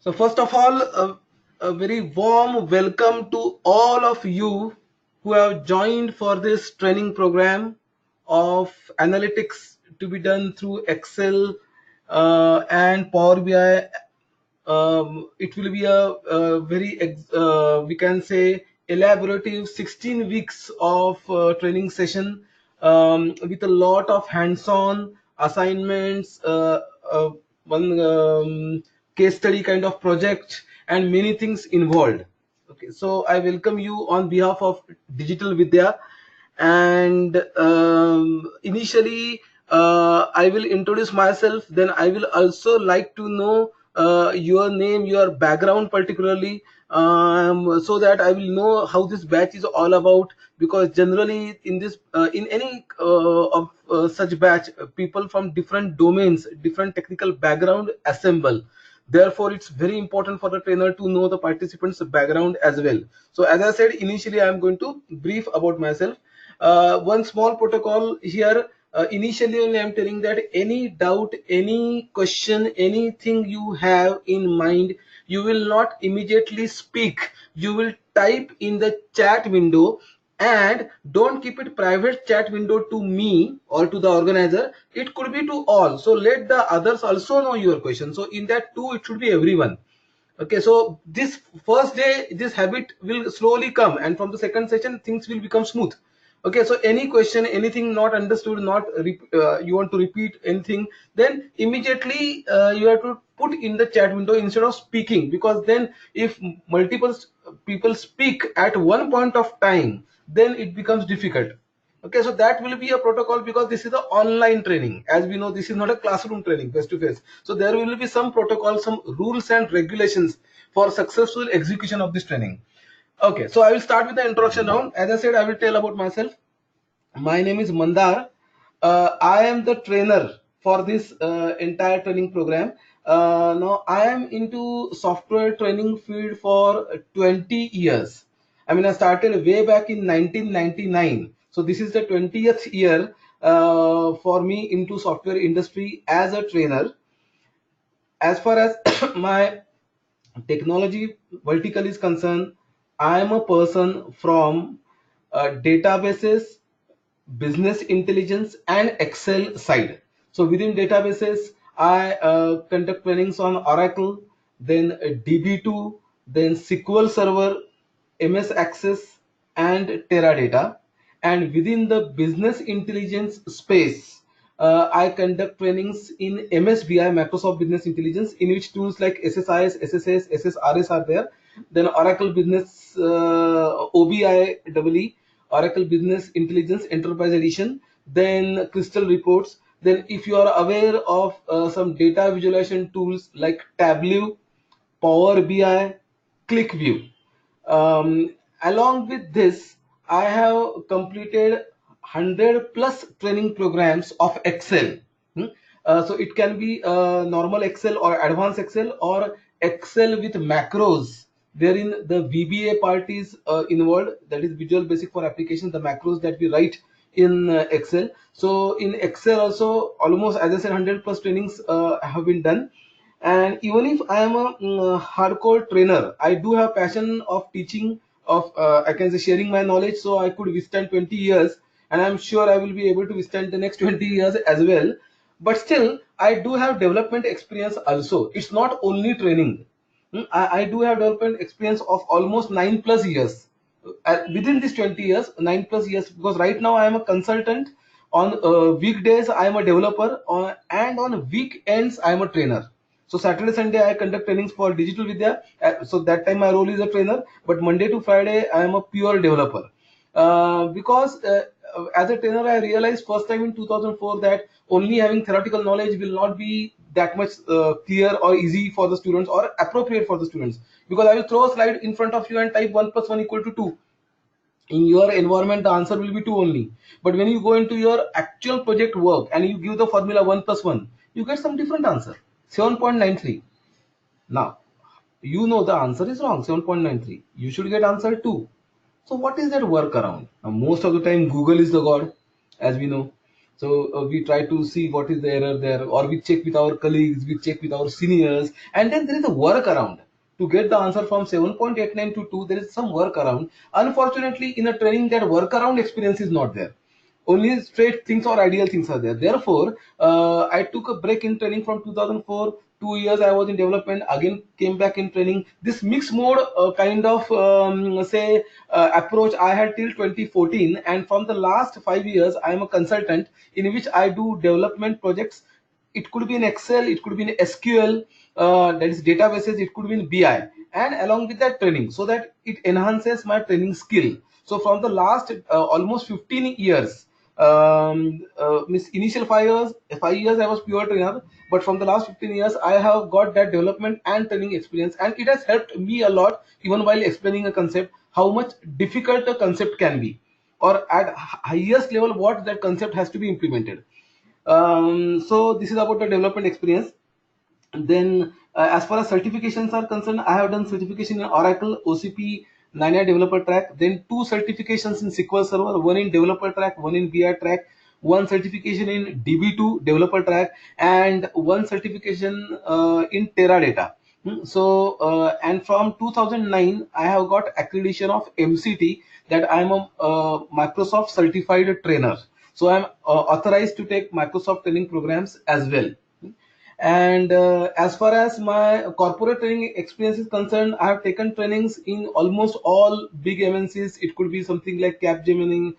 So first of all, a very warm welcome to all of you who have joined for this training program of analytics to be done through Excel and Power BI. It will be a very we can say elaborative 16 weeks of training session with a lot of hands-on assignments, one case study kind of project, and many things involved. Okay, so I welcome you on behalf of Digital Vidya, and initially I will introduce myself. Then I will also like to know your name, your background particularly, so that I will know how this batch is all about. Because generally in this in any of such batch, people from different domains, different technical background assemble. Therefore it's very important for the trainer to know the participants background as well. So as I said, initially I am going to brief about myself. One small protocol here. Initially only I'm telling that any doubt, any question, anything you have in mind, you will not immediately speak. You will type in the chat window, and don't keep it private chat window to me or to the organizer. It could be to all, so let the others also know your question. So in that too, it should be everyone. Okay, so this first day this habit will slowly come, and from the second session things will become smooth. Okay, so any question, anything not understood, not you want to repeat anything, then immediately you have to put in the chat window instead of speaking. Because then if multiple people speak at one point of time, then it becomes difficult. Okay, so that will be a protocol, because this is the online training. As we know, this is not a classroom training face to face. So there will be some protocol, some rules and regulations for successful execution of this training. Okay, so I will start with the introduction round. As I said, I will tell about myself. My name is Mandar. I am the trainer for this entire training program. Now I am into software training field for 20 years. I mean, I started way back in 1999. So this is the 20th year for me into software industry as a trainer. As far as my technology vertical is concerned, I am a person from databases, business intelligence, and Excel side. So within databases, I conduct trainings on Oracle, then DB2, then SQL Server, MS Access, and Teradata. And within the business intelligence space, I conduct trainings in MSBI, Microsoft Business Intelligence, in which tools like SSIS, SSS, SSRS are there. Then Oracle Business OBIEE, Oracle Business Intelligence Enterprise Edition, then Crystal Reports. Then if you are aware of some data visualization tools like Tableau, Power BI, ClickView. Along with this, I have completed 100 plus training programs of Excel. Hmm? So it can be normal Excel or advanced Excel, or Excel with macros, wherein the VBA part is involved, that is Visual Basic for Application, the macros that we write in Excel. So in Excel also, almost, as I said, 100 plus trainings have been done. And even if I am a hardcore trainer, I do have passion of teaching, of I can say sharing my knowledge, so I could withstand 20 years, and I'm sure I will be able to withstand the next 20 years as well. But still, I do have development experience also. It's not only training. I do have development experience of almost 9 plus years. Within these 20 years, 9 plus years, because right now I am a consultant. On weekdays, I am a developer, and on weekends, I am a trainer. So Saturday, Sunday, I conduct trainings for Digital Vidya. So that time my role is a trainer, but Monday to Friday, I am a pure developer. Because as a trainer, I realized first time in 2004 that only having theoretical knowledge will not be that much clear or easy for the students, or appropriate for the students. Because I will throw a slide in front of you and type 1 plus 1 equal to 2. In your environment, the answer will be 2 only. But when you go into your actual project work and you give the formula 1 plus 1, you get some different answer, 7.93. Now, you know the answer is wrong, 7.93. You should get answer 2. So what is that workaround? Now, most of the time, Google is the god, as we know. So we try to see what is the error there, or we check with our colleagues, we check with our seniors, and then there is a workaround to get the answer from 7.89 to 2. There is some workaround. Unfortunately, in a training, that workaround experience is not there. Only straight things or ideal things are there. Therefore, I took a break in training from 2004. 2 years I was in development, again came back in training. This mixed mode kind of say approach I had till 2014, and from the last 5 years I am a consultant in which I do development projects. It could be in Excel, it could be in SQL, that is databases, it could be in BI, and along with that training, so that it enhances my training skill. So from the last almost 15 years, means initial 5 years I was pure trainer, but from the last 15 years I have got that development and training experience, and it has helped me a lot even while explaining a concept, how much difficult a concept can be, or at highest level what that concept has to be implemented. So this is about the development experience. Then, as far as certifications are concerned, I have done certification in Oracle, OCP, 9 developer track, then 2 certifications in SQL Server, one in developer track, one in BI track, one certification in DB2 developer track, and one certification in Teradata. So, and from 2009, I have got accreditation of MCT, that I am a Microsoft certified trainer. So, I am authorized to take Microsoft training programs as well. And as far as my corporate training experience is concerned, I have taken trainings in almost all big MNCs. It could be something like Capgemini,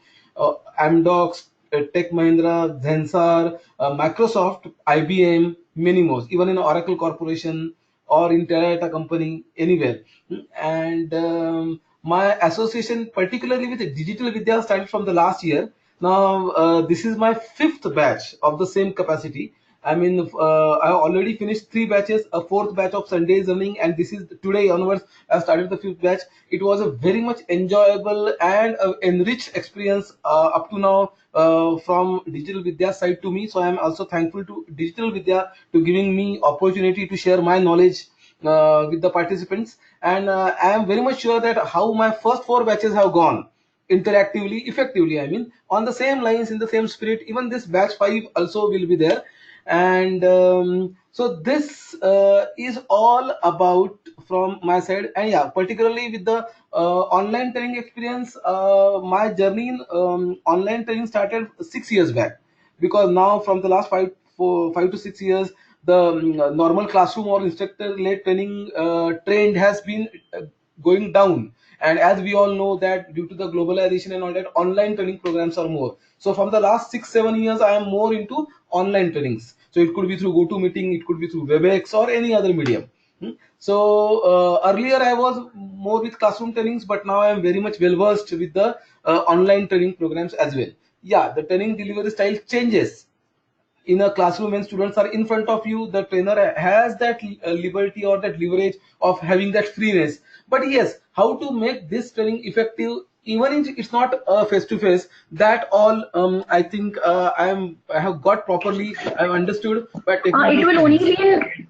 Amdocs, Tech Mahindra, Zensar, Microsoft, IBM, many more, even in Oracle Corporation or in Teradata company, anywhere. And my association, particularly with Digital Vidya, started from the last year. Now, this is my fifth batch of the same capacity. I mean, I already finished 3 batches, a fourth batch of Sundays running, and this is today onwards. I started the fifth batch. It was a very much enjoyable and enriched experience up to now from Digital Vidya side to me. So I am also thankful to Digital Vidya to giving me opportunity to share my knowledge with the participants. And I am very much sure that how my first 4 batches have gone interactively, effectively, I mean, on the same lines, in the same spirit, even this batch 5 also will be there. And so this is all about from my side. And yeah, particularly with the online training experience, my journey in online training started 6 years back, because now from the last 5 to 6 years, the normal classroom or instructor led training trend has been going down. And as we all know that due to the globalization and all that, online training programs are more. So from the last 6 7 years I am more into online trainings. So it could be through GoToMeeting, it could be through WebEx or any other medium. So earlier I was more with classroom trainings, but now I am very much well versed with the online training programs as well. Yeah, the training delivery style changes. In a classroom, when students are in front of you, the trainer has that liberty or that leverage of having that freeness. But yes, how to make this training effective, even if it's not face to face, that all I think I have got properly, I have understood by taking It these will only trainings. be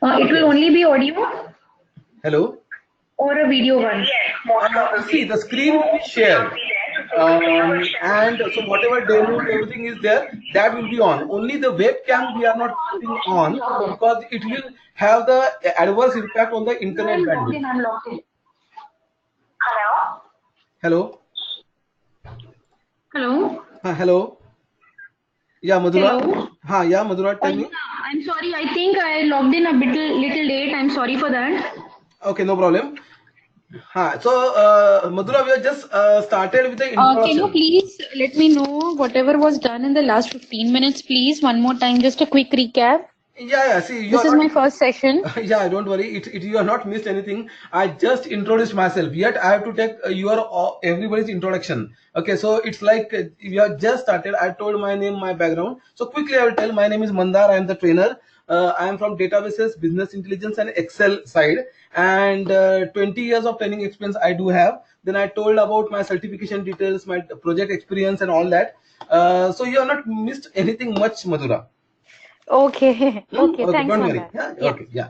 it will Okay. only be audio Hello. or a video one. See, the screen will be shared, and so whatever demo, everything is there, that will be on. Only the webcam we are not putting on, because it will have the adverse impact on the No, internet I'm logged bandwidth. in. I'm logged in. Hello. Hello. Hello. Yeah, Madhura. Hello. Yeah, Madhura, tell me. Yeah, I'm sorry. I think I logged in a little late. I'm sorry for that. Okay, no problem. So Madhura, we have just started with the Can you introduction. please let me know whatever was done in the last 15 minutes, please? One more time, just a quick recap. Yeah. See, you This are is not. my first session. Yeah, don't worry. You have not missed anything. I just introduced myself. Yet I have to take your everybody's introduction. Okay, so it's like we have just started. I told my name, my background. So quickly, I will tell. My name is Mandar. I am the trainer. I am from databases, business intelligence, and Excel side. And 20 years of training experience I do have. Then I told about my certification details, my project experience, and all that. So you have not missed anything much, Madhura. Okay. Okay. Okay, Thanks, don't worry. Mandar. Yeah, Yeah. okay, yeah.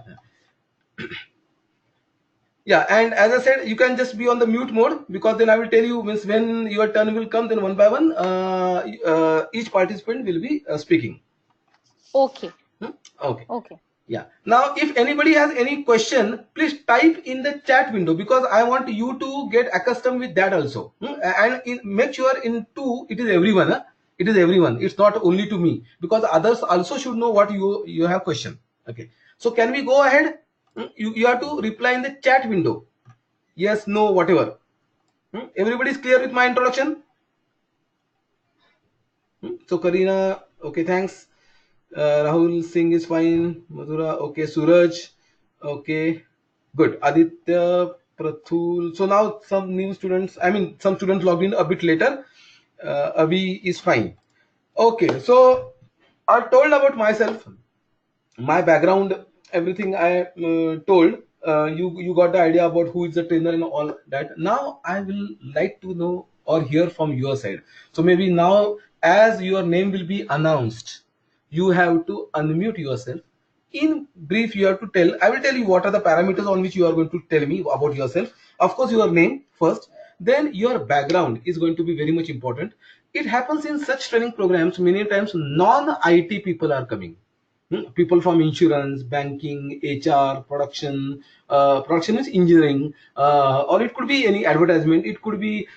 Yeah, and as I said, you can just be on the mute mode, because then I will tell you, means when your turn will come, then one by one, each participant will be speaking. Okay. Hmm? Okay. Okay. Yeah. Now, if anybody has any question, please type in the chat window, because I want you to get accustomed with that also. And make sure in two, it is everyone. Huh? It is everyone. It's not only to me, because others also should know what you have question. Okay. So can we go ahead? You have to reply in the chat window. Yes, no, whatever. Everybody is clear with my introduction? So Karina, okay, thanks. Rahul Singh is fine. Madhura, okay. Suraj, okay, good. Aditya, Prathul. So now some new students. I mean, some students logged in a bit later. Avi is fine. Okay, so I told about myself, my background, everything I told. You got the idea about who is the trainer and all that. Now I will like to know or hear from your side. So maybe now, as your name will be announced, you have to unmute yourself. In brief, you have to tell. I will tell you what are the parameters on which you are going to tell me about yourself. Of course, your name first, then your background is going to be very much important. It happens in such training programs, many times non IT people are coming. People from insurance, banking, HR, production. Production is engineering, or it could be any advertisement, it could be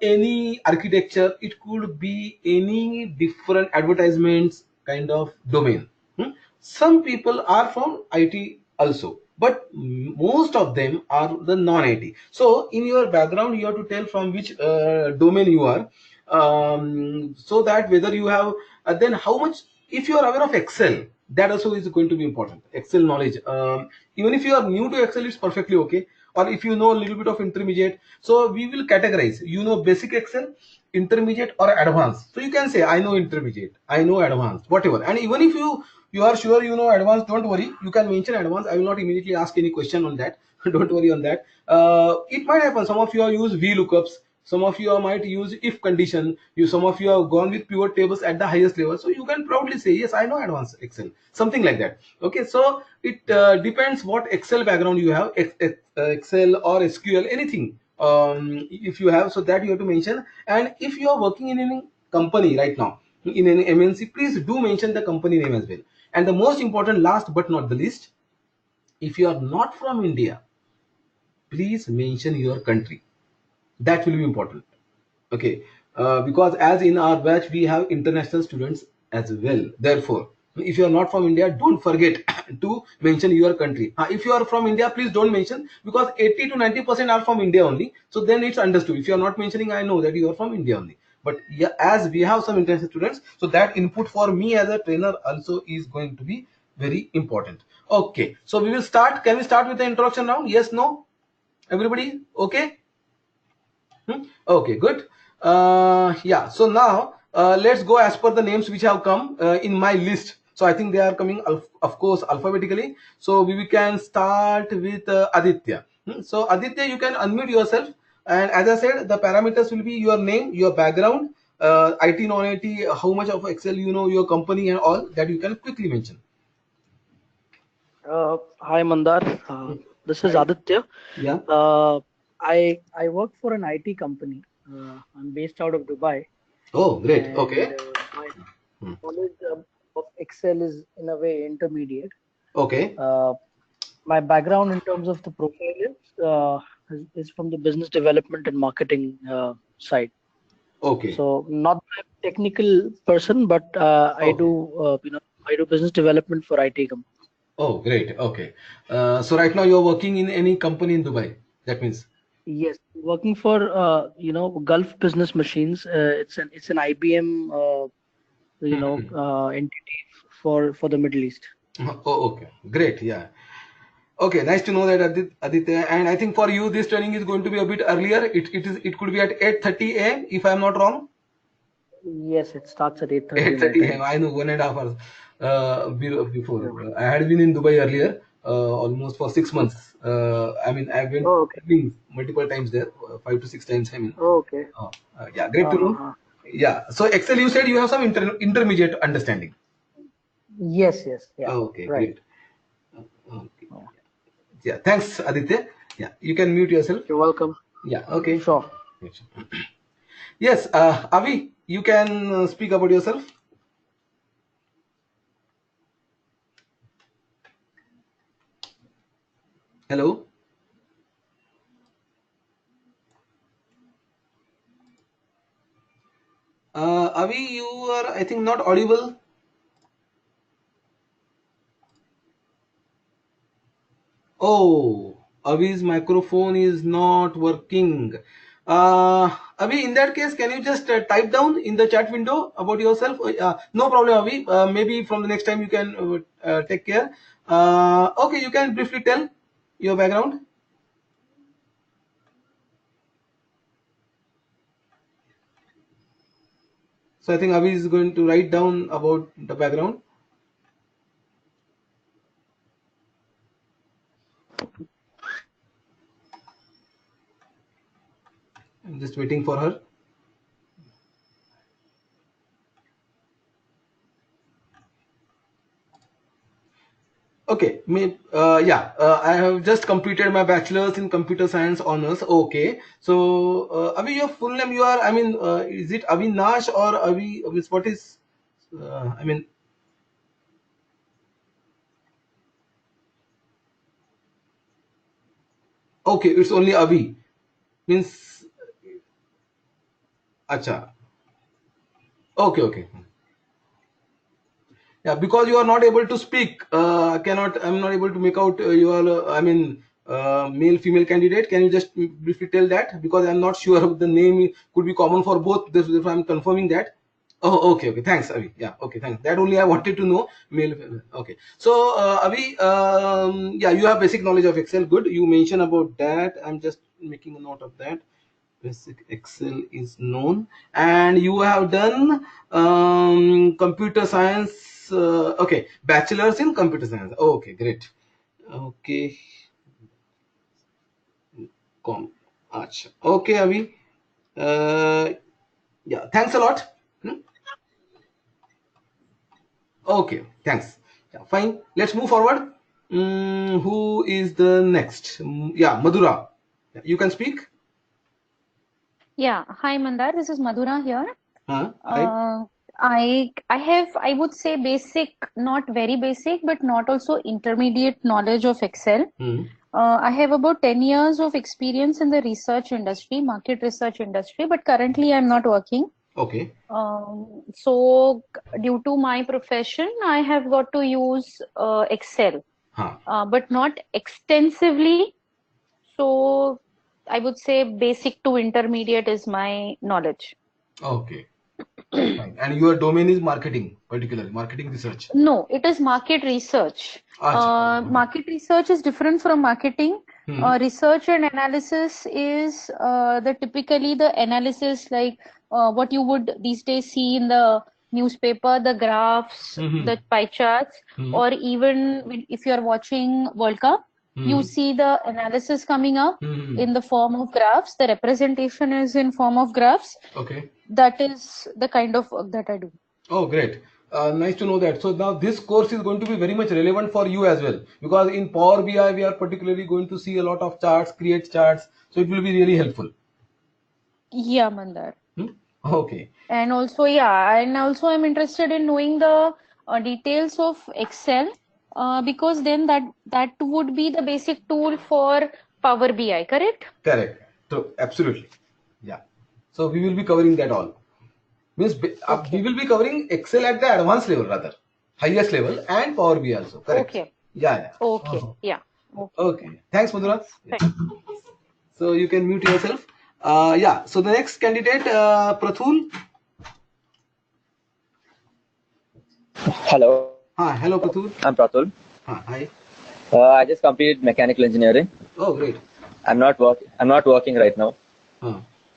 any architecture, it could be any different advertisements kind of domain. Some people are from IT also, but most of them are the non-IT. So in your background, you have to tell from which domain you are, so that whether you have, then how much, if you are aware of Excel, that also is going to be important. Excel knowledge. Even if you are new to Excel, it's perfectly okay. Or if you know a little bit of intermediate, so we will categorize. You know basic Excel, intermediate, or advanced. So you can say I know intermediate, I know advanced, whatever. And even if you are sure you know advanced, don't worry. You can mention advanced. I will not immediately ask any question on that. Don't worry on that. It might happen. Some of you are use VLOOKUPs. Some of you might use if condition. Some of you have gone with pivot tables at the highest level. So you can proudly say, yes, I know advanced Excel. Something like that. Okay. So it depends what Excel background you have, Excel or SQL, anything. If you have, so that you have to mention. And if you are working in any company right now, in an MNC, please do mention the company name as well. And the most important, last but not the least, if you are not from India, please mention your country. That will be important. Okay. Because as in our batch we have international students as well. Therefore, if you are not from India, don't forget to mention your country. If you are from India, please don't mention, because 80 to 90% are from India only. So then it's understood. If you are not mentioning, I know that you are from India only. But yeah, as we have some international students, so that input for me as a trainer also is going to be very important. Okay, so we will start. Can we start with the introduction round? Yes, no, everybody okay? Okay, good. Yeah, so now let's go as per the names which have come in my list. So I think they are coming, of course, alphabetically. So we can start with Aditya. So Aditya, you can unmute yourself. And as I said, the parameters will be your name, your background, IT, non-IT, how much of Excel you know, your company and all that you can quickly mention. Hi Mandar, this is Hi. Aditya. Yeah. I work for an IT company. I'm based out of Dubai, Oh, great. and Okay. my Hmm. knowledge of Excel is in a way intermediate. Okay. Uh, my background in terms of the profile is from the business development and marketing side. Okay. So not a technical person, but Okay. I do business development for IT companies. Oh, great. Okay. So right now you're working in any company in Dubai. That means. Yes, working for Gulf Business Machines. It's an IBM entity for the Middle East. Oh, okay. Great. Yeah. Okay. Nice to know that, Aditya. And I think for you, this training is going to be a bit earlier. It could be at 8:30 a.m. if I'm not wrong. Yes, it starts at 8:30 my 8:30 a.m. time. I know 1.5 hours before. Yeah. I had been in Dubai earlier, almost for 6 months. I mean, I've been Oh, okay. traveling multiple times there, 5 to 6 times. I mean, Oh, okay. yeah, great to know. Uh-huh. Yeah. So Excel, you said you have some intermediate understanding. Yes, yes, yeah. Okay, Right. great. Okay. Yeah. Yeah, thanks, Aditya. Yeah, you can mute yourself. You're welcome. Yeah, okay. Sure. Yes, Avi, you can speak about yourself. Hello. Avi, you are, I think, not audible. Oh, Avi's microphone is not working. Avi, in that case, can you just type down in the chat window about yourself? No problem, Avi. Maybe from the next time you can take care. Okay, you can briefly tell your background. So I think Avi is going to write down about the background. I'm just waiting for her. Okay, yeah, I have just completed my bachelor's in computer science honors. Okay, so Avi, your full name, you are, I mean, is it Avinash or Avi? What is, I mean, okay, it's only Avi. Means, acha. Okay, okay. Yeah, because you are not able to speak, I'm not able to make out your, male, female candidate. Can you just briefly tell that? Because I'm not sure of the name could be common for both. This, if I'm confirming that. Oh, okay, okay. Thanks, Avi. Yeah, okay, thanks. That only I wanted to know. Male, female. Okay. So, Avi, yeah, you have basic knowledge of Excel. Good. You mentioned about that. I'm just making a note of that. Basic Excel is known, and you have done computer science. Okay, bachelor's in computer science. Okay, great. Okay, com. Acha. Okay, Avi. Yeah, thanks a lot. Hmm? Okay, thanks. Yeah, fine. Let's move forward. Who is the next? Yeah, Madhura. Yeah, you can speak. Yeah. Hi, Mandar. This is Madhura here. Huh? Hi. Uh, I have, I would say, basic, not very basic, but not also intermediate knowledge of Excel. Hmm. I have about 10 years of experience in the research industry, market research industry, but currently I'm not working. Okay. So due to my profession, I have got to use Excel, Huh. but not extensively. So I would say basic to intermediate is my knowledge. Okay. Fine. And your domain is marketing, particularly marketing research. No, it is market research. Acha. Market research is different from marketing. Hmm. Research and analysis is the typically the analysis like what you would these days see in the newspaper, the graphs, Hmm. the pie charts, Hmm. or even if you are watching World Cup, you Hmm. see the analysis coming up Hmm. in the form of graphs. The representation is in form of graphs. Okay. That is the kind of work that I do. Oh, great. Nice to know that. So now this course is going to be very much relevant for you as well, because in Power BI we are particularly going to see a lot of charts, create charts. So it will be really helpful. Yeah, Mandar. Hmm? Okay. And also, yeah, and also I'm interested in knowing the details of Excel because then that would be the basic tool for Power BI, correct? Correct. So absolutely. Yeah. So we will be covering that all. Means we Okay. will be covering Excel at the advanced level, rather highest level, and Power BI also. Correct. Okay. Yeah, yeah. Okay. Oh, Yeah. Okay. okay. Thanks, Madhura. Thanks. Yeah. Thanks. So you can mute yourself. Yeah. So the next candidate, Prathul. Hello, Hello, Prathul. I'm Pratul. Hi. I just completed mechanical engineering. Oh, great. I'm not working right now,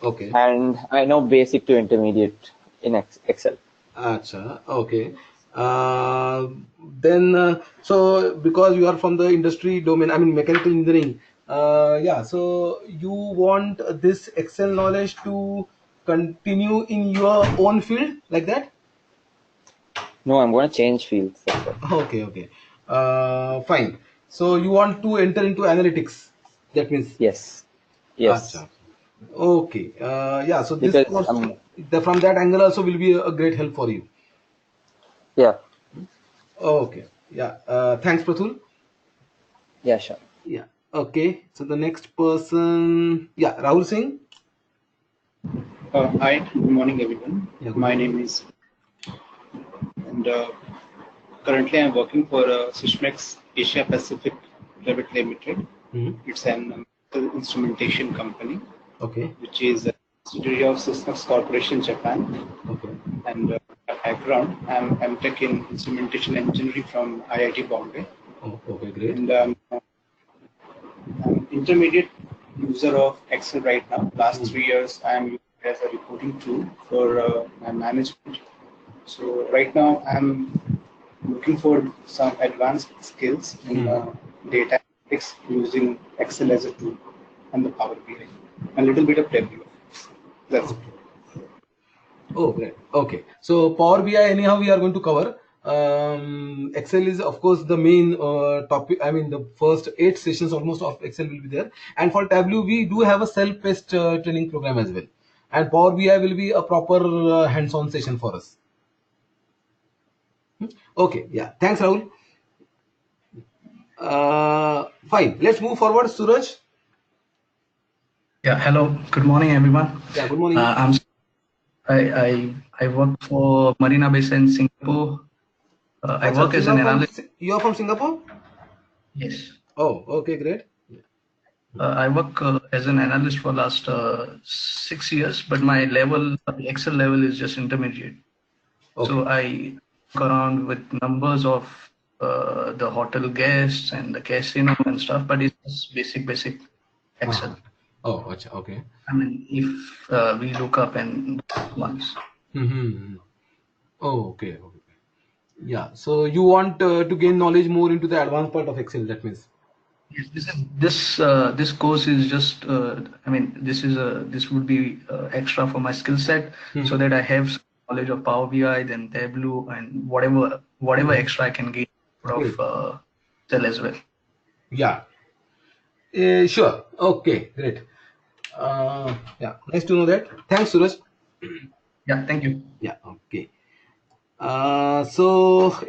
Okay. and I know basic to intermediate in Excel. Acha. Okay. Uh, then, so because you are from the industry domain, I mean mechanical engineering. Yeah. So you want this Excel knowledge to continue in your own field, like that? No, I'm going to change fields. That's all. Okay. Okay. Fine. So you want to enter into analytics. That means, Yes. Yes. acha. Okay. Yeah. So this Because course, from that angle also will be a great help for you. yeah. Okay. Yeah. Thanks, Prathul. Yeah, sure. Yeah. Okay. So the next person, yeah, Rahul Singh. Hi, good morning, everyone. Yeah. Good My morning. name is, and currently I'm working for Sysmex Asia Pacific Private Limited. Mhm. It's an medical instrumentation company, Okay. which is a subsidiary of Sysmex Corporation Japan. Okay. And my background, I'm Tech in Instrumentation Engineering from IIT Bombay. Oh, okay. Great. And I'm intermediate user of Excel right now. Last 3 years, I'm using it as a reporting tool for my management. So right now, I'm looking for some advanced skills in Hmm. data analytics using Excel as a tool and the Power BI. A little bit of W. That's it. Okay. Oh, great. Okay. So Power BI, anyhow, we are going to cover. Excel is, of course, the main topic. I mean, the first 8 sessions almost of Excel will be there. And for Tableau, we do have a self-paced training program as well. And Power BI will be a proper hands-on session for us. Okay. Yeah. Thanks, Rahul. Fine. Let's move forward, Suraj. Yeah, hello. Good morning, everyone. Yeah. Good morning. I work for Marina Bay Sands, in Singapore. I Acha, work as an analyst. You are from Singapore? Yes. Oh, okay, great. I work as an analyst for last 6 years, but my level, Excel level, is just intermediate. So Okay. I work around with numbers of the hotel guests and the casino and stuff, but it's just basic Excel. Oh, acha, okay. I mean, if we look up and once. Mm-hmm. Oh, okay, okay. Yeah. So you want to gain knowledge more into the advanced part of Excel. That means. Yes, this course is just I mean this would be extra for my skill set so that I have some knowledge of Power BI, then Tableau, and whatever extra I can gain out of Great. Excel as well. Yeah. Sure. Okay. Great. Yeah. Nice to know that. Thanks, Suraj. Yeah, thank you. Yeah. Okay. So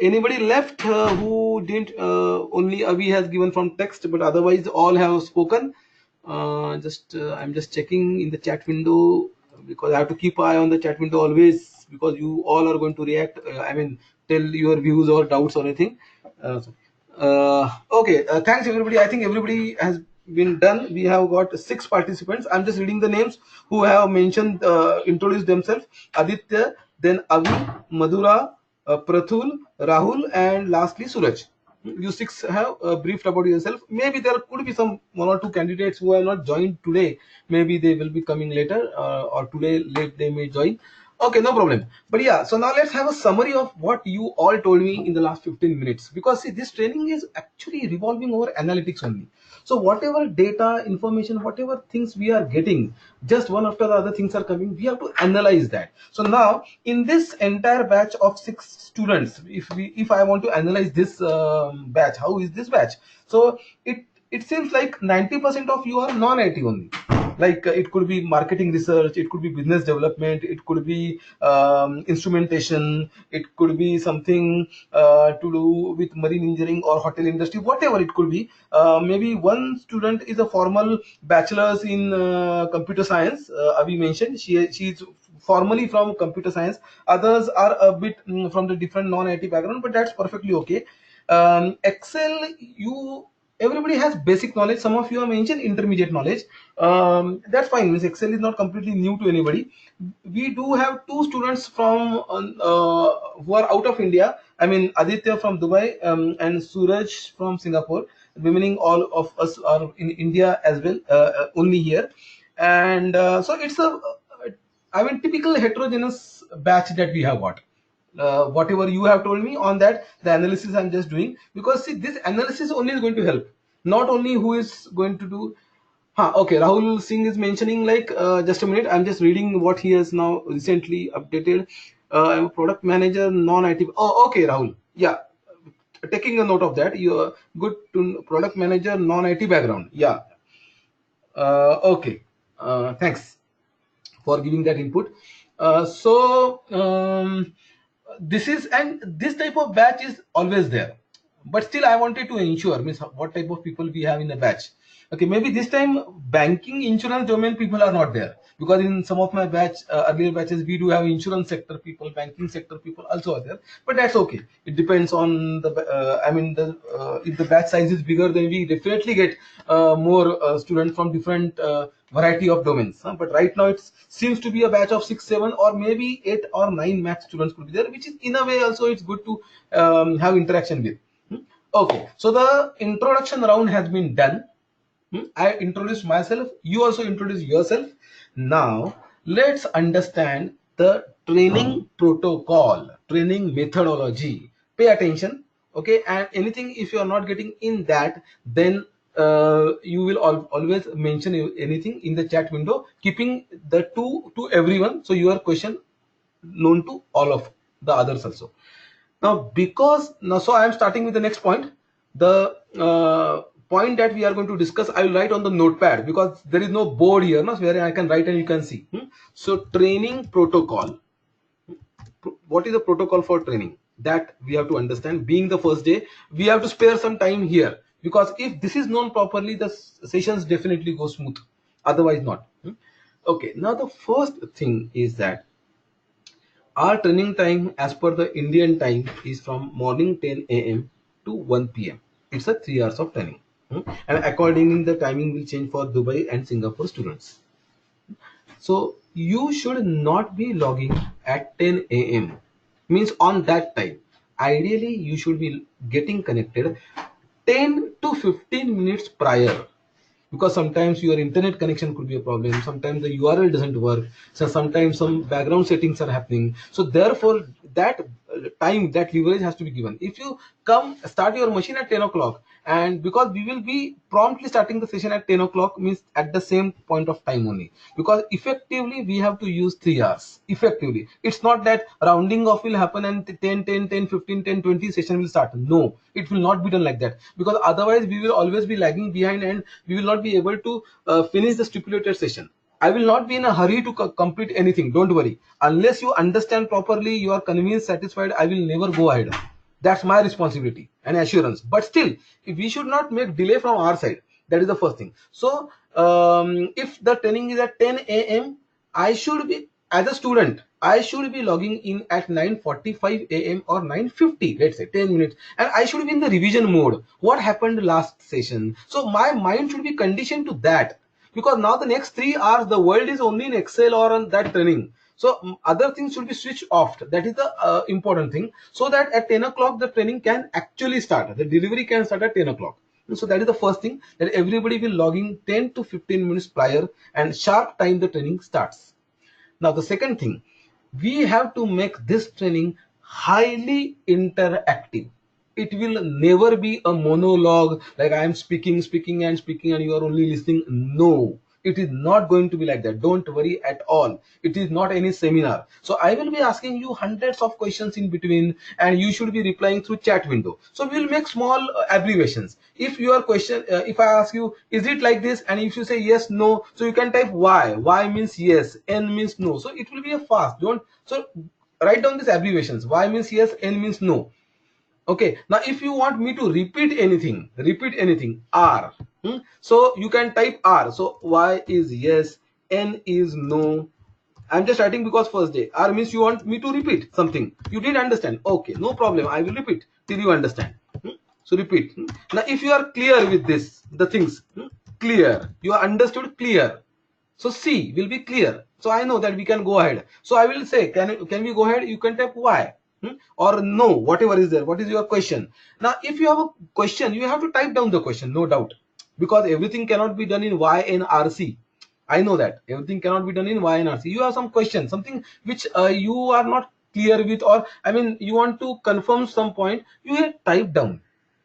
anybody left who didn't? Only Avi has given from text, but otherwise all have spoken. I'm just checking in the chat window because I have to keep eye on the chat window always because you all are going to react. I mean, tell your views or doubts or anything. Okay. Thanks everybody. I think everybody has been done. We have got 6 participants. I'm just reading the names who have mentioned, introduced themselves. Aditya, then Avi, Madhura, Prathul, Rahul, and lastly Suraj. You 6 have briefed about yourself. Maybe there could be some 1 or 2 candidates who have not joined today. Maybe they will be coming later, or today late they may join. Okay, no problem. But yeah, so now let's have a summary of what you all told me in the last 15 minutes. Because see, this training is actually revolving over analytics only. So whatever data, information, whatever things we are getting, just one after the other things are coming, we have to analyze that. So now in this entire batch of 6 students, if I want to analyze this batch, how is this batch? So it seems like 90% of you are non-IT only. Like it could be marketing research, it could be business development, it could be instrumentation, it could be something to do with marine engineering or hotel industry, whatever it could be. Maybe one student is a formal bachelor's in computer science. Avi mentioned she's formally from computer science. Others are a bit from the different non-IT background, but that's perfectly okay. Excel, you everybody has basic knowledge. Some of you have mentioned intermediate knowledge. That's fine. Means Excel is not completely new to anybody. We do have 2 students from who are out of India. I mean Aditya from Dubai, and Suraj from Singapore. Remaining all of us are in India as well, only here. And so it's a, I mean, typical heterogeneous batch that we have got. Whatever you have told me on that, the analysis I'm just doing, because see, this analysis only is going to help, not only who is going to do. Okay, Rahul Singh is mentioning, like, just a minute, I'm just reading what he has now recently updated. I'm a product manager, non-IT. Oh, okay, Rahul. Yeah, taking a note of that. You're good to product manager, non-IT background. Yeah. Okay. Thanks for giving that input. This is, and this type of batch is always there, but still I wanted to ensure means what type of people we have in the batch. Okay, maybe this time banking insurance domain people are not there, because in some of my batch earlier batches we do have insurance sector people, banking sector people also are there, but that's okay. It depends on the if the batch size is bigger, then we definitely get more students from different variety of domains, but right now it seems to be a batch of 6 7 or maybe 8 or 9 max students could be there, which is in a way also it's good to have interaction with. Okay, so the introduction round has been done. I introduced myself, you also introduce yourself. Now let's understand the training protocol, training methodology. Pay attention, okay? And anything if you are not getting in that, then you will always mention anything in the chat window, keeping the two to everyone, so your question known to all of the others also. Now, because now, so I am starting with the next point. The point that we are going to discuss, I will write on the notepad because there is no board here, no, where I can write and you can see. So, training protocol. What is the protocol for training? That we have to understand. Being the first day, we have to spare some time here, because if this is known properly, the sessions definitely go smooth. Otherwise, not. Okay. Now, the first thing is that our training time as per the Indian time is from morning 10 a.m. to 1 p.m. It's a 3 hours of training. And accordingly, the timing will change for Dubai and Singapore students. So you should not be logging at 10 a.m. Means on that time. Ideally, you should be getting connected 10 to 15 minutes prior, because sometimes your internet connection could be a problem, sometimes the URL doesn't work, so sometimes some background settings are happening. So therefore that time, that leverage has to be given. If you come start your machine at 10 o'clock, and because we will be promptly starting the session at 10 o'clock, means at the same point of time only, because effectively we have to use 3 hours effectively. It's not that rounding off will happen and 10 10 10 15 10 20 session will start. No, it will not be done like that, because otherwise we will always be lagging behind and we will not be able to finish the stipulated session. I will not be in a hurry to complete anything, don't worry. Unless you understand properly, you are convinced, satisfied, I will never go ahead. That's my responsibility and assurance. But still, if we should not make delay from our side, that is the first thing. So if the training is at 10 a.m., I should be, as a student, I should be logging in at 9:45 a.m. or 9:50, let's say 10 minutes, and I should be in the revision mode. What happened last session? So my mind should be conditioned to that, because now the next 3 hours the world is only in Excel or on that training. So other things should be switched off. That is the important thing, so that at 10 o'clock the training can actually start. The delivery can start at 10 o'clock. So that is the first thing, that everybody will log in 10 to 15 minutes prior, and sharp time the training starts. Now the second thing, we have to make this training highly interactive. It will never be a monologue, like I am speaking and you are only listening. No, it is not going to be like that. Don't worry at all. It is not any seminar. So I will be asking you hundreds of questions in between, and you should be replying through chat window. So we will make small abbreviations. If your question, if I ask you, is it like this, and if you say yes, no, so you can type y means yes, n means no. So it will be a fast. Don't, so write down these abbreviations. Y means yes, n means no. Okay, now if you want me to repeat anything, R. So you can type R. So Y is yes, N is no. I'm just writing because first day. R means you want me to repeat something. You didn't understand. Okay, no problem. I will repeat till you understand. So repeat. Now if you are clear with this, the things, clear, you are understood, clear. So C will be clear. So I know that we can go ahead. So I will say, can we go ahead? You can type Y. Or no, whatever is there. What is your question? Now, if you have a question, you have to type down the question, no doubt, because everything cannot be done in Y and RC. I know that everything cannot be done in Y and RC. You have some question, something which you are not clear with, or I mean, you want to confirm some point. You type down.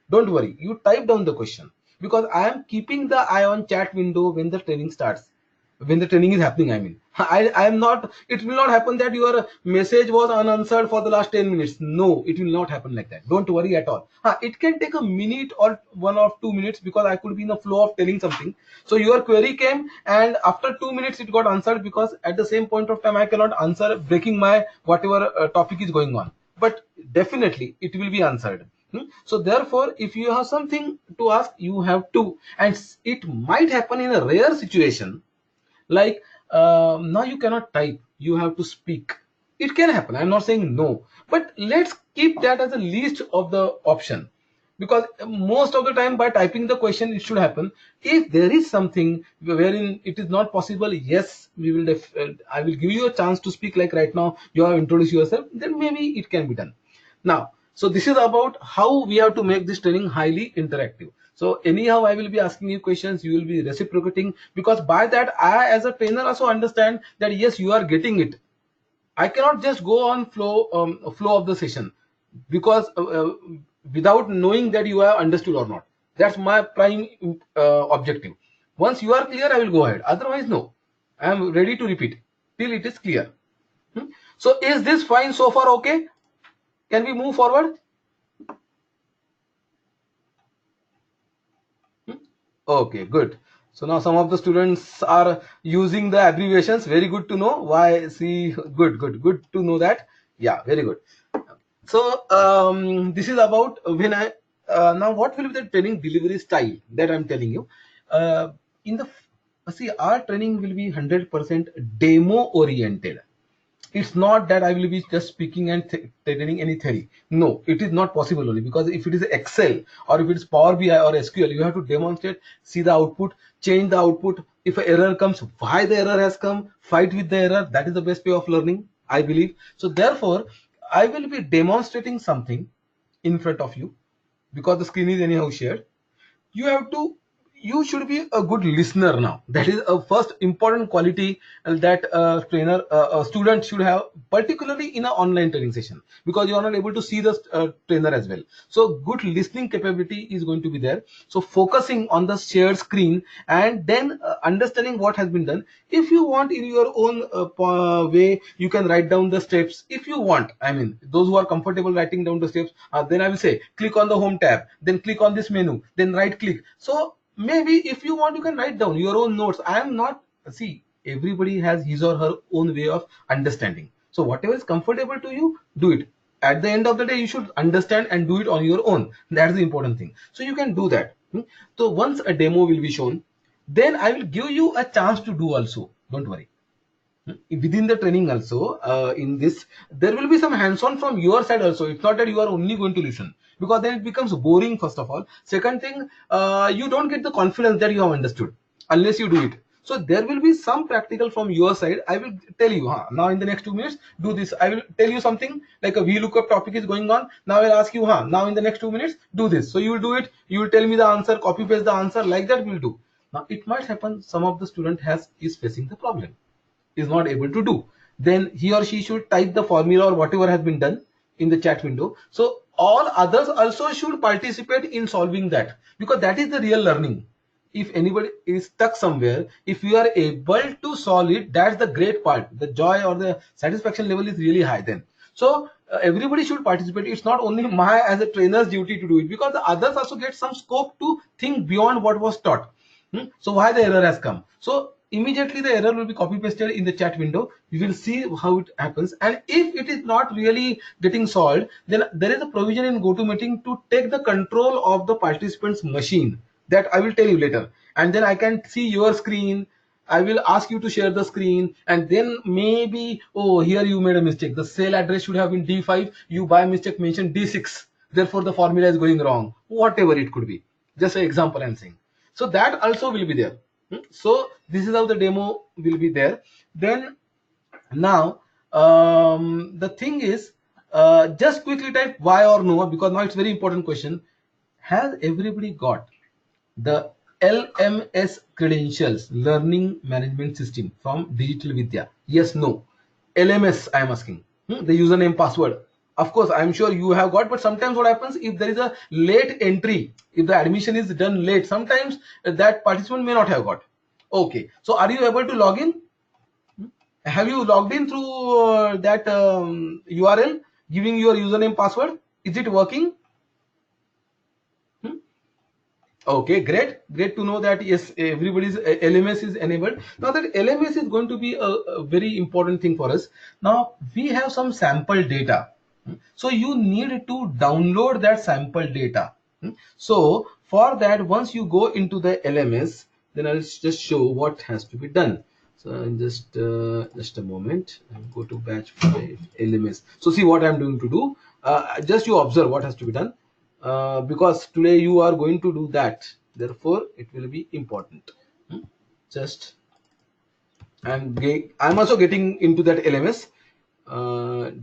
Don't worry, you type down the question, because I am keeping the eye on chat window when the training starts. when the training is happening. I mean, I am not, it will not happen that your message was unanswered for the last 10 minutes. No, it will not happen like that. Don't worry at all. It can take a minute or 1 or 2 minutes, because I could be in the flow of telling something. So your query came, and after 2 minutes it got answered, because at the same point of time I cannot answer breaking my whatever topic is going on. But definitely it will be answered. So therefore, if you have something to ask, you have to. And it might happen in a rare situation, like now you cannot type, you have to speak. It can happen, I'm not saying no, but let's keep that as the least of the option, because most of the time by typing the question it should happen. If there is something wherein it is not possible, yes, we will I will give you a chance to speak, like right now you have introduced yourself, then maybe it can be done. Now, so this is about how we have to make this training highly interactive. So anyhow, I will be asking you questions, you will be reciprocating, because by that I as a trainer also understand that yes, you are getting it. I cannot just go on flow of the session, because without knowing that you have understood or not. That's my prime objective. Once you are clear, I will go ahead. Otherwise, no. I am ready to repeat till it is clear. So is this fine so far? Okay. Can we move forward? Okay, good. So now some of the students are using the abbreviations. Very good to know. Why? See, good to know that. Yeah, very good. So this is about when I now what will be the training delivery style that I'm telling you. In the see, our training will be 100% demo oriented. It's not that I will be just speaking and telling any theory. No, it is not possible only, because if it is Excel or if it is Power BI or SQL, you have to demonstrate, see the output, change the output. If an error comes, why the error has come, fight with the error. That is the best way of learning, I believe. So therefore, I will be demonstrating something in front of you, because the screen is anyhow shared. You have to, you should be a good listener. Now that is a first important quality that a trainer a student should have, particularly in an online training session, because you are not able to see the trainer as well. So good listening capability is going to be there. So focusing on the shared screen, and then understanding what has been done. If you want, in your own way, you can write down the steps if you want. I mean, those who are comfortable writing down the steps, then I will say click on the home tab, then click on this menu, then right click. So maybe if you want, you can write down your own notes. I am not, see, everybody has his or her own way of understanding. So whatever is comfortable to you, do it. At the end of the day, you should understand and do it on your own. That's the important thing. So you can do that. So once a demo will be shown, then I will give you a chance to do also. Don't worry. Within the training also, in this, there will be some hands-on from your side also. It's not that you are only going to listen, because then it becomes boring, first of all. Second thing, you don't get the confidence that you have understood unless you do it. So there will be some practical from your side. I will tell you, now in the next 2 minutes, do this. I will tell you something like a VLOOKUP topic is going on. Now I will ask you, now in the next 2 minutes, do this. So you will do it. You will tell me the answer, copy paste the answer, like that we'll do. Now it might happen some of the student is facing the problem, is not able to do, then he or she should type the formula or whatever has been done in the chat window. So all others also should participate in solving that, because that is the real learning. If anybody is stuck somewhere, if you are able to solve it, that's the great part. The joy or the satisfaction level is really high then. So everybody should participate. It's not only my as a trainer's duty to do it, because the others also get some scope to think beyond what was taught. So why the error has come? So immediately the error will be copy pasted in the chat window. You will see how it happens. And if it is not really getting solved, then there is a provision in GoToMeeting to take the control of the participant's machine. That I will tell you later. And then I can see your screen. I will ask you to share the screen, and then maybe, oh, here you made a mistake. The cell address should have been D5. You by mistake mentioned D6. Therefore, the formula is going wrong. Whatever it could be. Just an example I'm saying. So that also will be there. So this is how the demo will be there. Then now the thing is, just quickly type why or no, because now it's very important question. Has everybody got the LMS credentials, learning management system from Digital Vidya? Yes, no. LMS I am asking. The username, password. Of course, I'm sure you have got, but sometimes what happens, if there is a late entry, if the admission is done late, sometimes that participant may not have got. Okay, so are you able to log in? Have you logged in through that URL giving your username password? Is it working? Okay, great to know that yes, everybody's LMS is enabled. Now that LMS is going to be a very important thing for us. Now we have some sample data, so you need to download that sample data. So for that, once you go into the LMS, then I'll just show what has to be done. So I'll just a moment, I'll go to batch 5 LMS. So see what I'm doing to do. Just you observe what has to be done, because today you are going to do that, therefore it will be important. Just I'm also getting into that LMS,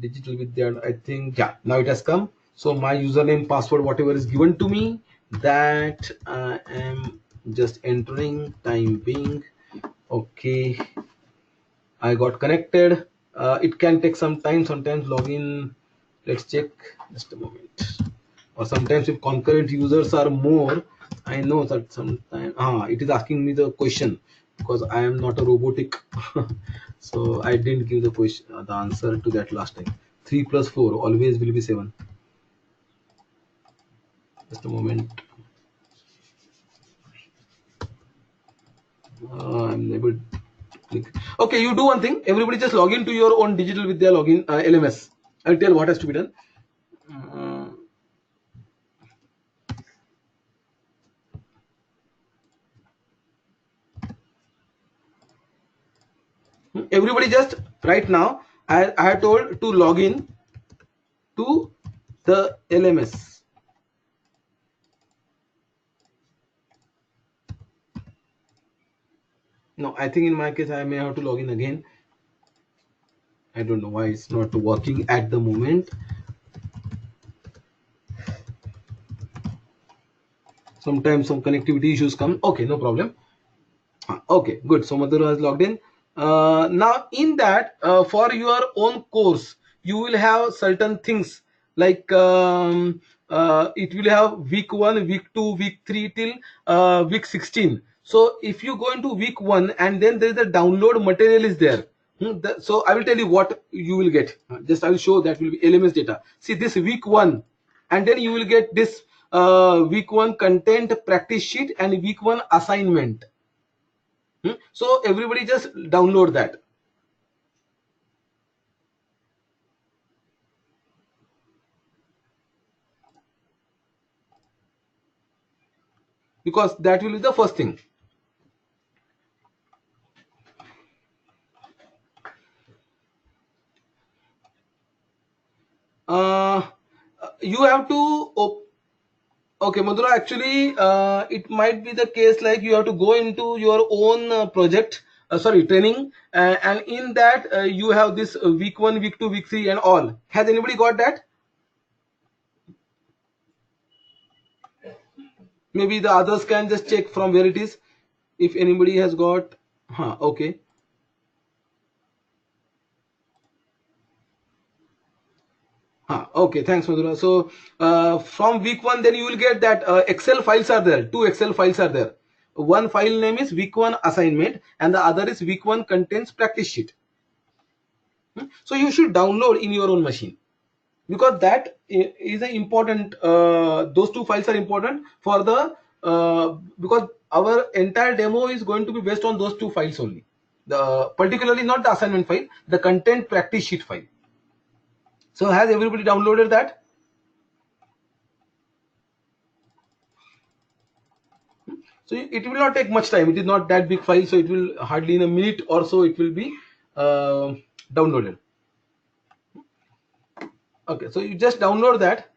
digital vidya. I think, yeah, now it has come. So my username, password, whatever is given to me, that I am just entering, time being. Okay, I got connected. It can take some time. Sometimes login. Let's check. Just a moment. Or sometimes if concurrent users are more, I know that sometimes it is asking me the question, because I am not a robotic. So I didn't give the question, the answer to that last time. 3 plus 4 always will be 7. Just a moment. I'm able to click. Okay, you do one thing. Everybody just log into your own digital vidya login LMS. I'll tell what has to be done. Uh, Everybody just right now, I have told to log in to the LMS. No, I think in my case I may have to log in again. I don't know why it's not working at the moment. Sometimes some connectivity issues come. Okay, no problem. Okay, good. So Madhura has logged in. Now in that, for your own course, you will have certain things like it will have week 1, week 2, week 3 till week 16. So if you go into week 1 and then there is a download material is there. So I will tell you what you will get. Just I will show that will be LMS data. See this week 1, and then you will get this week 1 content practice sheet and week 1 assignment. So everybody just download that. Because that will be the first thing. Uh, you have to okay, Madhura, actually it might be the case like you have to go into your own project, sorry, training, and in that you have this week 1, week 2, week 3 and all. Has anybody got that? Maybe the others can just check from where it is, if anybody has got. Okay. Okay, thanks, Madhura. So from week 1, then you will get that Excel files are there. 2 Excel files are there. One file name is week 1 assignment and the other is week 1 contents practice sheet. So you should download in your own machine, because that is an important. Those 2 files are important for the because our entire demo is going to be based on those 2 files only. The particularly not the assignment file, the content practice sheet file. So has everybody downloaded that? So it will not take much time. It is not that big file, so it will hardly in a minute or so it will be downloaded. Okay, so you just download that.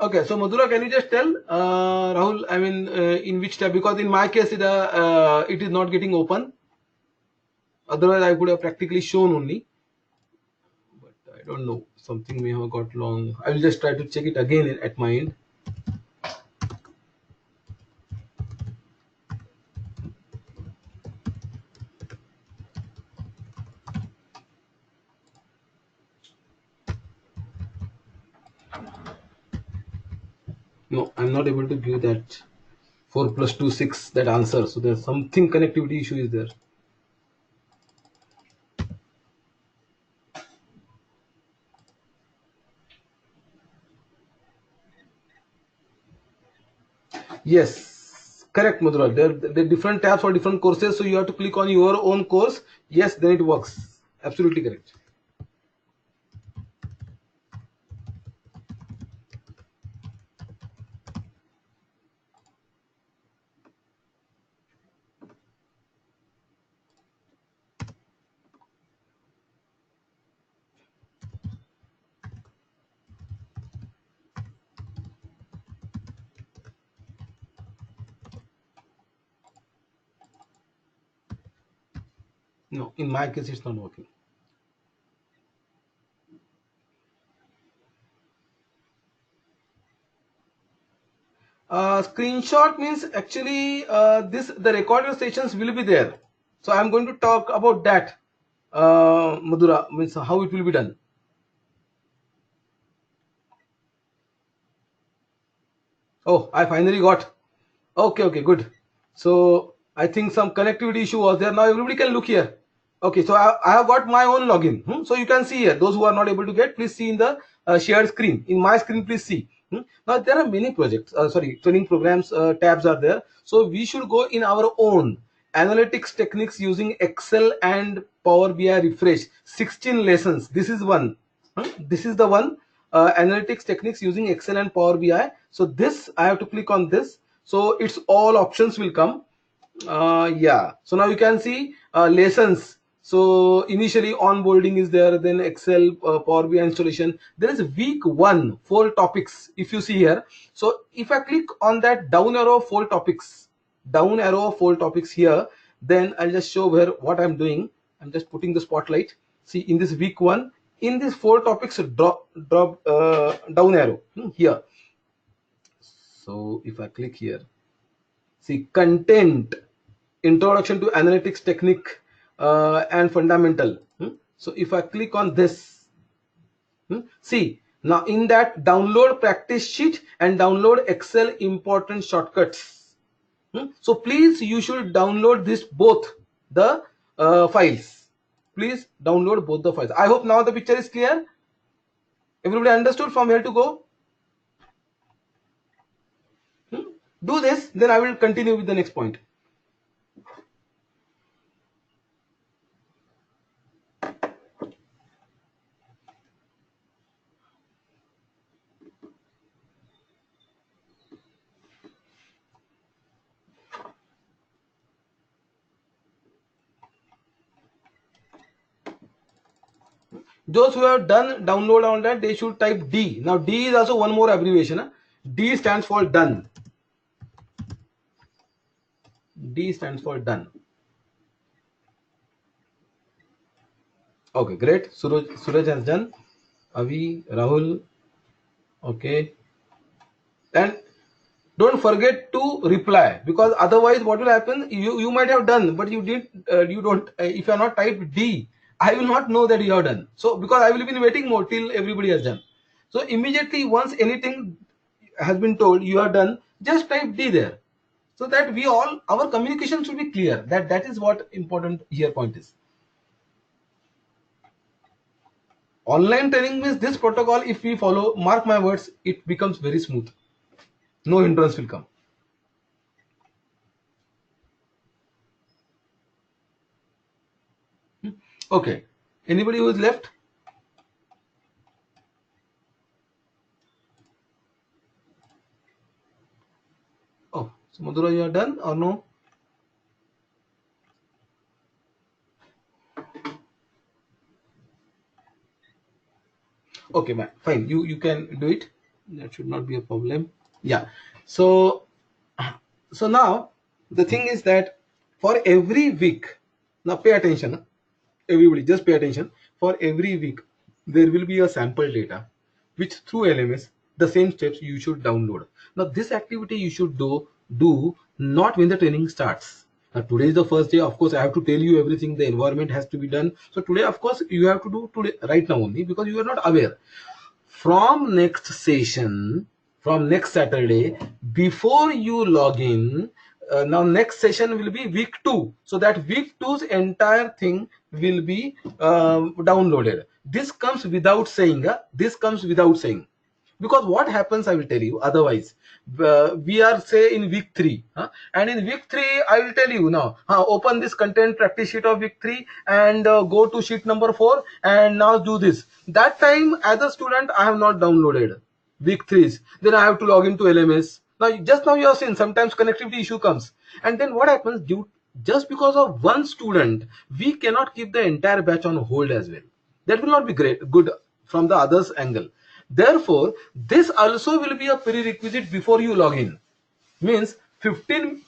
Okay, so Madhura, can you just tell Rahul? I mean, in which tab? Because in my case, it is not getting open. Otherwise, I would have practically shown only. But I don't know. Something may have got long. I will just try to check it again at my end. No, I'm not able to give that 4 plus 2 6 that answer. So there's something connectivity issue is there. Yes, correct, Madhura. There are different tabs for different courses, so you have to click on your own course. Yes, then it works. Absolutely correct. No, in my case, it's not working. Screenshot means actually this the recorded sessions will be there. So I'm going to talk about that. Madhura, means how it will be done. Oh, I finally got. Okay, good. So I think some connectivity issue was there. Now everybody can look here. Okay, so I have got my own login. So you can see here. Those who are not able to get, please see in the shared screen. In my screen, please see. Now there are many projects. Training programs tabs are there. So we should go in our own analytics techniques using Excel and Power BI refresh. 16 lessons. This is one. This is the one. Analytics techniques using Excel and Power BI. So this I have to click on this. So it's all options will come. Yeah, so now you can see lessons. So initially onboarding is there, then Excel, Power BI installation. There is week 1 4 topics if you see here. So if I click on that down arrow 4 topics, here, then I'll just show where what I'm doing. I'm just putting the spotlight. See, in this week 1, in these 4 topics, drop down arrow here. So if I click here, see content, introduction to analytics technique and fundamental. So if I click on this, see now in that download practice sheet and download Excel important shortcuts. So please, you should download this both the files. Please download both the files. I hope now the picture is clear. Everybody understood from where to go? Do this, then I will continue with the next point. Those who have done download on that, they should type D. Now D is also one more abbreviation. D stands for done. D stands for done. Okay, great. Suraj has done. Avi, Rahul. Okay. And don't forget to reply, because otherwise what will happen, you might have done, but you didn't, you don't, if you are not typed D, I will not know that you have done. So because I will be in waiting mode till everybody has done. So immediately once anything has been told you are done, just type D there, so that we all, our communication should be clear. That is what important here point is. Online training means this protocol, if we follow, mark my words, it becomes very smooth. No hindrance will come. Okay, anybody who is left? Oh, so Madhura, you are done or no? Okay, fine, you can do it. That should not be a problem. Yeah, so now the thing is that for every week, now pay attention, everybody just pay attention. For every week there will be a sample data which through LMS the same steps you should download. Now this activity you should do not when the training starts. Now today is the first day, of course I have to tell you everything, the environment has to be done. So today of course you have to do today right now only, because you are not aware. from next session, from next Saturday, before you log in, now next session will be week 2, so that week 2's entire thing will be downloaded. This comes without saying, this comes without saying, because what happens, I will tell you. Otherwise, we are say in week 3, and in week 3 I will tell you now, open this content practice sheet of week 3 and go to sheet number 4 and now do this. That time as a student I have not downloaded week 3's, then I have to log into LMS. Now just now you have seen sometimes connectivity issue comes, and then what happens, due just because of one student we cannot keep the entire batch on hold as well. That will not be good from the others angle. Therefore, this also will be a prerequisite before you log in. Means 10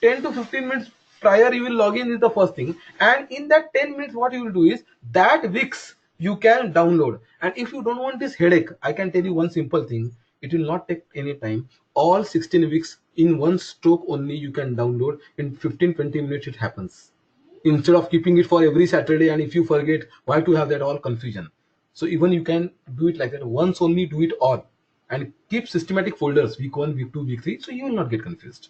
to 15 minutes prior you will log in is the first thing, and in that 10 minutes what you will do is that Wix you can download. And if you don't want this headache, I can tell you one simple thing, it will not take any time. All 16 weeks in one stroke only you can download. In 15-20 minutes it happens, instead of keeping it for every Saturday, and if you forget, why to have that all confusion. So even you can do it like that, once only do it all, and keep systematic folders, week 1, week 2, week 3, so you will not get confused.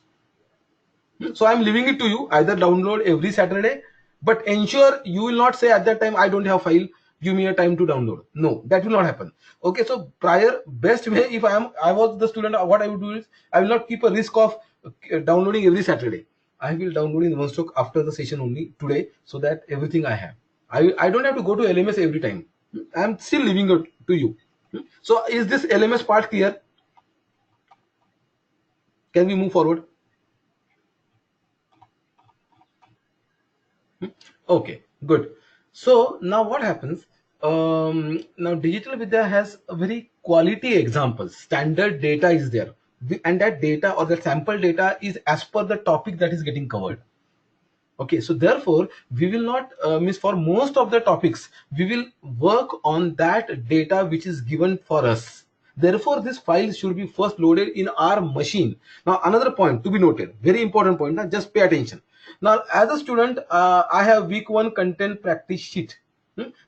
So I'm leaving it to you, either download every Saturday, but ensure you will not say at that time I don't have file, give me a time to download. No, that will not happen. Okay, so prior, best way, if I was the student, what I would do is I will not keep a risk of downloading every Saturday. I will download in one stroke after the session only today, so that everything I have, I don't have to go to LMS every time. I'm still leaving it to you. So is this LMS part clear? Can we move forward? Okay, good. So now what happens? Now Digital Vidya has a very quality examples. Standard data is there, and that data or the sample data is as per the topic that is getting covered. Okay, so therefore we will not miss, for most of the topics we will work on that data which is given for us. Therefore this file should be first loaded in our machine. Now another point to be noted, very important point, now just pay attention. Now as a student, I have week 1 content practice sheet.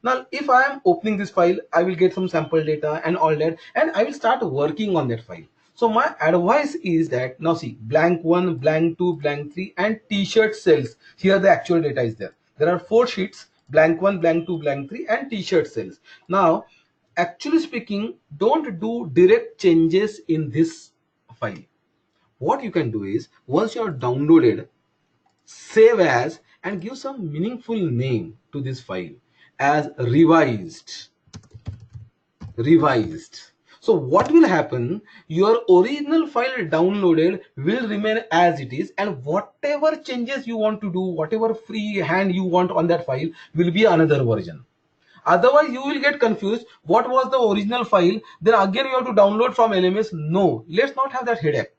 Now if I am opening this file, I will get some sample data and all that, and I will start working on that file. So my advice is that, now see, blank 1, blank 2, blank 3 and t-shirt cells. Here the actual data is there. There are 4 sheets, blank 1, blank 2, blank 3 and t-shirt cells. Now, actually speaking, don't do direct changes in this file. What you can do is, once you are downloaded, save as and give some meaningful name to this file as revised. So what will happen, your original file downloaded will remain as it is, and whatever changes you want to do, whatever free hand you want on that file will be another version. Otherwise you will get confused, what was the original file, then again you have to download from LMS. No, let's not have that headache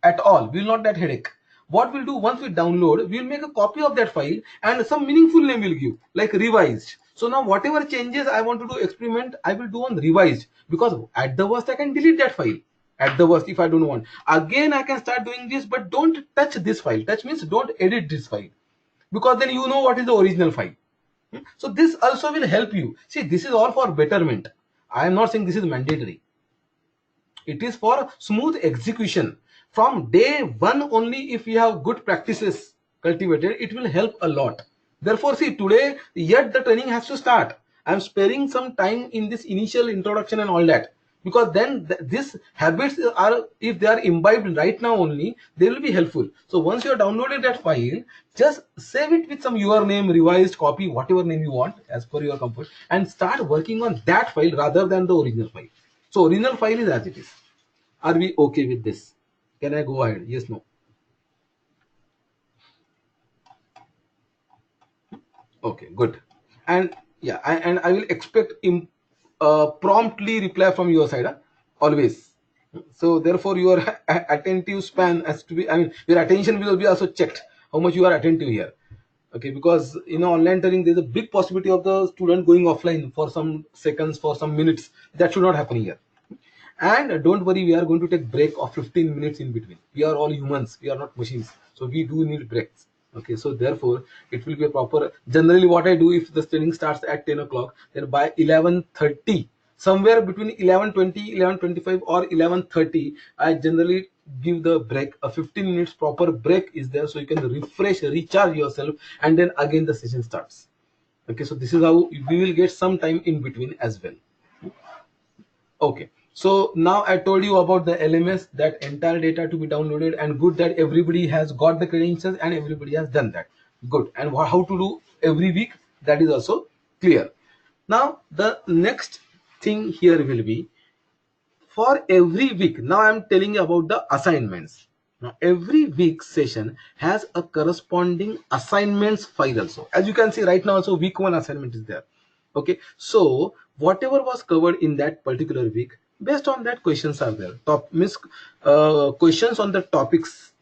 at all. We will not that headache. What we'll do, once we download, we'll make a copy of that file and some meaningful name will give, like revised. So now whatever changes I want to do experiment, I will do on revised, because at the worst I can delete that file. At the worst, if I don't want, again I can start doing this, but don't touch this file. Touch means don't edit this file, because then you know what is the original file. So this also will help you. See, this is all for betterment. I am not saying this is mandatory. It is for smooth execution. From day 1 only, if you have good practices cultivated, it will help a lot. Therefore, see, today yet the training has to start. I am sparing some time in this initial introduction and all that, because then these habits are, if they are imbibed right now only, they will be helpful. So once you have downloaded that file, just save it with some your name, revised, copy, whatever name you want as per your comfort, and start working on that file rather than the original file. So original file is as it is. Are we okay with this? Can I go ahead? Yes, no? Okay, good. And yeah, and I will expect promptly reply from your side, always. So therefore your attentive span has to be, I mean, your attention will be also checked, how much you are attentive here. Okay, because online training, there's a big possibility of the student going offline for some seconds, for some minutes. That should not happen here. And don't worry, we are going to take break of 15 minutes in between. We are all humans, we are not machines, so we do need breaks. Okay, so therefore it will be a proper, generally what I do, if the training starts at 10 o'clock, then by 11:30, somewhere between 11:20, 11:25 or 11:30, I generally give the break. A 15 minutes proper break is there, so you can refresh, recharge yourself, and then again the session starts. Okay, so this is how we will get some time in between as well. Okay, so now I told you about the LMS, that entire data to be downloaded, and good that everybody has got the credentials and everybody has done that. Good. And how to do every week, that is also clear. Now the next thing here will be, for every week, now I'm telling you about the assignments. Now every week session has a corresponding assignments file also. As you can see right now also, week 1 assignment is there. Okay, so whatever was covered in that particular week, based on that questions are there. Questions on the topics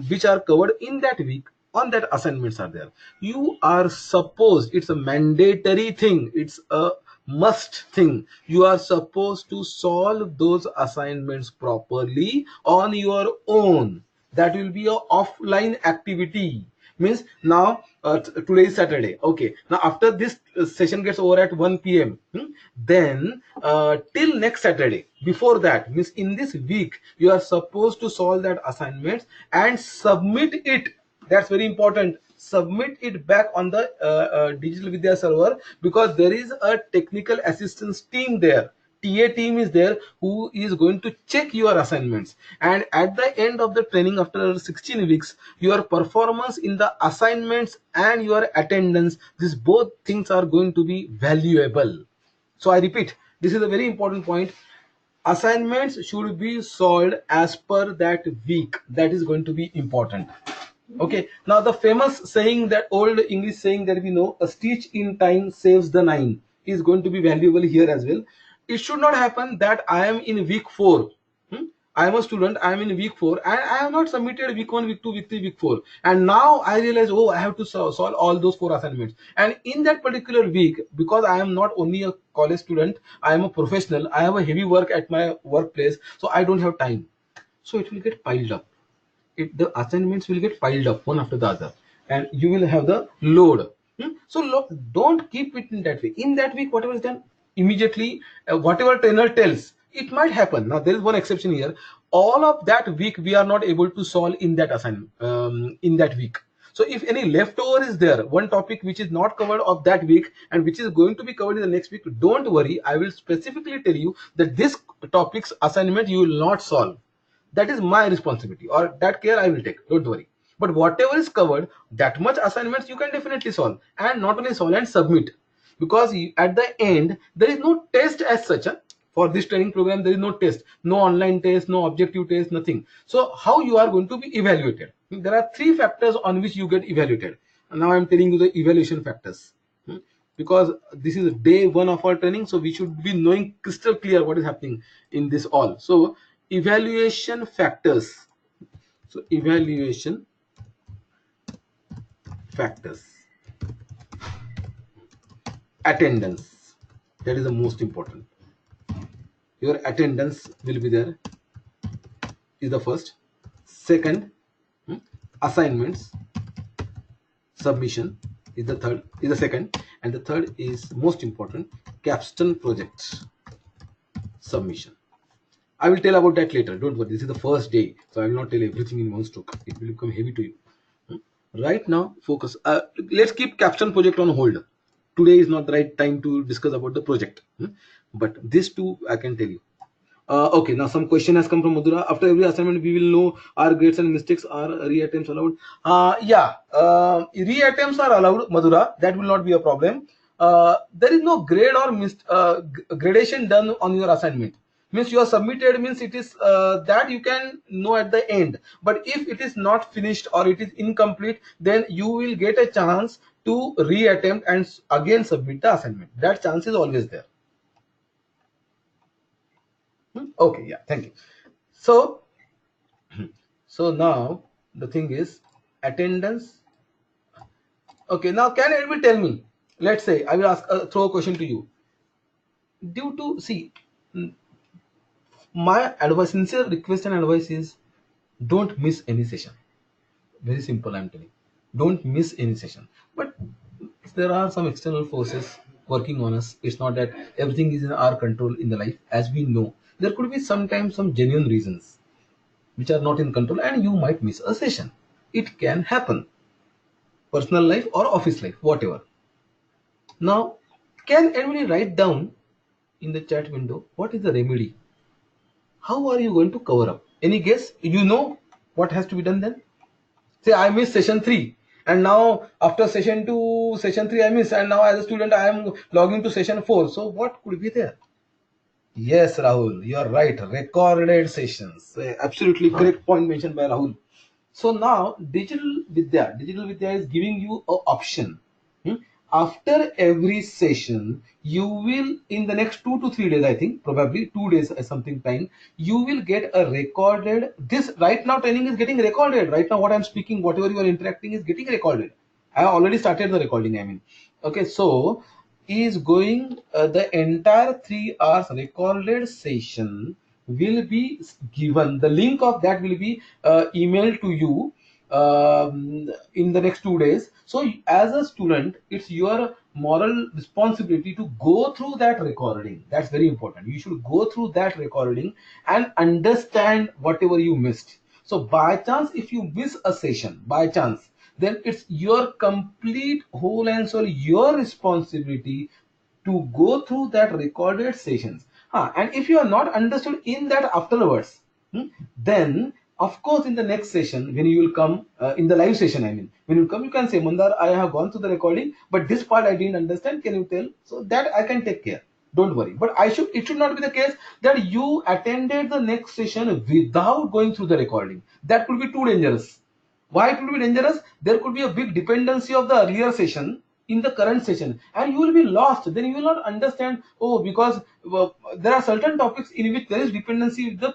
which are covered in that week on that assignments are there. You are supposed, it's a mandatory thing, it's a must thing, you are supposed to solve those assignments properly on your own. That will be a offline activity. Means now today is Saturday. Okay, now after this session gets over at 1 p.m, then till next Saturday, before that, means in this week, you are supposed to solve that assignments and submit it. That's very important. Submit it back on the Digital Vidya server, because there is a technical assistance team there. TA team is there who is going to check your assignments, and at the end of the training, after 16 weeks, your performance in the assignments and your attendance, these both things are going to be valuable. So I repeat, this is a very important point. Assignments should be solved as per that week. That is going to be important. Okay, now the famous saying, that old English saying that we know, a stitch in time saves the nine, is going to be valuable here as well. It should not happen that I am in week 4. I am a student, I am in week 4, and I have not submitted week 1, week 2, week 3, week 4, and now I realize, oh, I have to solve all those 4 assignments. And in that particular week, because I am not only a college student, I am a professional, I have a heavy work at my workplace, so I don't have time. So it will get piled up. The assignments will get piled up one after the other, and you will have the load. So don't keep it in that way. In that week, whatever is done immediately, whatever trainer tells, it might happen. Now there is one exception here. All of that week we are not able to solve in that assignment, in that week. So if any leftover is there, one topic which is not covered of that week and which is going to be covered in the next week, don't worry, I will specifically tell you that this topic's assignment you will not solve. That is my responsibility, or that care I will take, don't worry. But whatever is covered, that much assignments you can definitely solve, and not only solve and submit, because at the end there is no test as such. For this training program, there is no test, no online test, no objective test, nothing. So how you are going to be evaluated? There are 3 factors on which you get evaluated, and now I am telling you the evaluation factors. Because this is day 1 of our training, so we should be knowing crystal clear what is happening in this all. So evaluation factors. So evaluation factors. Attendance, that is the most important. Your attendance will be there, is the first. Second, assignments submission is the third, is the second, and the third is most important, capstone project submission. I will tell about that later, don't worry. This is the first day, so I will not tell everything in one stroke. It will become heavy to you. Right now, focus. Let's keep capstone project on hold. Today is not the right time to discuss about the project, but these two I can tell you. Okay, now some question has come from Madhura. After every assignment, we will know our grades and mistakes. Are re-attempts allowed? Yeah, re-attempts are allowed, Madhura. That will not be a problem. There is no grade or gradation done on your assignment. Means you are submitted, means it is that you can know at the end. But if it is not finished or it is incomplete, then you will get a chance to re-attempt and again submit the assignment. That chance is always there. Okay, yeah, thank you. So now the thing is attendance. Okay, now can anybody tell me, let's say I will ask throw a question to you. Due to, see, my advice, sincere request and advice is, don't miss any session. Very simple, I'm telling. Don't miss any session. But there are some external forces working on us. It's not that everything is in our control in the life. As we know, there could be sometimes some genuine reasons which are not in control, and you might miss a session. It can happen, personal life or office life, whatever. Now, can anybody write down in the chat window what is the remedy? How are you going to cover up? Any guess? You know what has to be done then? Say I missed session 3, and now after session 2, session 3 I miss, and now as a student I am logging to session 4. So what could be there? Yes, Rahul, you are right. Recorded sessions. Absolutely correct point mentioned by Rahul. So now digital vidya is giving you an option. Hmm? After every session, you will, in the next 2 to 3 days, I think probably 2 days or something time, you will get a recorded. This right now training is getting recorded. Right now, what I'm speaking, whatever you are interacting is getting recorded. I already started the recording. I mean, okay, so is going the entire 3 hours recorded session will be given. The link of that will be emailed to you in the next 2 days. So as a student, it's your moral responsibility to go through that recording. That's very important. You should go through that recording and understand whatever you missed. So by chance, if you miss a session by chance, then it's your complete whole and soul your responsibility to go through that recorded sessions. And if you are not understood in that afterwards, then of course in the next session when you will come in the live session, I mean when you come, you can say, Mandar, I have gone through the recording, but this part I didn't understand, can you tell? So that I can take care, don't worry. But it should not be the case that you attended the next session without going through the recording. That could be too dangerous. Why it will be dangerous? There could be a big dependency of the earlier session in the current session, and you will be lost. Then you will not understand. Oh, because there are certain topics in which there is dependency with the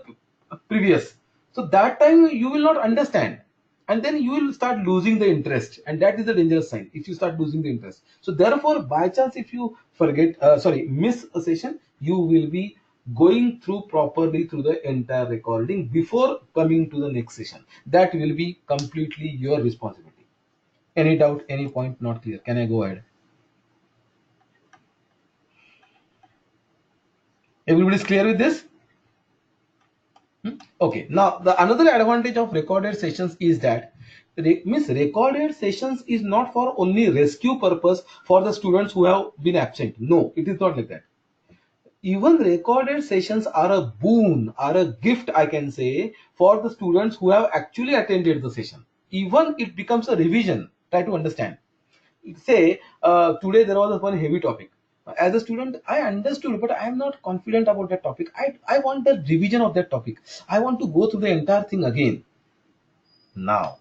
previous. So that time you will not understand, and then you will start losing the interest, and that is the dangerous sign if you start losing the interest. So therefore, by chance, if you miss a session, you will be going through properly through the entire recording before coming to the next session. That will be completely your responsibility. Any doubt, any point not clear? Can I go ahead? Everybody's clear with this? Okay, now the another advantage of recorded sessions is that recorded sessions is not for only rescue purpose for the students who have been absent. No, it is not like that. Even recorded sessions are a boon, are a gift, I can say, for the students who have actually attended the session. Even it becomes a revision. Try to understand. Say today there was one heavy topic. As a student, I understood, but I am not confident about that topic. I want the revision of that topic. I want to go through the entire thing again. Now,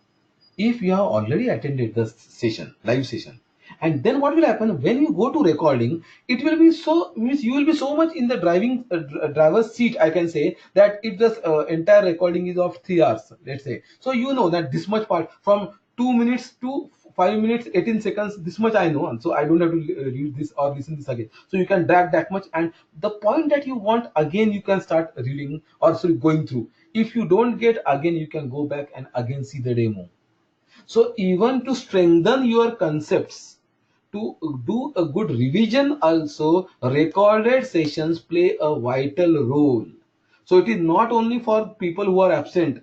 if you have already attended the session, live session, and then what will happen when you go to recording, it will be so, means you will be so much in the driver's seat, I can say, that if the entire recording is of 3 hours, let's say, so you know that this much part from 2 minutes to 5 minutes 18 seconds, this much I know, and so I don't have to read this or listen this again. So you can drag that much, and the point that you want again, you can start reading or sorry going through. If you don't get again, you can go back and again see the demo. So even to strengthen your concepts, to do a good revision also, recorded sessions play a vital role. So it is not only for people who are absent,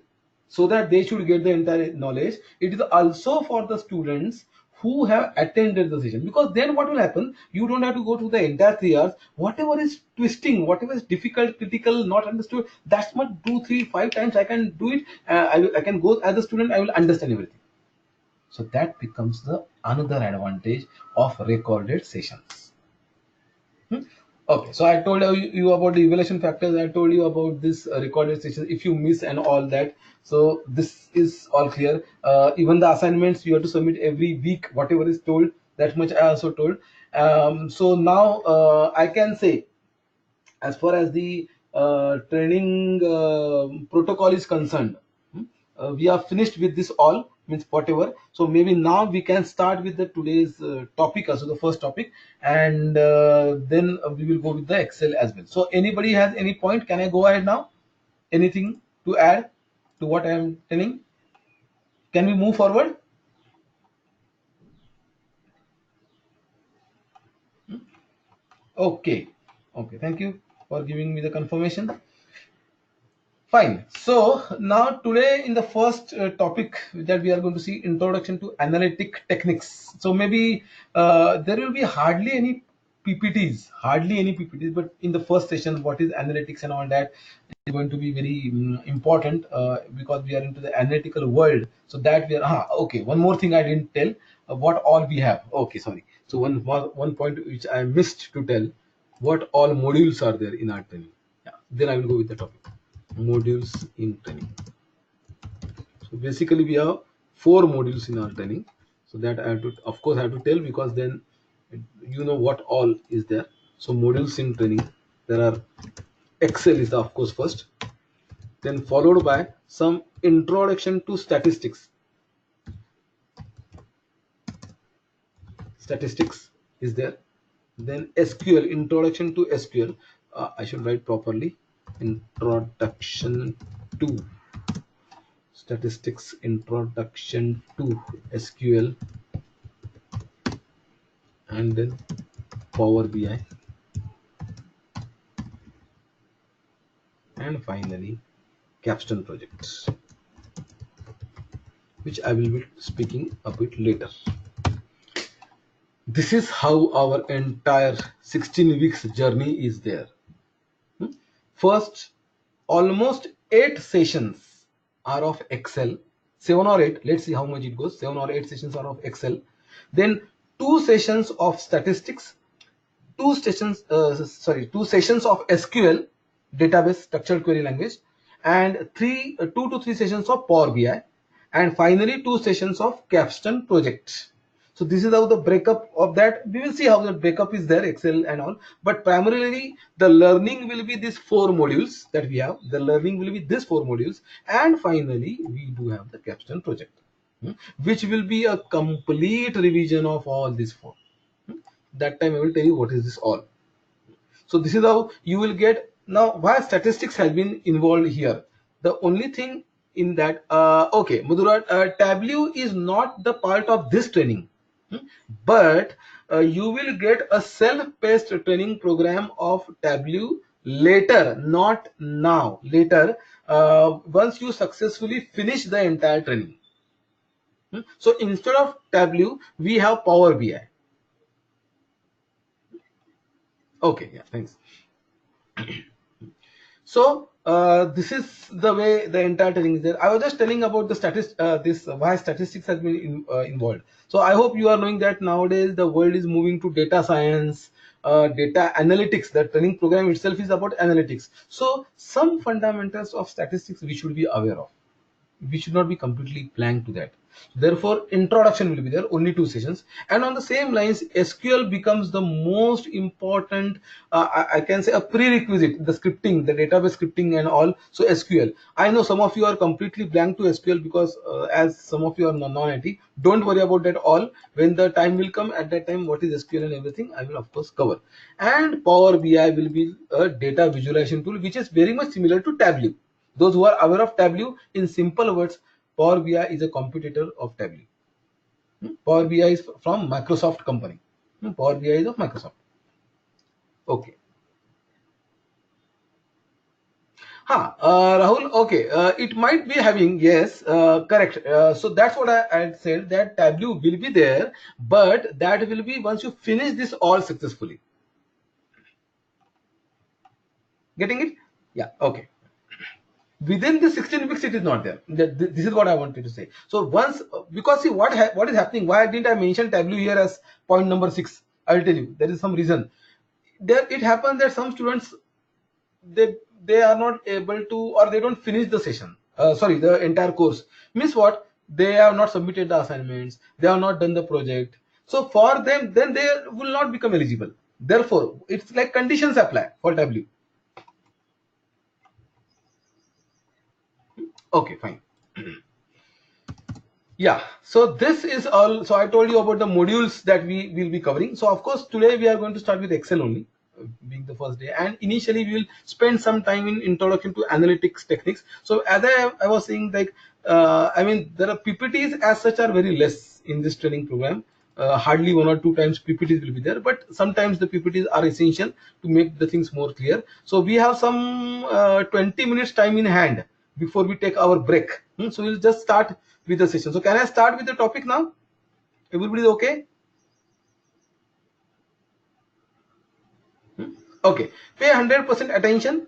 so that they should get the entire knowledge. It is also for the students who have attended the session, because then what will happen, you don't have to go through the entire 3 hours. Whatever is twisting, whatever is difficult, critical, not understood, that's much 2 3 5 times I can do it. I can go as a student, I will understand everything. So that becomes the another advantage of recorded sessions. Okay, so I told you about the evaluation factors. I told you about this recorded sessions. If you miss and all that, so this is all clear. Even the assignments you have to submit every week, whatever is told. That much I also told. So now I can say, as far as the training protocol is concerned, we are finished with this all, means whatever. So maybe now we can start with the today's topic, also the first topic, and then we will go with the Excel as well. So anybody has any point? Can I go ahead now? Anything to add to what I am telling? Can we move forward? Okay. Okay. Thank you for giving me the confirmation. Fine. So now today in the first topic that we are going to see, introduction to analytic techniques. So maybe there will be hardly any PPTs, but in the first session, what is analytics and all that is going to be very important because we are into the analytical world. So that we are, okay. One more thing I didn't tell, what all we have. Okay, sorry. So one point which I missed to tell, what all modules are there in our training. Yeah. Then I will go with the topic. Modules in training. So basically we have 4 modules in our training. So that I have to, of course, I have to tell, because then you know what all is there. So modules in training, there are Excel is the, of course, first, then followed by some introduction to statistics. Statistics is there. Then SQL, introduction to SQL. I should write properly. Introduction to statistics, introduction to SQL, and then Power BI, and finally capstone projects, which I will be speaking a bit later. This is how our entire 16 weeks journey is there. First, almost 8 sessions are of Excel. 7 or 8, let's see how much it goes. 7 or 8 sessions are of Excel. Then 2 sessions of statistics, 2 sessions of SQL, database structured query language, and 2 to 3 sessions of Power BI, and finally 2 sessions of capstone project. So this is how the breakup of that. We will see how the breakup is there, Excel and all. But primarily the learning will be these 4 modules that we have. The learning will be these 4 modules, and finally we do have the capstone project, which will be a complete revision of all these 4. That time I will tell you what is this all. So this is how you will get. Now why statistics has been involved here? The only thing in that, okay, Madhura, Tableau is not the part of this training, but you will get a self-paced training program of Tableau later, not now, later, once you successfully finish the entire training. So instead of Tableau, we have Power BI. Okay, yeah, thanks. So this is the way the entire training is there. I was just telling about the why statistics has been involved. So I hope you are knowing that nowadays the world is moving to data science, data analytics. The training program itself is about analytics. So some fundamentals of statistics we should be aware of. We should not be completely blank to that. Therefore, introduction will be there, only 2 sessions. And on the same lines, SQL becomes the most important, I can say, a prerequisite, the scripting, the database scripting and all. So SQL, I know some of you are completely blank to SQL because as some of you are non-IT. Don't worry about that all. When the time will come, at that time, what is SQL and everything, I will of course cover. And Power BI will be a data visualization tool, which is very much similar to Tableau. Those who are aware of Tableau, in simple words, Power BI is a competitor of Tableau. Power BI is from Microsoft company. Power BI is of Microsoft. Okay. Rahul, okay, it might be having, yes, correct. So that's what I had said, that Tableau will be there, but that will be once you finish this all successfully. Getting it? Yeah, okay. Within the 16 weeks it is not there. This is what I wanted to say. So once, because see what is happening, why didn't I mention Tableau here as point number 6? I'll tell you, there is some reason. There it happens that some students, they are not able to, or they don't finish the session, the entire course. Means what? They have not submitted the assignments, they have not done the project. So for them, then they will not become eligible. Therefore it's like conditions apply for Tableau. Okay, fine. Yeah, so this is all. So I told you about the modules that we will be covering. So of course today we are going to start with Excel only, being the first day, and initially we will spend some time in introduction to analytics techniques. So as I was saying, like I mean, there are PPTs as such are very less in this training program. hardly 1 or 2 times PPTs will be there, but sometimes the PPTs are essential to make the things more clear. So we have some 20 minutes time in hand before we take our break. So we'll just start with the session. So can I start with the topic now? Everybody okay? Okay, pay 100% attention,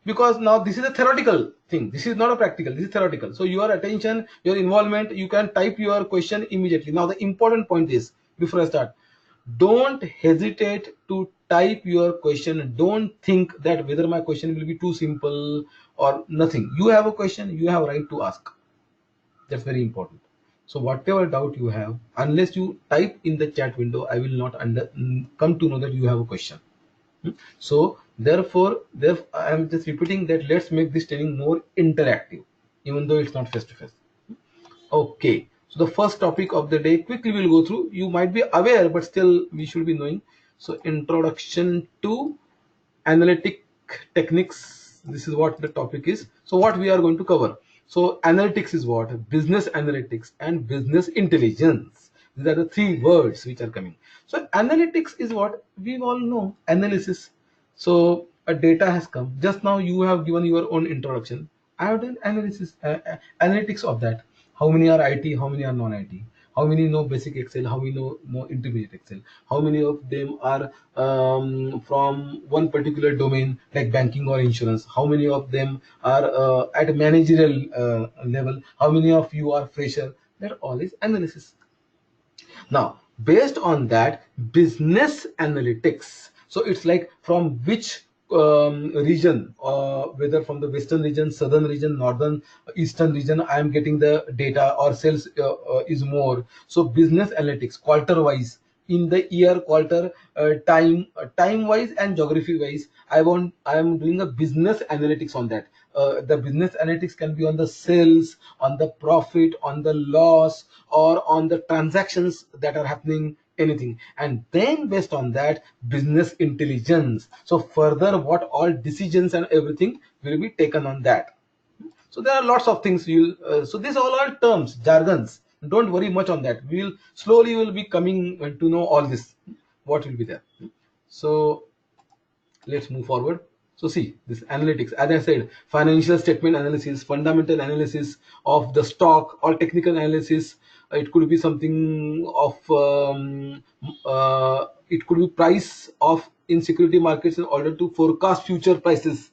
because now this is a theoretical thing. This is not a practical, this is theoretical. So your attention, your involvement, you can type your question immediately. Now the important point is, before I start, don't hesitate to type your question. Don't think that whether my question will be too simple or nothing. You have a question, you have a right to ask. That's very important. So whatever doubt you have, unless you type in the chat window, I will not come to know that you have a question. So therefore, I am just repeating that let's make this training more interactive, even though it's not face to face. Okay, so the first topic of the day, quickly we'll go through. You might be aware, but still we should be knowing. So introduction to analytic techniques. This is what the topic is. So what we are going to cover. So analytics is what? Business analytics and business intelligence. These are the three words which are coming. So analytics is what we all know, analysis. So a data has come. Just now you have given your own introduction. I have done analysis, analytics of that. How many are IT? How many are non-IT? How many know basic Excel? How many know intermediate Excel? How many of them are from one particular domain like banking or insurance? How many of them are at a managerial level? How many of you are fresher? That all is analysis. Now, based on that, business analytics. So it's like from which region, whether from the western region, southern region, northern, eastern region, I am getting the data, or sales is more. So business analytics, quarter wise, in the year, quarter, time wise and geography wise, I am doing a business analytics on that. The business analytics can be on the sales, on the profit, on the loss, or on the transactions that are happening, anything. And then based on that, business intelligence. So further, what all decisions and everything will be taken on that. So there are lots of things you'll so these all are terms, jargons. Don't worry much on that. We'll slowly will be coming to know all this, what will be there. So let's move forward. So see, this analytics, as I said, financial statement analysis, fundamental analysis of the stock, or technical analysis. It could be something of it could be price of in security markets in order to forecast future prices.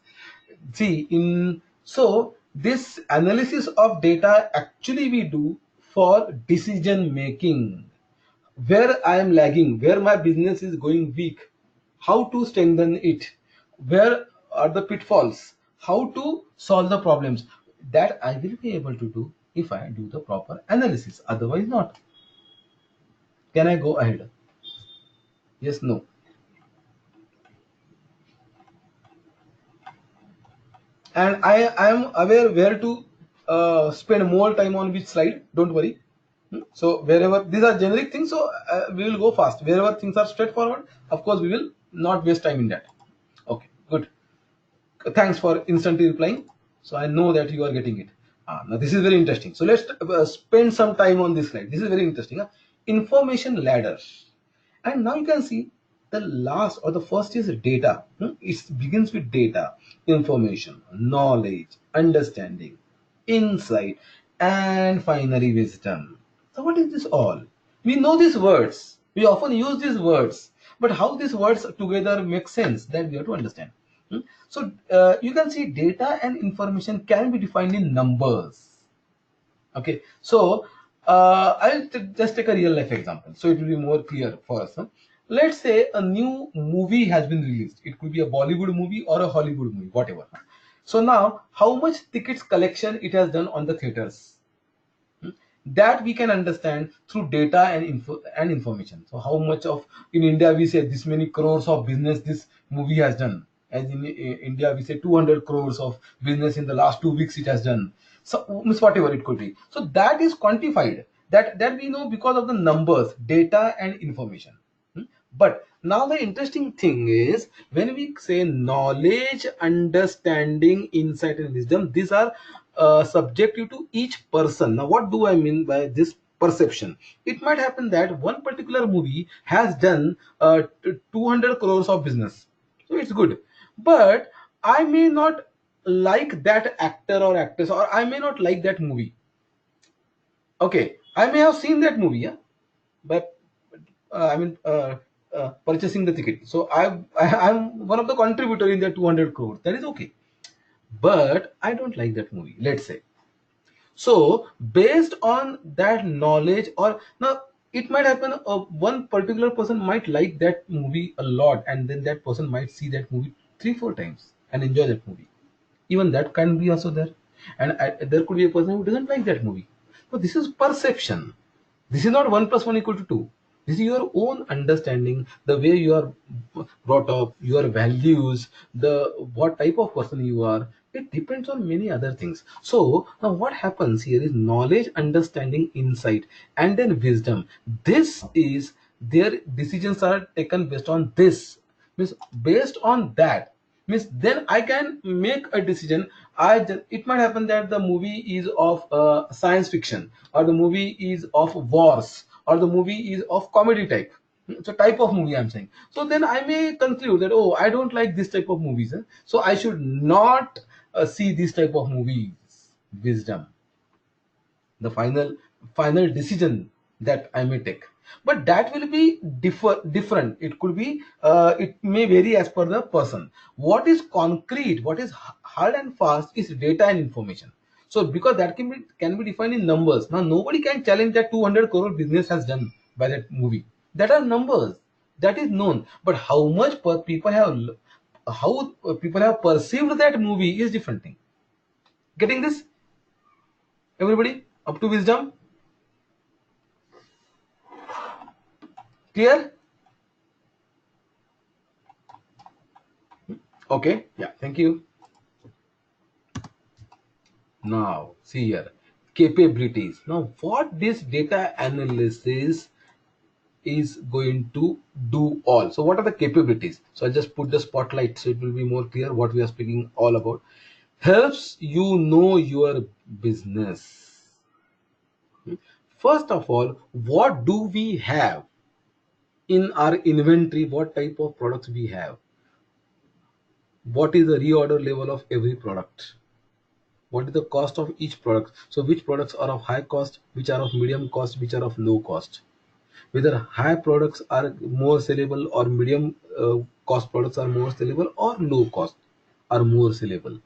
See, in so this analysis of data actually we do for decision making. Where I am lagging, where my business is going weak, how to strengthen it, where are the pitfalls, how to solve the problems, that I will be able to do if I do the proper analysis. Otherwise not. Can I go ahead? Yes, no. And I am aware where to spend more time on which slide. Don't worry. So wherever these are generic things, so we will go fast. Wherever things are straightforward, of course we will not waste time in that. Okay, good. Thanks for instantly replying. So I know that you are getting it. Now this is very interesting. So let's spend some time on this slide. This is very interesting. Information ladder. And now you can see the last or the first is data. It begins with data, information, knowledge, understanding, insight, and finally wisdom. So what is this all? We know these words. We often use these words. But how these words together make sense, that we have to understand. So you can see data and information can be defined in numbers. Okay, so I'll just take a real life example, so it will be more clear for us. Let's say a new movie has been released. It could be a Bollywood movie or a Hollywood movie, whatever. So now, how much tickets collection it has done on the theaters? That we can understand through data and information. So how much of, in India we say this many crores of business this movie has done, as in India we say 200 crores of business in the last 2 weeks it has done. So means whatever it could be, so that is quantified, that we know because of the numbers, data and information. But now the interesting thing is, when we say knowledge, understanding, insight and wisdom, these are subjective to each person. Now what do I mean by this perception. It might happen that one particular movie has done 200 crores of business, so it's good, but I may not like that actor or actress, or I may not like that movie. Okay, I may have seen that movie, yeah, but purchasing the ticket. So I'm one of the contributor in the 200 crores. That is okay, but I don't like that movie. Let's say. So based on that knowledge, or now it might happen, one particular person might like that movie a lot, and then that person might see that movie 3 4 times and enjoy that movie. Even that can be also there, and there could be a person who doesn't like that movie. So this is perception. This is not 1 plus 1 equal to 2. This is your own understanding, the way you are brought up, your values, the what type of person you are. It depends on many other things. So now what happens here is knowledge, understanding, insight, and then wisdom. This is their decisions are taken based on this. Means based on that, means then I can make a decision. It might happen that the movie is of science fiction, or the movie is of wars, or the movie is of comedy type. It's a type of movie I'm saying. So then I may conclude that, oh, I don't like this type of movies, so I should not see this type of movies. Wisdom, the final decision that I may take, but that will be different. It could be, it may vary as per the person. What is concrete, what is hard and fast is data and information. So because that can be defined in numbers. Now nobody can challenge that 200 crore business has done by that movie. That are numbers, that is known, but how much people have, how people have perceived that movie is different thing. Getting this, everybody up to wisdom? Clear? Okay, yeah, thank you. Now, see here, capabilities. Now, what this data analysis is going to do all. So, what are the capabilities? So, I just put the spotlight so it will be more clear what we are speaking all about. Helps you know your business. First of all, what do we have in our inventory? What type of products we have? What is the reorder level of every product? What is the cost of each product? So which products are of high cost, which are of medium cost, which are of low cost? Whether high products are more sellable, or medium cost products are more sellable, or low cost are more sellable?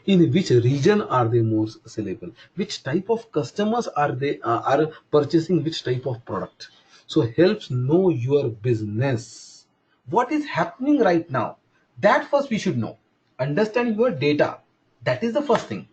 In which region are they more sellable? Which type of customers are they are purchasing which type of product? So helps know your business. What is happening right now? That first we should know. Understand your data. That is the first thing.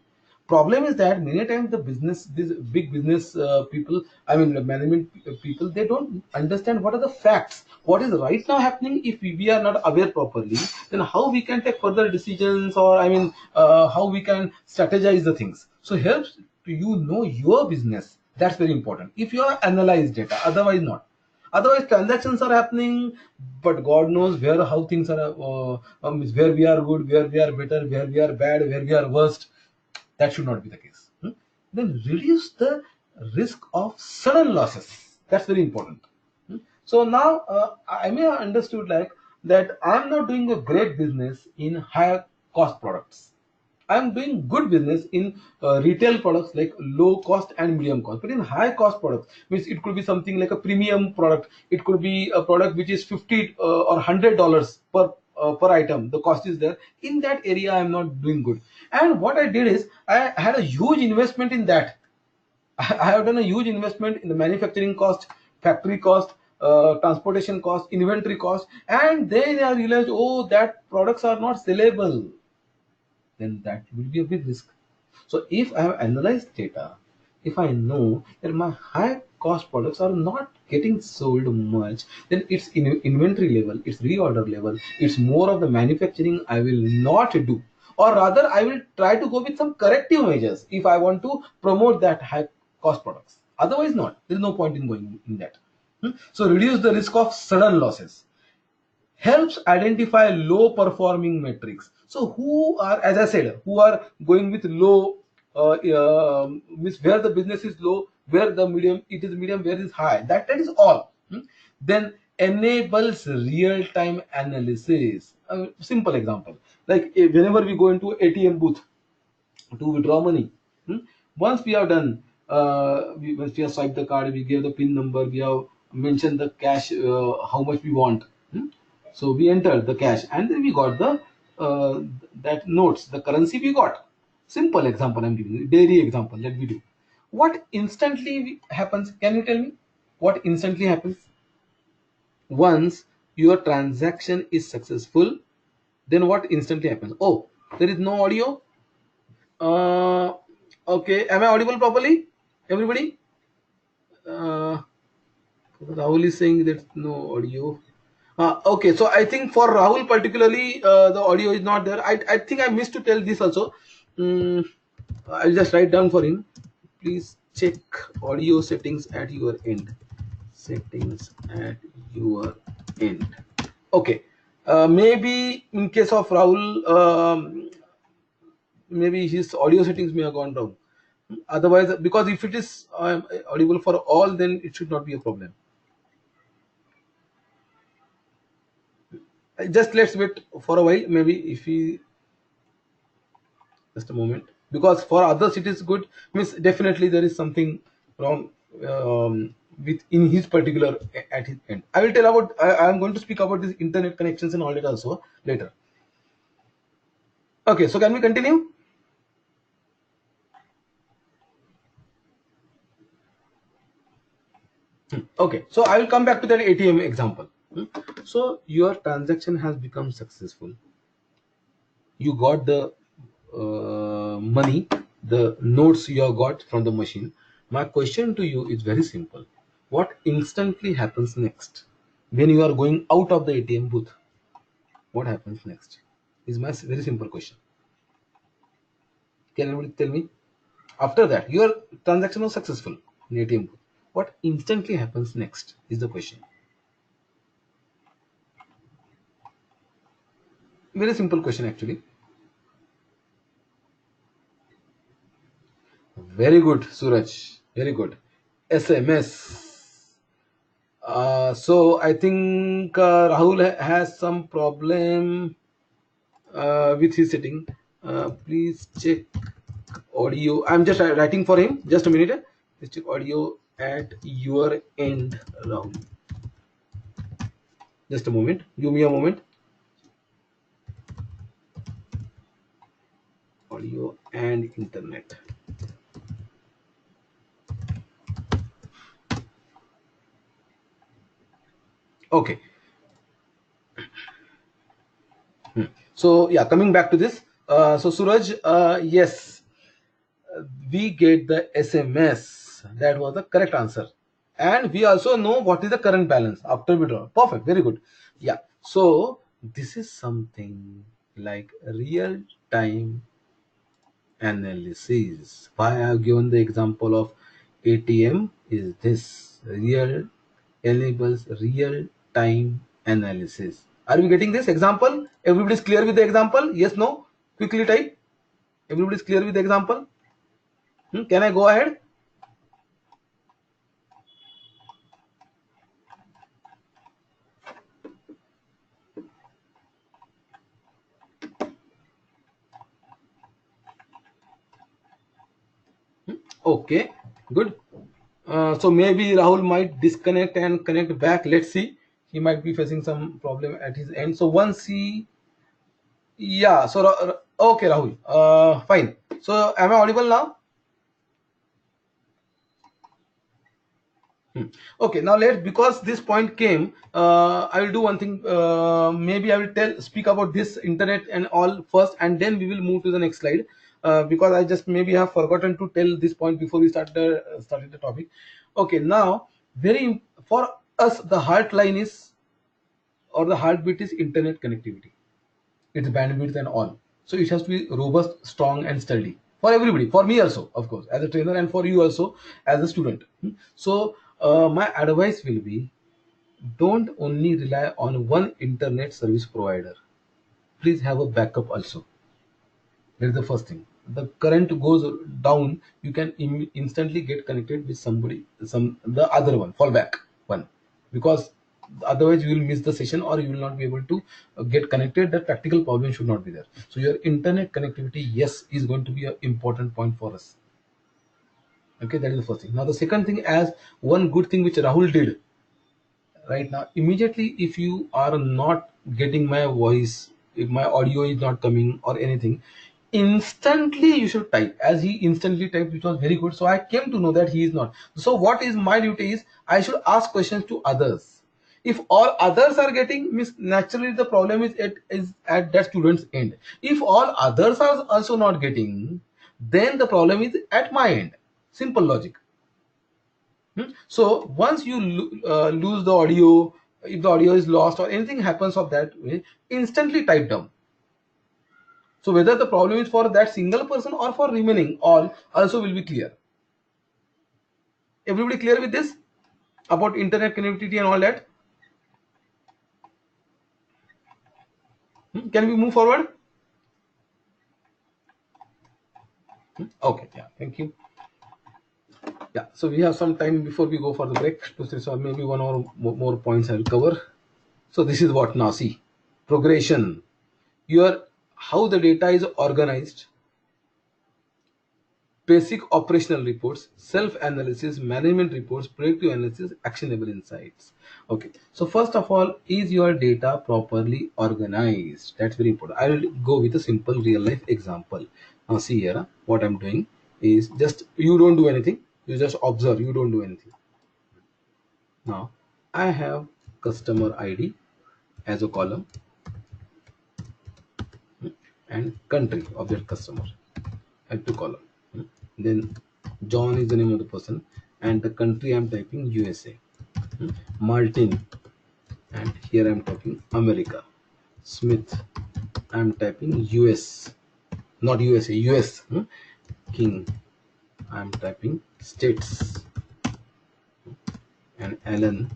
Problem is that many times the business, these big business people, I mean the management people, they don't understand what are the facts, what is right now happening. If we are not aware properly, then how we can take further decisions, or I mean how we can strategize the things. So helps to you know your business. That's very important if you are analyze data, otherwise not. Otherwise transactions are happening, but God knows where, how things are, where we are good, where we are better, where we are bad, where we are worst. That should not be the case. Then reduce the risk of sudden losses. That's very important. So now I may have understood like that I'm not doing a great business in higher cost products. I'm doing good business in retail products like low cost and medium cost. But in high cost products, means it could be something like a premium product. It could be a product which is 50 or $100 per item. The cost is there. In that area, I'm not doing good. And what I did is I had a huge investment in that. I have done a huge investment in the manufacturing cost, factory cost, transportation cost, inventory cost, and then I realized, oh, that products are not sellable. Then that will be a big risk. So if I have analyzed data, if I know that my high cost products are not getting sold much, then it's in inventory level, it's reorder level, it's more of the manufacturing I will not do. Or rather, I will try to go with some corrective measures if I want to promote that high cost products. Otherwise, not. There is no point in going in that. So reduce the risk of sudden losses. Helps identify low performing metrics. So who are, as I said, who are going with low, means where the business is low, where the medium, it is medium where is high, that is all. Then enables real-time analysis. A simple example, like whenever we go into ATM booth to withdraw money. Hmm? Once we have done, once we have swiped the card, we gave the PIN number, we have mentioned the cash, how much we want. Hmm? So we entered the cash, and then we got the that notes, the currency we got. Simple example I'm giving you, daily example. Let me do. What instantly happens? Can you tell me what instantly happens once your transaction is successful? Then what instantly happens? Oh, there is no audio. Uh, okay, am I audible properly? Everybody? Uh, Rahul is saying there's no audio. Okay, so I think for Rahul particularly, the audio is not there. I think I missed to tell this also. Mm, I'll just write down for him. Please check audio settings at your end. Settings at your end. Okay. Maybe in case of Rahul, maybe his audio settings may have gone down. Otherwise, because if it is audible for all, then it should not be a problem. Just let's wait for a while. Maybe if we, just a moment, because for others it is good. Means definitely there is something wrong with in his particular at his end. I will tell about. I am going to speak about this internet connections and all that also later. Okay, so can we continue? Okay, so I will come back to that ATM example. So your transaction has become successful. You got the money, the notes you have got from the machine. My question to you is very simple. What instantly happens next when you are going out of the ATM booth? What happens next is my very simple question. Can anybody tell me? After that, your transaction was successful in ATM booth. What instantly happens next is the question. Very simple question actually. Very good, Suraj. Very good. SMS. So I think Rahul has some problem with his setting. Please check audio. I'm just writing for him. Just a minute. Please check audio at your end, Rahul. Just a moment. Give me a moment. Audio and internet. Okay. So yeah, coming back to this. So Suraj, yes, we get the SMS. That was the correct answer. And we also know what is the current balance after withdrawal. Perfect, very good. Yeah. So this is something like real time analysis. Why I have given the example of ATM is this real enables real time analysis. Are we getting this example? Everybody is clear with the example? Yes, no? Quickly type. Everybody is clear with the example? Can I go ahead? Okay, good. So maybe Rahul might disconnect and connect back. Let's see. He might be facing some problem at his end. So once he, yeah. So okay, Rahul. Fine. So am I audible now? Okay, now let, because this point came, I will do one thing. Maybe I will speak about this internet and all first, and then we will move to the next slide. Because I just maybe have forgotten to tell this point before we started the topic. Okay, now very for us the heart line is, or the heartbeat is internet connectivity, its bandwidth and all. So it has to be robust, strong, and sturdy for everybody. For me also, of course, as a trainer, and for you also as a student. So my advice will be: don't only rely on one internet service provider. Please have a backup also. That's the first thing. The current goes down, you can instantly get connected with somebody, the other one, fallback one, because otherwise you will miss the session or you will not be able to get connected. That practical problem should not be there. So your internet connectivity, yes, is going to be an important point for us. Okay, that is the first thing. Now the second thing, as one good thing which Rahul did right now, immediately if you are not getting my voice, if my audio is not coming or anything, instantly you should type, as he instantly typed, which was very good. So I came to know that he is not. So what is my duty is, I should ask questions to others. If all others are getting, means naturally the problem is at that student's end. If all others are also not getting, then the problem is at my end. Simple logic. So once you lose the audio, if the audio is lost or anything happens of that way, instantly type down. So whether the problem is for that single person or for remaining all also will be clear. Everybody clear with this about internet connectivity and all that? Can we move forward? Okay, yeah, thank you. Yeah, so we have some time before we go for the break. So maybe one or more points I will cover. So this is what now see, progression. Your how the data is organized, basic operational reports, self-analysis, management reports, predictive analysis, actionable insights. Okay, so first of all, is your data properly organized? That's very important. I will go with a simple real life example. Now see here, what I'm doing is just, you don't do anything, you just observe, you don't do anything. Now I have customer ID as a column and country of that customer at the column. Then John is the name of the person and the country I'm typing USA. Martin, and here I'm typing America. Smith, I'm typing US, not USA, US. King, I'm typing states. And Allen,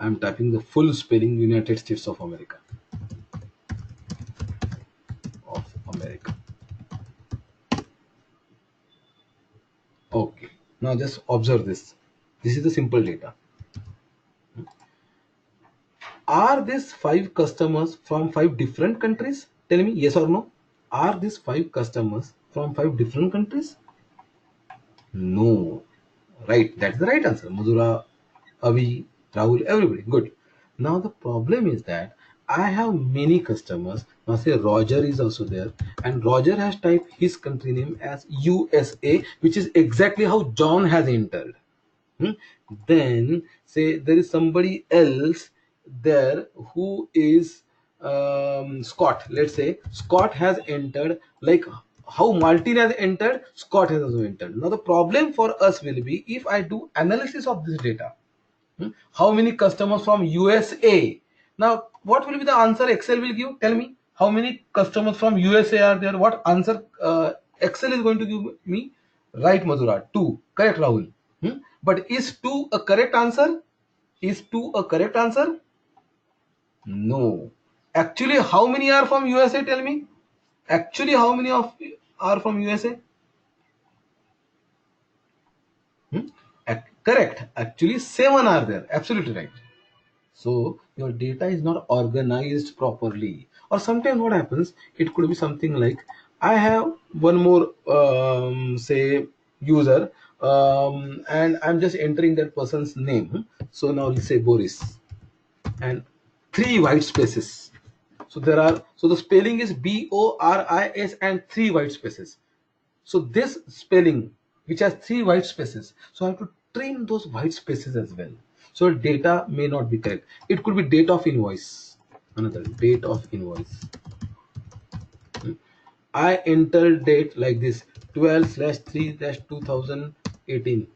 I'm typing the full spelling United States of America. Okay, now just observe this. This is the simple data. Are these 5 customers from 5 different countries? Tell me yes or no. Are these 5 customers from 5 different countries? No. Right, that's the right answer. Madhura, Avi, Rahul, everybody. Good. Now the problem is that I have many customers. Now say Roger is also there, and Roger has typed his country name as USA, which is exactly how John has entered. Then say there is somebody else there who is Scott. Let's say Scott has entered, like how Martin has entered, Scott has also entered. Now the problem for us will be, if I do analysis of this data, how many customers from USA? Now what will be the answer Excel will give? Tell me how many customers from USA are there. What answer Excel is going to give me? Right, Madhura, 2. Correct, Rahul. But is 2 a correct answer? Is 2 a correct answer? No. Actually, how many are from USA? Tell me. Actually, how many of are from USA? Correct. Actually, 7 are there. Absolutely right. So your data is not organized properly. Or sometimes what happens, it could be something like, I have one more say user, and I'm just entering that person's name. So now let's say Boris, and 3 white spaces. So there are, so the spelling is Boris and 3 white spaces. So this spelling which has 3 white spaces, so I have to trim those white spaces as well. So data may not be correct. It could be date of invoice. Another date of invoice. I enter date like this, 12/3/2018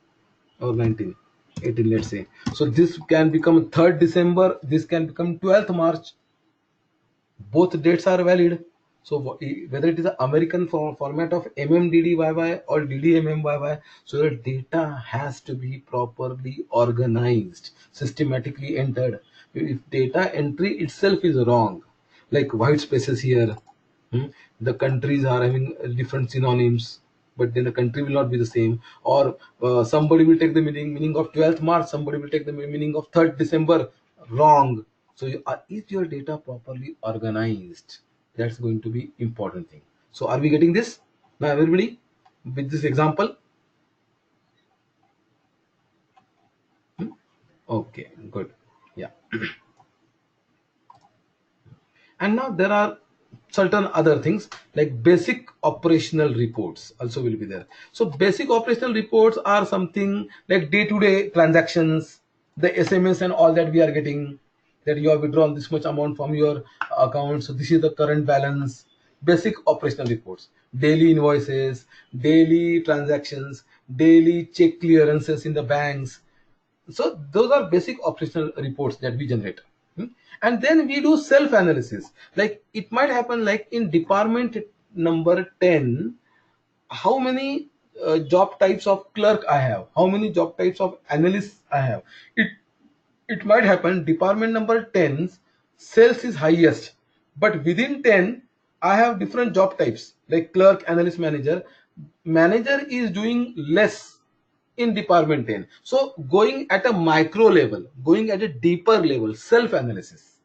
or 19, 18, let's say. So this can become 3rd December. This can become 12th March. Both dates are valid. So whether it is an American format of MMDDYY or DDMMYY, so the data has to be properly organized, systematically entered. If data entry itself is wrong, like white spaces here, The countries are having different synonyms, but then the country will not be the same. Or somebody will take the meaning of 12th March, somebody will take the meaning of 3rd December. Wrong. So is your data properly organized? That's going to be important thing. So are we getting this now, everybody, with this example? Okay, good. Yeah. And now there are certain other things like basic operational reports also will be there. So basic operational reports are something like day-to-day transactions, the SMS and all that we are getting, that you have withdrawn this much amount from your account, so this is the current balance. Basic operational reports, daily invoices, daily transactions, daily check clearances in the banks. So those are basic operational reports that we generate. And then we do self analysis. Like it might happen like in department number 10, how many job types of clerk I have, how many job types of analysts I have. It might happen department number 10 sales is highest, but within 10 I have different job types like clerk, analyst, manager. Manager is doing less in department 10. So going at a micro level, going at a deeper level, self analysis,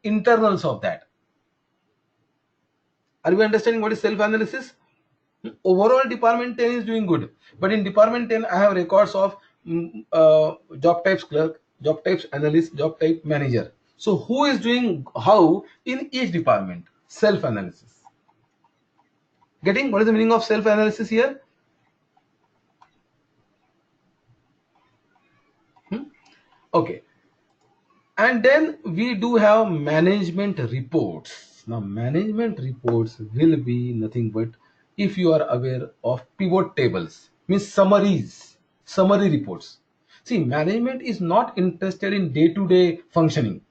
internals of that. Are we understanding what is self analysis? Overall department 10 is doing good, but in department 10 I have records of job types clerk, job types analyst, job type manager. So who is doing how in each department? Self analysis. Getting what is the meaning of self analysis here? Okay. And then we do have management reports. Now management reports will be nothing but, if you are aware of pivot tables, means summary reports. See, management is not interested in day-to-day functioning.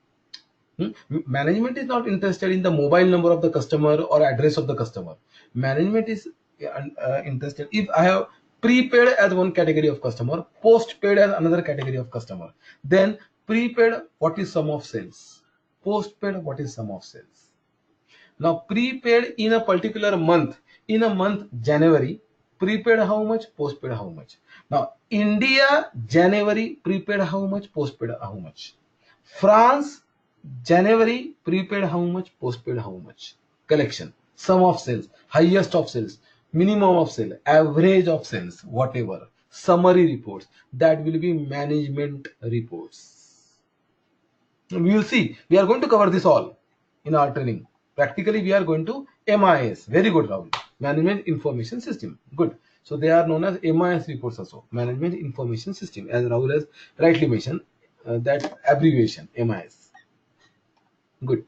Management is not interested in the mobile number of the customer or address of the customer. Management is interested if I have prepaid as one category of customer, postpaid as another category of customer. Then prepaid, what is sum of sales? Postpaid, what is sum of sales? Now prepaid in a particular month, in a month January, prepaid how much, postpaid how much. Now India January prepaid how much, postpaid how much. France January prepaid how much, postpaid how much. Collection, sum of sales, highest of sales, minimum of sale, average of sales, whatever. Summary reports, that will be management reports. We will see. We are going to cover this all in our training. Practically, we are going to MIS. Very good, Rahul. Management Information System. Good. So they are known as MIS reports also. Management Information System, as Rahul has rightly mentioned, that abbreviation MIS. Good.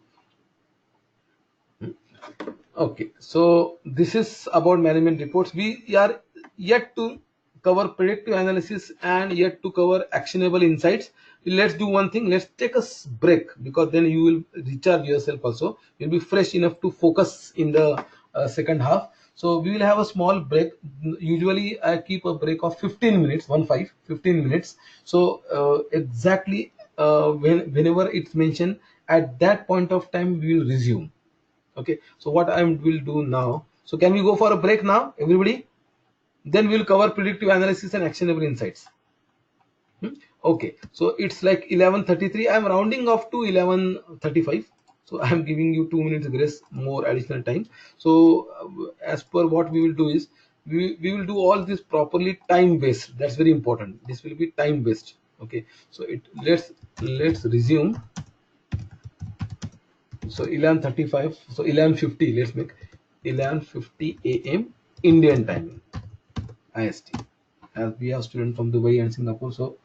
Okay, so this is about management reports. We are yet to cover predictive analysis and yet to cover actionable insights. Let's do one thing. Let's take a break, because then you will recharge yourself also. You'll be fresh enough to focus in the second half. So we will have a small break. Usually I keep a break of 15 minutes, 15 minutes. So exactly whenever it's mentioned, at that point of time we will resume. Okay, so what I will do now, so can we go for a break now, everybody? Then we'll cover predictive analysis and actionable insights. Okay, so it's like 11:33. I'm rounding off to 11:35, so I'm giving you 2 minutes grace, more additional time. So as per what we will do is, we will do all this properly time based. That's very important. This will be time based. Okay, so let's resume. So 11:35, so 11:50, let's make 11:50 a.m. Indian time, IST, as we are student from Dubai and Singapore. So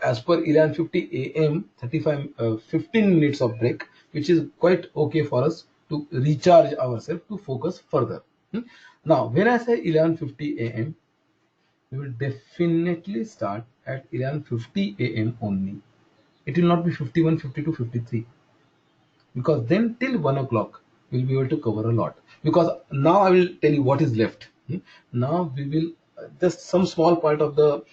as per 11:50 a.m., 15 minutes of break, which is quite okay for us to recharge ourselves, to focus further. Now when I say 11:50 a.m., we will definitely start at 11:50 a.m. only. It will not be 51, 52, 53, because then till 1 o'clock we'll be able to cover a lot. Because now I will tell you what is left. Now we will just some small part of the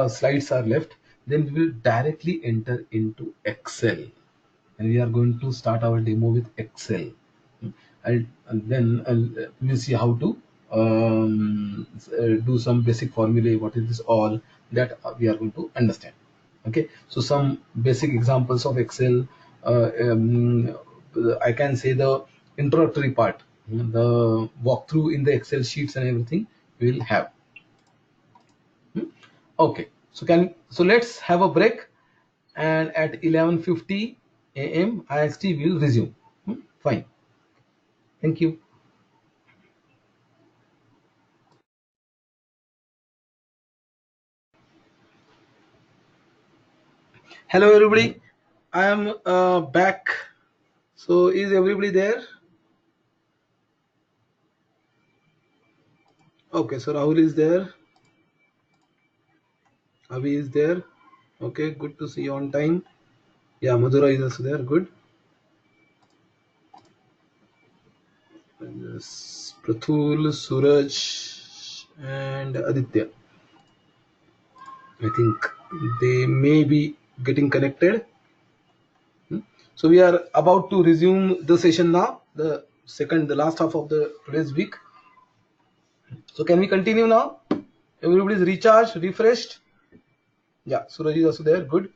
slides are left. Then we will directly enter into Excel, and we are going to start our demo with Excel. and then we'll see how to do some basic formulae. What is this all that we are going to understand. Okay, so some basic examples of Excel. I can say the introductory part, the walkthrough in the Excel sheets and everything we will have. Okay, so let's have a break, and at 11:50 a.m. IST will resume. Fine. Thank you. Hello everybody. I am back. So is everybody there? Okay, so Rahul is there. Avi is there. Okay, good to see you on time. Yeah, Madhura is also there. Good. Yes, Prathul, Suraj, and Aditya. I think they may be getting connected. So we are about to resume the session now, the last half of the today's week. So can we continue now? Everybody's recharged, refreshed. Yeah, Suraj is also there. Good.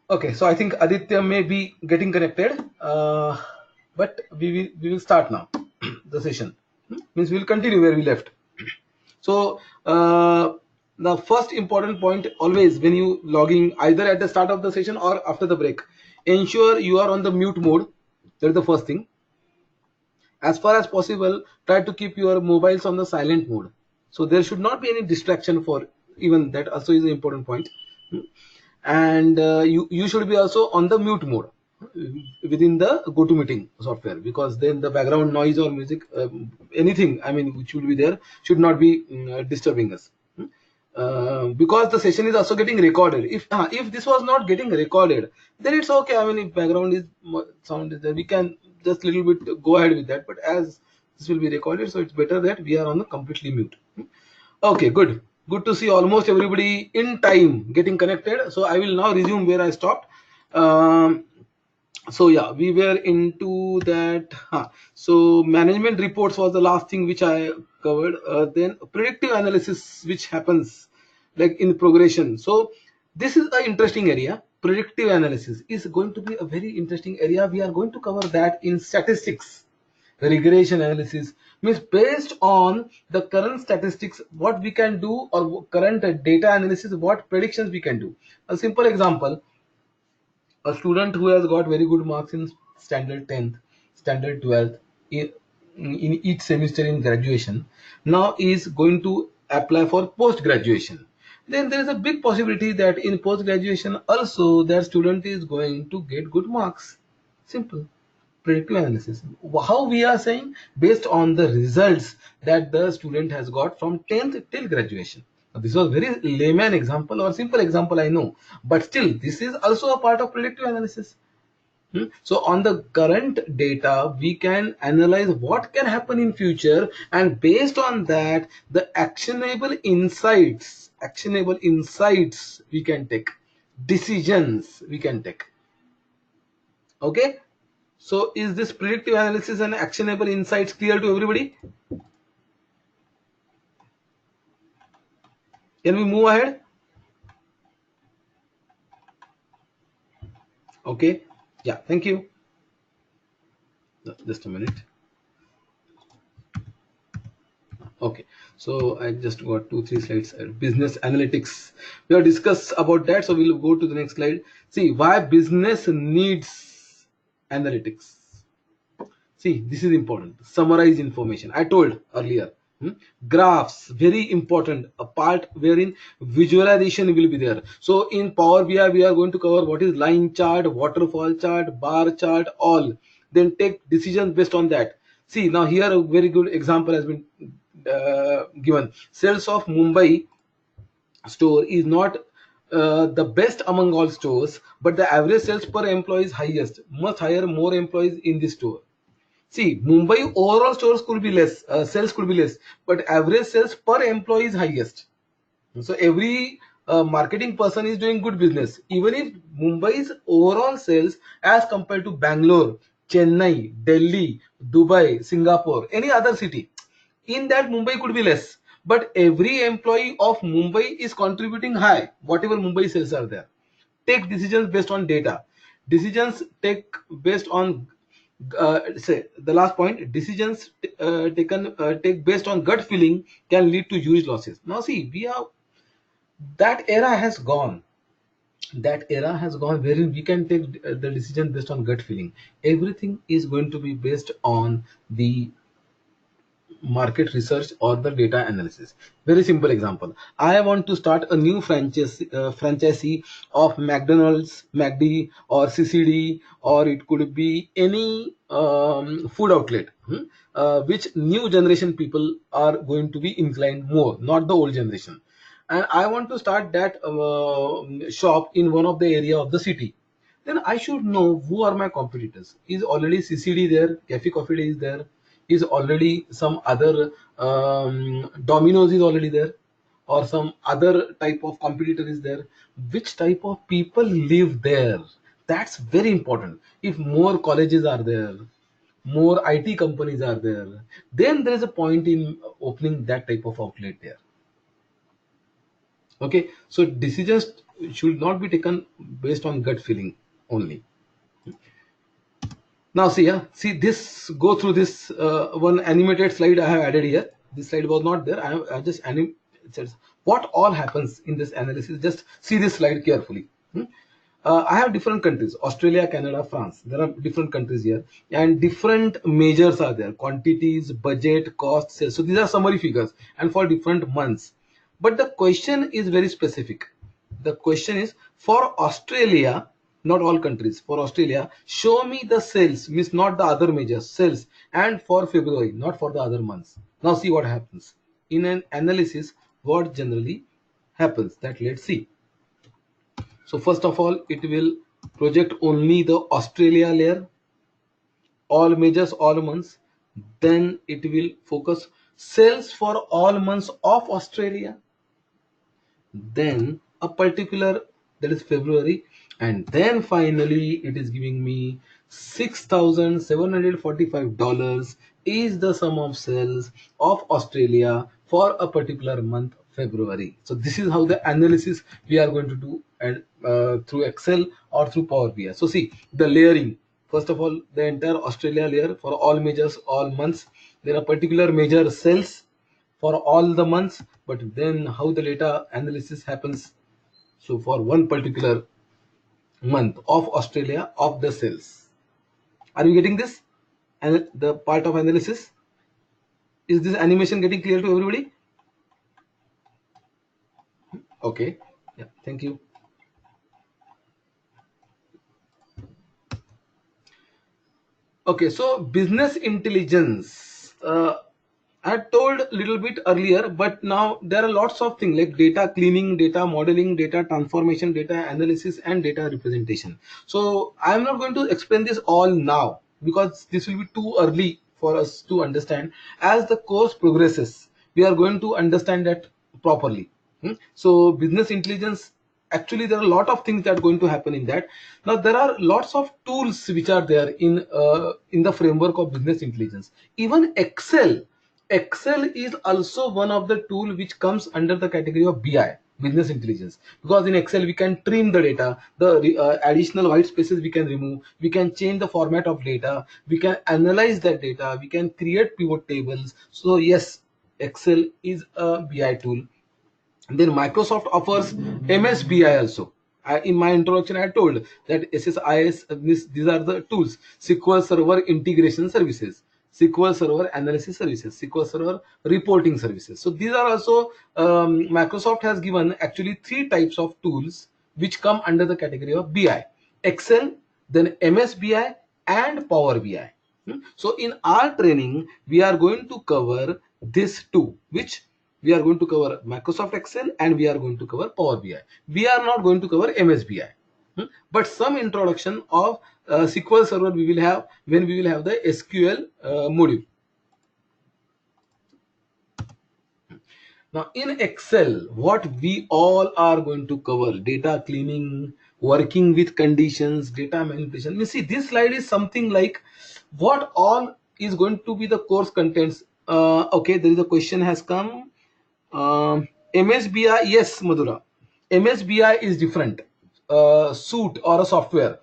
Okay, so I think Aditya may be getting connected, but we will start now the session. Means we will continue where we left. So the first important point always when you logging either at the start of the session or after the break, ensure you are on the mute mode. That is the first thing. As far as possible, try to keep your mobiles on the silent mode. So there should not be any distraction for even that. Also is an important point. And you should be also on the mute mode within the GoToMeeting software, because then the background noise or music, anything, I mean, which will be there should not be disturbing us. Because the session is also getting recorded. If this was not getting recorded, then it's okay. I mean, if background is sound is there, we can just little bit go ahead with that. But as this will be recorded, so it's better that we are on the completely mute. Okay, good. Good to see almost everybody in time getting connected. So I will now resume where I stopped. So yeah, we were into that. So management reports was the last thing which I covered. Then predictive analysis, which happens like in progression. So this is an interesting area. Predictive analysis is going to be a very interesting area. We are going to cover that in statistics. Regression analysis means based on the current statistics, what we can do, or current data analysis, what predictions we can do. A simple example: a student who has got very good marks in standard 10th, standard 12th, in each semester in graduation, now is going to apply for post graduation. Then there is a big possibility that in post graduation also that student is going to get good marks. Simple. Predictive analysis. How we are saying? Based on the results that the student has got from 10th till graduation. Now, this was very layman example or simple example, I know, but still this is also a part of predictive analysis. So on the current data, we can analyze what can happen in future, and based on that, the actionable insights we can take, decisions we can take. Okay. So is this predictive analysis and actionable insights clear to everybody? Can we move ahead? Okay. Yeah, thank you. Just a minute. Okay, so I just got 2-3 slides. Business analytics, we have discussed about that, so we'll go to the next slide. See why business needs analytics. See, this is important. Summarize information. I told earlier. Graphs, very important. A part wherein visualization will be there. So in Power BI, we are going to cover what is line chart, waterfall chart, bar chart, all. Then take decisions based on that. See, now here a very good example has been given. Sales of Mumbai store is not the best among all stores, but the average sales per employee is highest. Must hire more employees in this store. See, Mumbai overall stores could be less, sales could be less, but average sales per employee is highest. So every a marketing person is doing good business, even if Mumbai's overall sales as compared to Bangalore, Chennai, Delhi, Dubai, Singapore, any other city, in that Mumbai could be less, but every employee of Mumbai is contributing high, whatever Mumbai sales are there. Take decisions based on data. Decisions take based on say the last point, decisions taken take based on gut feeling can lead to huge losses. Now see, we have, that era has gone. That era has gone wherein we can take the decision based on gut feeling. Everything is going to be based on the market research or the data analysis. Very simple example. I want to start a new franchisee of McDonald's, McD, or CCD, or it could be any food outlet. Which new generation people are going to be inclined more, not the old generation. And I want to start that shop in one of the area of the city, then I should know who are my competitors. Is already CCD there, Cafe Coffee Day is there, is already some other Domino's is already there, or some other type of competitor is there. Which type of people live there? That's very important. If more colleges are there, more IT companies are there, then there is a point in opening that type of outlet there. Okay, so decisions should not be taken based on gut feeling only. Now see, see this, go through this one animated slide I have added here. This slide was not there. I just animated what all happens in this analysis. Just see this slide carefully. I have different countries: Australia, Canada, France. There are different countries here, and different measures are there: quantities, budget, cost, sales. So these are summary figures, and for different months. But the question is very specific. The question is for Australia, not all countries. For Australia, show me the sales, means not the other measures, sales, and for February, not for the other months. Now see what happens in an analysis. What generally happens, that let's see. So first of all, it will project only the Australia layer, all measures, all months. Then it will focus sales for all months of Australia. Then a particular, that is February, and then finally it is giving me $6,745 is the sum of sales of Australia for a particular month, February. So this is how the analysis we are going to do, and through Excel or through Power BI. So see the layering. First of all, the entire Australia layer for all measures, all months. Then a particular measure sales for all the months, but then how the data analysis happens. So for one particular month of Australia of the sales. Are you getting this? And the part of analysis, is this animation getting clear to everybody? Okay, yeah, thank you. Okay, so business intelligence. I told a little bit earlier, but now there are lots of things like data cleaning, data modeling, data transformation, data analysis, and data representation. So I'm not going to explain this all now because this will be too early for us to understand. As the course progresses, we are going to understand that properly. So business intelligence, actually there are a lot of things that are going to happen in that. Now there are lots of tools which are there in the framework of business intelligence. Even Excel is also one of the tool which comes under the category of BI, business intelligence, because in Excel we can trim the data, the additional white spaces we can remove, we can change the format of data, we can analyze that data, we can create pivot tables. So yes, Excel is a BI tool. And then Microsoft offers MSBI also. In my introduction, I told that SSIS, these are the tools: SQL Server Integration Services, SQL Server Analysis Services, SQL Server Reporting Services. So these are also, Microsoft has given actually 3 types of tools which come under the category of BI: Excel, then MSBI, and Power BI. So in our training, we are going to cover this two, which we are going to cover Microsoft Excel and we are going to cover Power BI. We are not going to cover MSBI. But some introduction of SQL Server we will have when we will have the SQL module. Now in Excel, what we all are going to cover: data cleaning, working with conditions, data manipulation. You see, this slide is something like what all is going to be the course contents. Okay, there is a question has come. MSBI, yes, Madhura. MSBI is different. Suite or a software,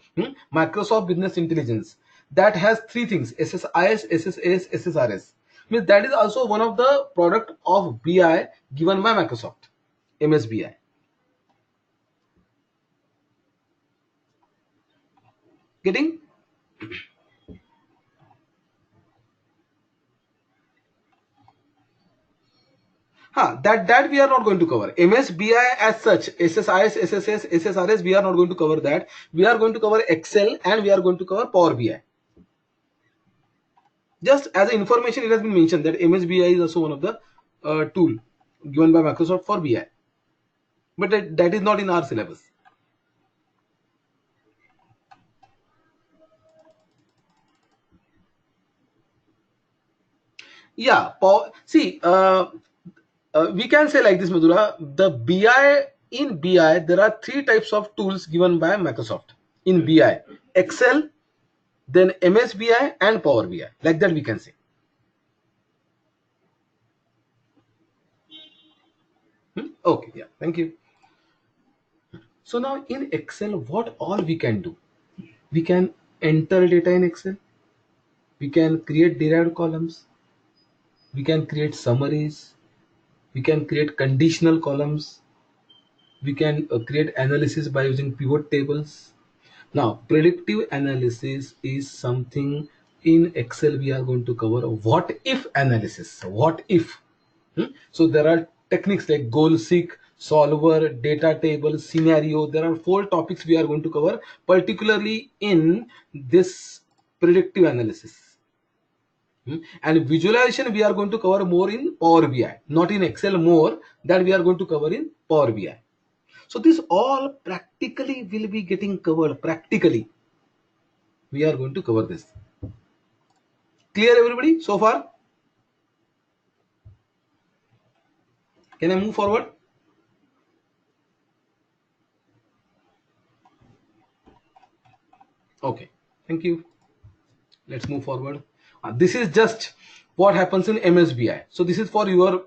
Microsoft Business Intelligence, that has three things: SSIS, SSAS, SSRS. Means that is also one of the product of BI given by Microsoft. MSBI. Getting? That we are not going to cover. MSBI as such, SSIS, SSS, SSRS, we are not going to cover that. We are going to cover Excel and we are going to cover Power BI. Just as information, it has been mentioned that MSBI is also one of the tool given by Microsoft for BI, but that is not in our syllabus. Yeah, see, we can say like this, Madhura. The BI, in BI, there are three types of tools given by Microsoft in BI: Excel, then MSBI, and Power BI. Like that, we can say. Okay, yeah, thank you. So now in Excel, what all we can do? We can enter data in Excel. We can create derived columns. We can create summaries. We can create conditional columns. We can create analysis by using pivot tables. Now, predictive analysis is something in Excel we are going to cover. What if analysis? What if? So there are techniques like goal seek, solver, data table, scenario. There are 4 topics we are going to cover, particularly in this predictive analysis. And visualization we are going to cover more in Power BI, not in Excel more. That we are going to cover in Power BI. So this all practically will be getting covered. Practically, we are going to cover this. Clear, everybody, so far? Can I move forward? Okay, thank you. Let's move forward. This is just what happens in MSBI. So this is for your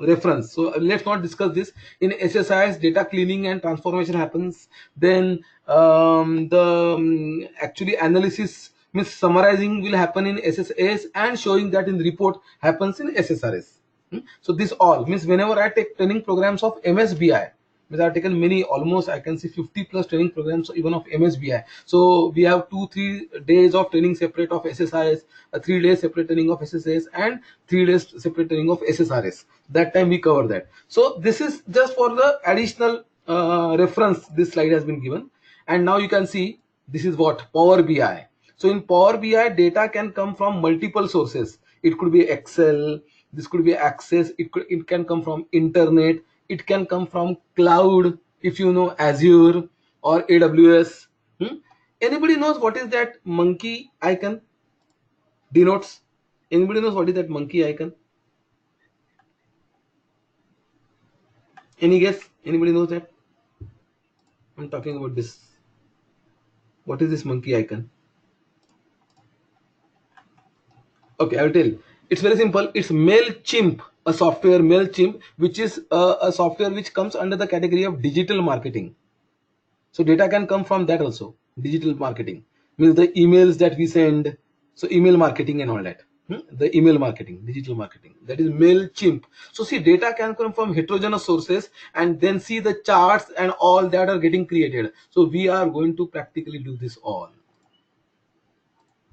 reference. So let's not discuss this. In SSIS, data cleaning and transformation happens. Then actually analysis means summarizing will happen in SSAS, and showing that in the report happens in SSRS. So this all means whenever I take training programs of MSBI, because I've taken many, almost I can see 50 plus training programs even of MSBI. So we have 2-3 days of training separate of SSIS, 3 days separate training of SSAS, and 3 days separate training of SSRS. That time we cover that. So this is just for the additional reference. This slide has been given, and now you can see this is what Power BI. So in Power BI, data can come from multiple sources. It could be Excel, this could be Access, it can come from internet, it can come from cloud, if you know Azure or AWS. Anybody knows what is that monkey icon denotes? Anybody knows what is that monkey icon? Any guess? Anybody knows that? I'm talking about this. What is this monkey icon? Okay, I will tell you. It's very simple. It's MailChimp, a software, MailChimp, which is a software which comes under the category of digital marketing. So data can come from that also. Digital marketing means the emails that we send. So email marketing and all that. The email marketing, digital marketing, that is MailChimp. So see, data can come from heterogeneous sources, and then see the charts and all that are getting created. So we are going to practically do this all.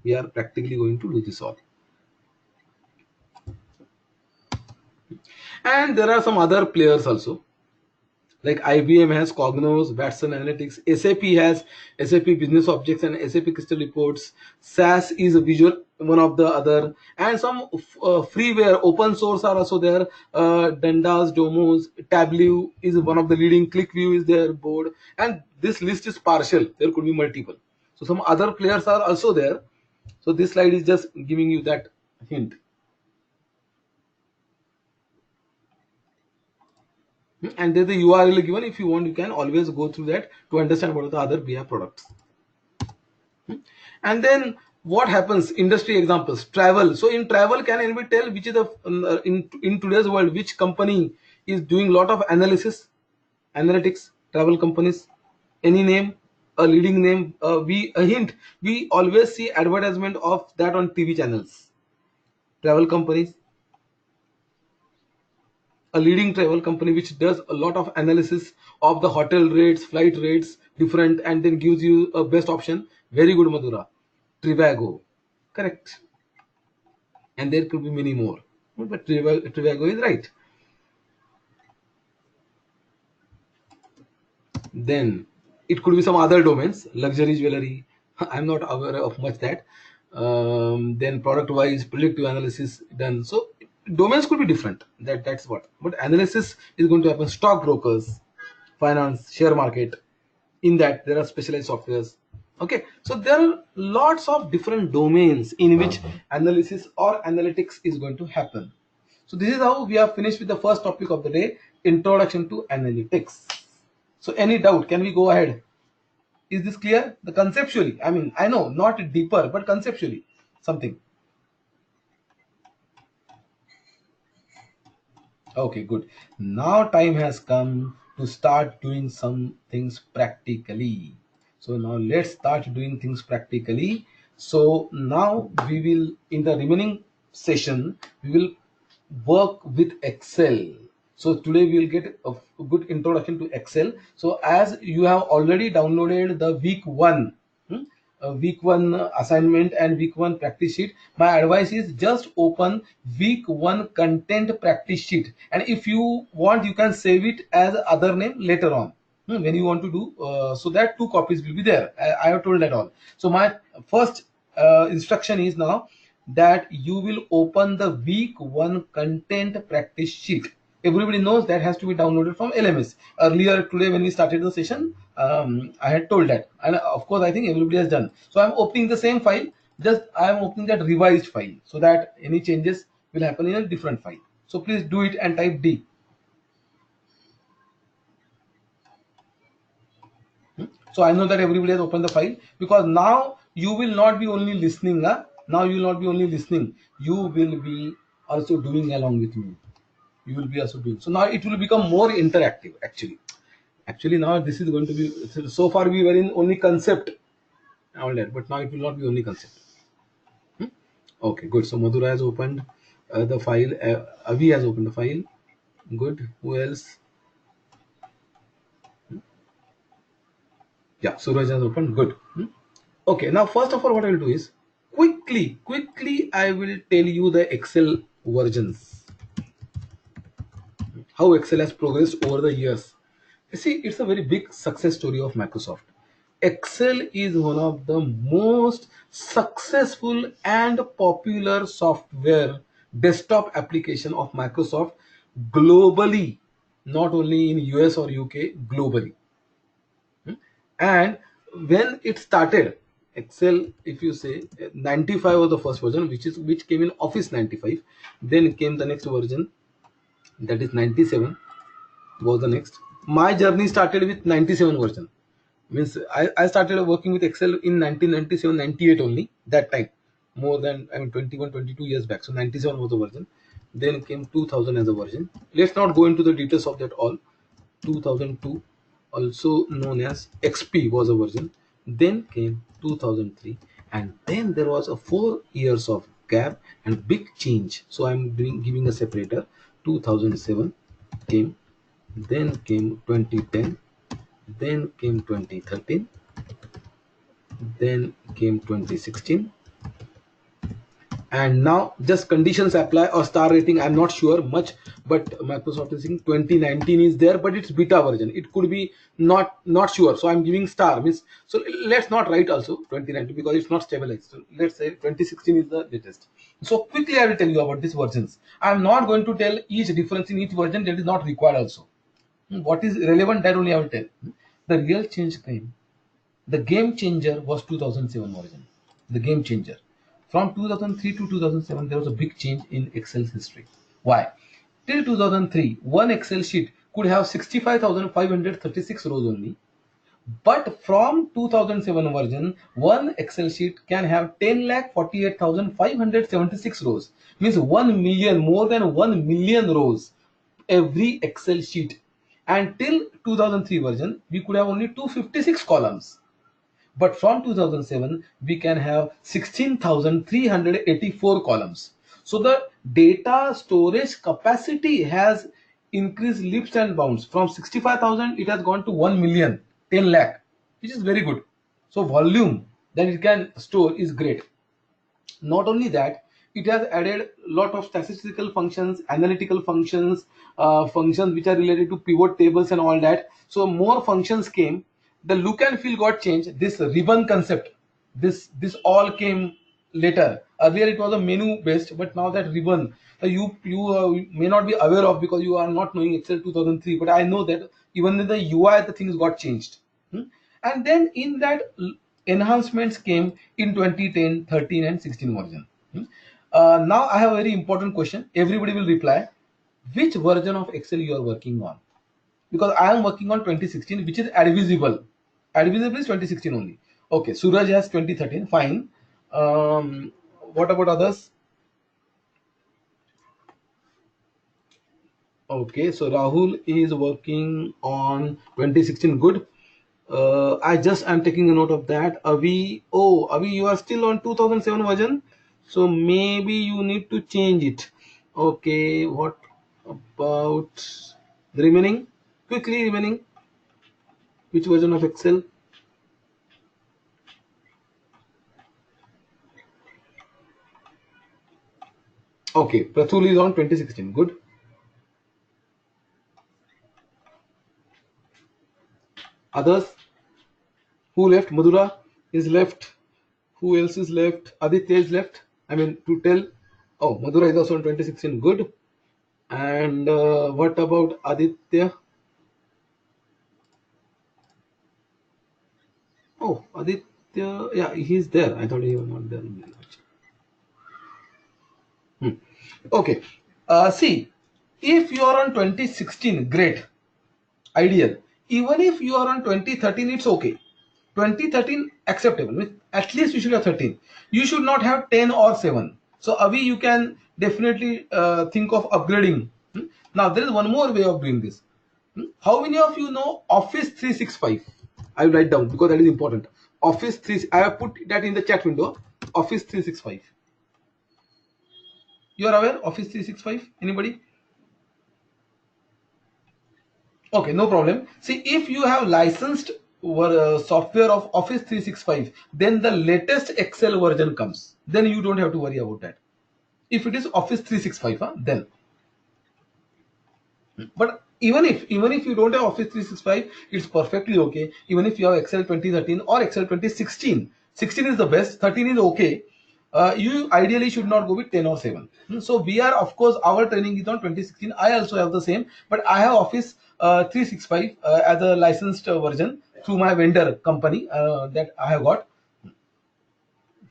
We are practically going to do this all. And there are some other players also, like IBM has Cognos, Watson Analytics, SAP has SAP Business Objects and SAP Crystal Reports, SAS is a visual one of the other, and some freeware open source are also there. Dundas, Domos, Tableau is one of the leading. ClickView is their board, and this list is partial. There could be multiple. So some other players are also there. So this slide is just giving you that hint. And there's the URL given. If you want, you can always go through that to understand what are the other BI products. And then what happens? Industry examples, travel. So in travel, can anybody tell which is the in today's world which company is doing lot of analysis, analytics? Travel companies. Any name? A leading name? A hint. We always see advertisement of that on TV channels. Travel companies. A leading travel company which does a lot of analysis of the hotel rates, flight rates, different, and then gives you a best option. Very good, Madhura. Trivago. Correct. And there could be many more. But Trivago is right. Then it could be some other domains, luxury jewelry. I'm not aware of much that. Then product wise, predictive analysis done. So domains could be different. That's what. But analysis is going to happen. Stockbrokers, finance, share market. In that there are specialized softwares. Okay, so there are lots of different domains in which analysis or analytics is going to happen. So this is how we have finished with the first topic of the day, introduction to analytics. So any doubt, can we go ahead? Is this clear? The conceptually, I mean, I know not deeper, but conceptually something. Okay, good. Now time has come to start doing some things practically. So now let's start doing things practically. So now we will, in the remaining session, we will work with Excel. So today we will get a good introduction to Excel. So as you have already downloaded the week one, week one assignment and week one practice sheet, my advice is just open week one content practice sheet, and if you want you can save it as other name later on when you want to do, so that 2 copies will be there. I have told that all. So my first instruction is now that you will open the week one content practice sheet. Everybody knows that has to be downloaded from LMS. Earlier today when we started the session, I had told that, and of course I think everybody has done. So I'm opening the same file, just I am opening that revised file so that any changes will happen in a different file. So please do it and type D. So I know that everybody has opened the file, because now you will not be only listening. Now you will not be only listening, you will be also doing along with me. You will be also doing. So now it will become more interactive actually. Now this is going to be, so far we were in only concept, all that, but now it will not be only concept. Okay, good. So Madhura has opened the file. Avi has opened the file. Good. Who else? Yeah, Suraj has opened. Good. Okay, now first of all what I will do is quickly I will tell you the Excel versions, how Excel has progressed over the years. You see, it's a very big success story of Microsoft. Excel is one of the most successful and popular software desktop application of Microsoft globally, not only in US or UK, globally. And when it started, Excel, if you say 95 was the first version, which came in Office 95. Then came the next version, that is 97 was the next. My journey started with 97 version. Means I started working with Excel in 1997, 98 only, that time. More than, I mean, 21, 22 years back. So 97 was the version. Then came 2000 as a version. Let's not go into the details of that all. 2002, also known as XP, was a version. Then came 2003, and then there was a 4 years of gap and big change. So I'm giving a separator. 2007 came, then came 2010, then came 2013, then came 2016, and now just conditions apply or star rating, I'm not sure much, but Microsoft is saying 2019 is there, but it's beta version. It could be not sure, so I'm giving star. Means, so let's not write also 2019 because it's not stabilized. So let's say 2016 is the latest. So quickly I will tell you about these versions. I'm not going to tell each difference in each version, that is not required also. What is relevant, that only I will tell. The real change came, the game changer was 2007 version. The game changer. From 2003 to 2007, there was a big change in Excel's history. Why? Till 2003, one Excel sheet could have 65,536 rows only. But from 2007 version, one Excel sheet can have 10,48,576 rows. Means 1 million, more than 1 million rows every Excel sheet. And till 2003 version, we could have only 256 columns. But from 2007, we can have 16,384 columns. So the data storage capacity has increased leaps and bounds. From 65,000, it has gone to 1 million, 10 lakh, which is very good. So volume that it can store is great. Not only that, it has added a lot of statistical functions, analytical functions, functions which are related to pivot tables and all that. So more functions came. The look and feel got changed. This ribbon concept, this all came later. Earlier it was a menu based, but now that ribbon, you may not be aware of because you are not knowing Excel 2003. But I know that even in the UI the things got changed. And then in that enhancements came in 2010, 13 and 16 version. Now I have a very important question. Everybody will reply. Which version of Excel you are working on? Because I am working on 2016, which is advisable. Advisable is 2016 only. Okay, Suraj has 2013. Fine. What about others? Okay, so Rahul is working on 2016. Good. I'm taking a note of that. Avi, you are still on 2007 version, so maybe you need to change it. Okay, what about the remaining? Quickly, remaining. Which version of Excel? Okay, Prathul is on 2016. Good. Others? Who left? Madhura is left. Who else is left? Aditya is left. I mean, to tell. Oh, Madhura is also on 2016. Good. And what about Aditya? Oh, Aditya, yeah, he's there. I thought he was not there. Okay. See, if you are on 2016, great, ideal. Even if you are on 2013, it's okay. 2013 acceptable. At least you should have 13. You should not have 10 or 7. So Avi, you can definitely think of upgrading. Now there is one more way of doing this. How many of you know Office 365? I will write down because that is important. Office 3, I have put that in the chat window. Office 365. You are aware Office 365? Anybody? Okay, no problem. See, if you have licensed software of Office 365, then the latest Excel version comes. Then you don't have to worry about that. If it is Office 365, then. But even if you don't have Office 365, it's perfectly okay. Even if you have Excel 2013 or Excel 2016, 16 is the best, 13 is okay. You ideally should not go with 10 or 7. So we are, of course, our training is on 2016. I also have the same, but I have Office 365 as a licensed version through my vendor company that I have got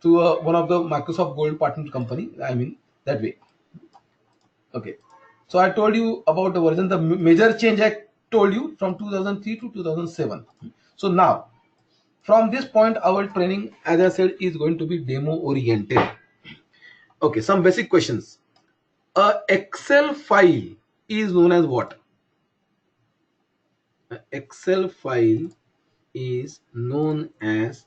through one of the Microsoft Gold partner company. I mean that way. Okay. So I told you about the version, the major change I told you from 2003 to 2007. So now, from this point, our training, as I said, is going to be demo oriented. Okay, some basic questions. A Excel file is known as what? An Excel file is known as,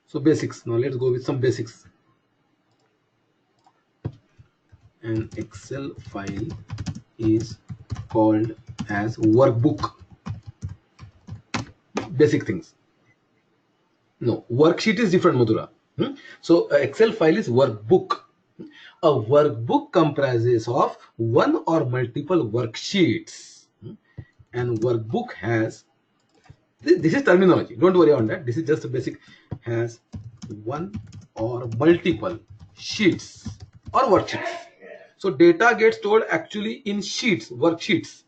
so basics. Now let's go with some basics. An Excel file is called as workbook. Basic things. No, worksheet is different, Madhura. So Excel file is workbook. A workbook comprises of one or multiple worksheets. And workbook has, this is terminology, don't worry on that. This is just a basic, has one or multiple sheets or worksheets. So data gets stored actually in sheets, worksheets.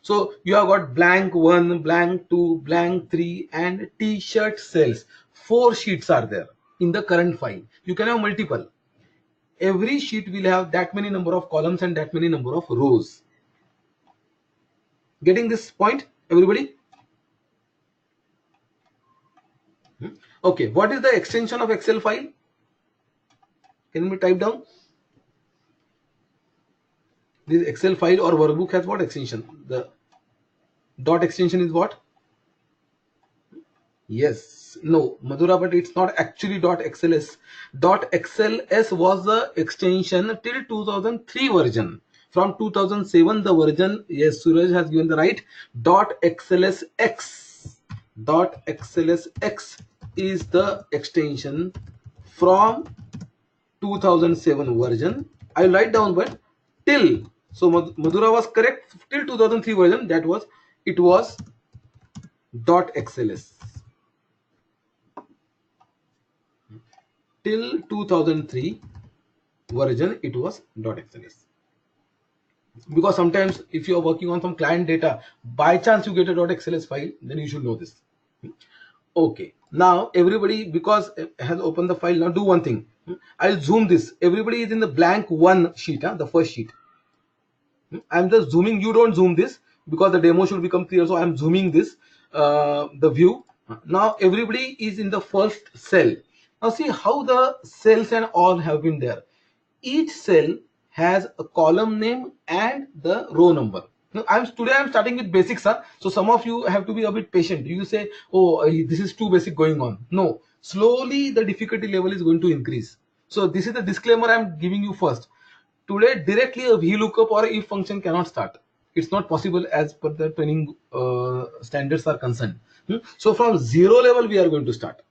So you have got blank 1, blank 2, blank 3 and t-shirt cells. 4 sheets are there in the current file. You can have multiple. Every sheet will have that many number of columns and that many number of rows. Getting this point, everybody? Okay, what is the extension of Excel file? Can we type down? This Excel file or workbook has what extension? The dot extension is what? Yes, no, Madhura, but it's not actually .xls. .xls was the extension till 2003 version. From 2007, the version, yes, Suraj has given the right. .xlsx. .xlsx is the extension from 2007 version. I'll write down, but till. So Madhura was correct. Till 2003 version, that was, it was .xls. Till 2003 version, it was .xls. Because sometimes if you are working on some client data, by chance you get a .xls file, then you should know this. Okay, now everybody, because has opened the file, now do one thing. I'll zoom this. Everybody is in the blank one sheet, the first sheet. I'm just zooming. You don't zoom this because the demo should become clear. So I'm zooming this, the view. Now everybody is in the first cell. Now see how the cells and all have been there. Each cell has a column name and the row number. Now, today I'm starting with basics, huh? So some of you have to be a bit patient. You say, oh, this is too basic going on. No, slowly the difficulty level is going to increase. So this is the disclaimer I'm giving you first. Today, directly a VLOOKUP or if function cannot start. It's not possible as per the training standards are concerned. So from zero level, we are going to start.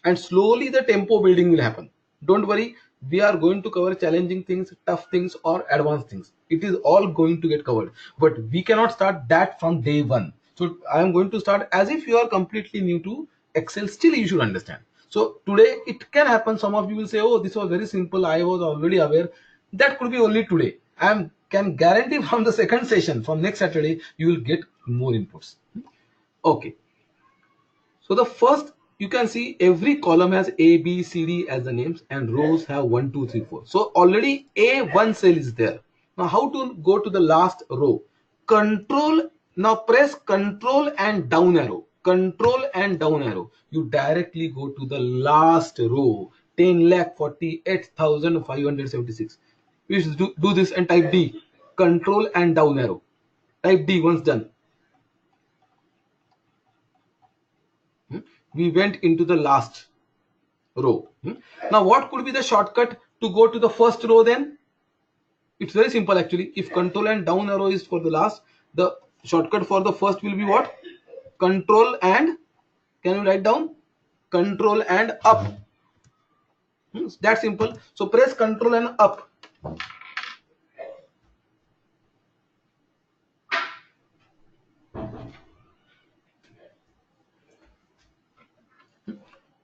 And slowly the tempo building will happen. Don't worry, we are going to cover challenging things, tough things, or advanced things. It is all going to get covered. But we cannot start that from day one. So I am going to start as if you are completely new to Excel. Still, you should understand. So today it can happen. Some of you will say, oh, this was very simple. I was already aware. That could be only today. I can guarantee from the second session, from next Saturday, you will get more inputs. Okay. So the first, you can see every column has A, B, C, D as the names, and rows have 1, 2, 3, 4. So already A1 cell is there. Now how to go to the last row? Control, now press Control and down arrow. Control and down arrow. You directly go to the last row. 10,48,576. You should do this and type D. Control and down arrow. Type D once done. We went into the last row. Now what could be the shortcut to go to the first row then? It's very simple actually. If control and down arrow is for the last, the shortcut for the first will be what? Control and, can you write down? Control and up. That's simple. So press control and up.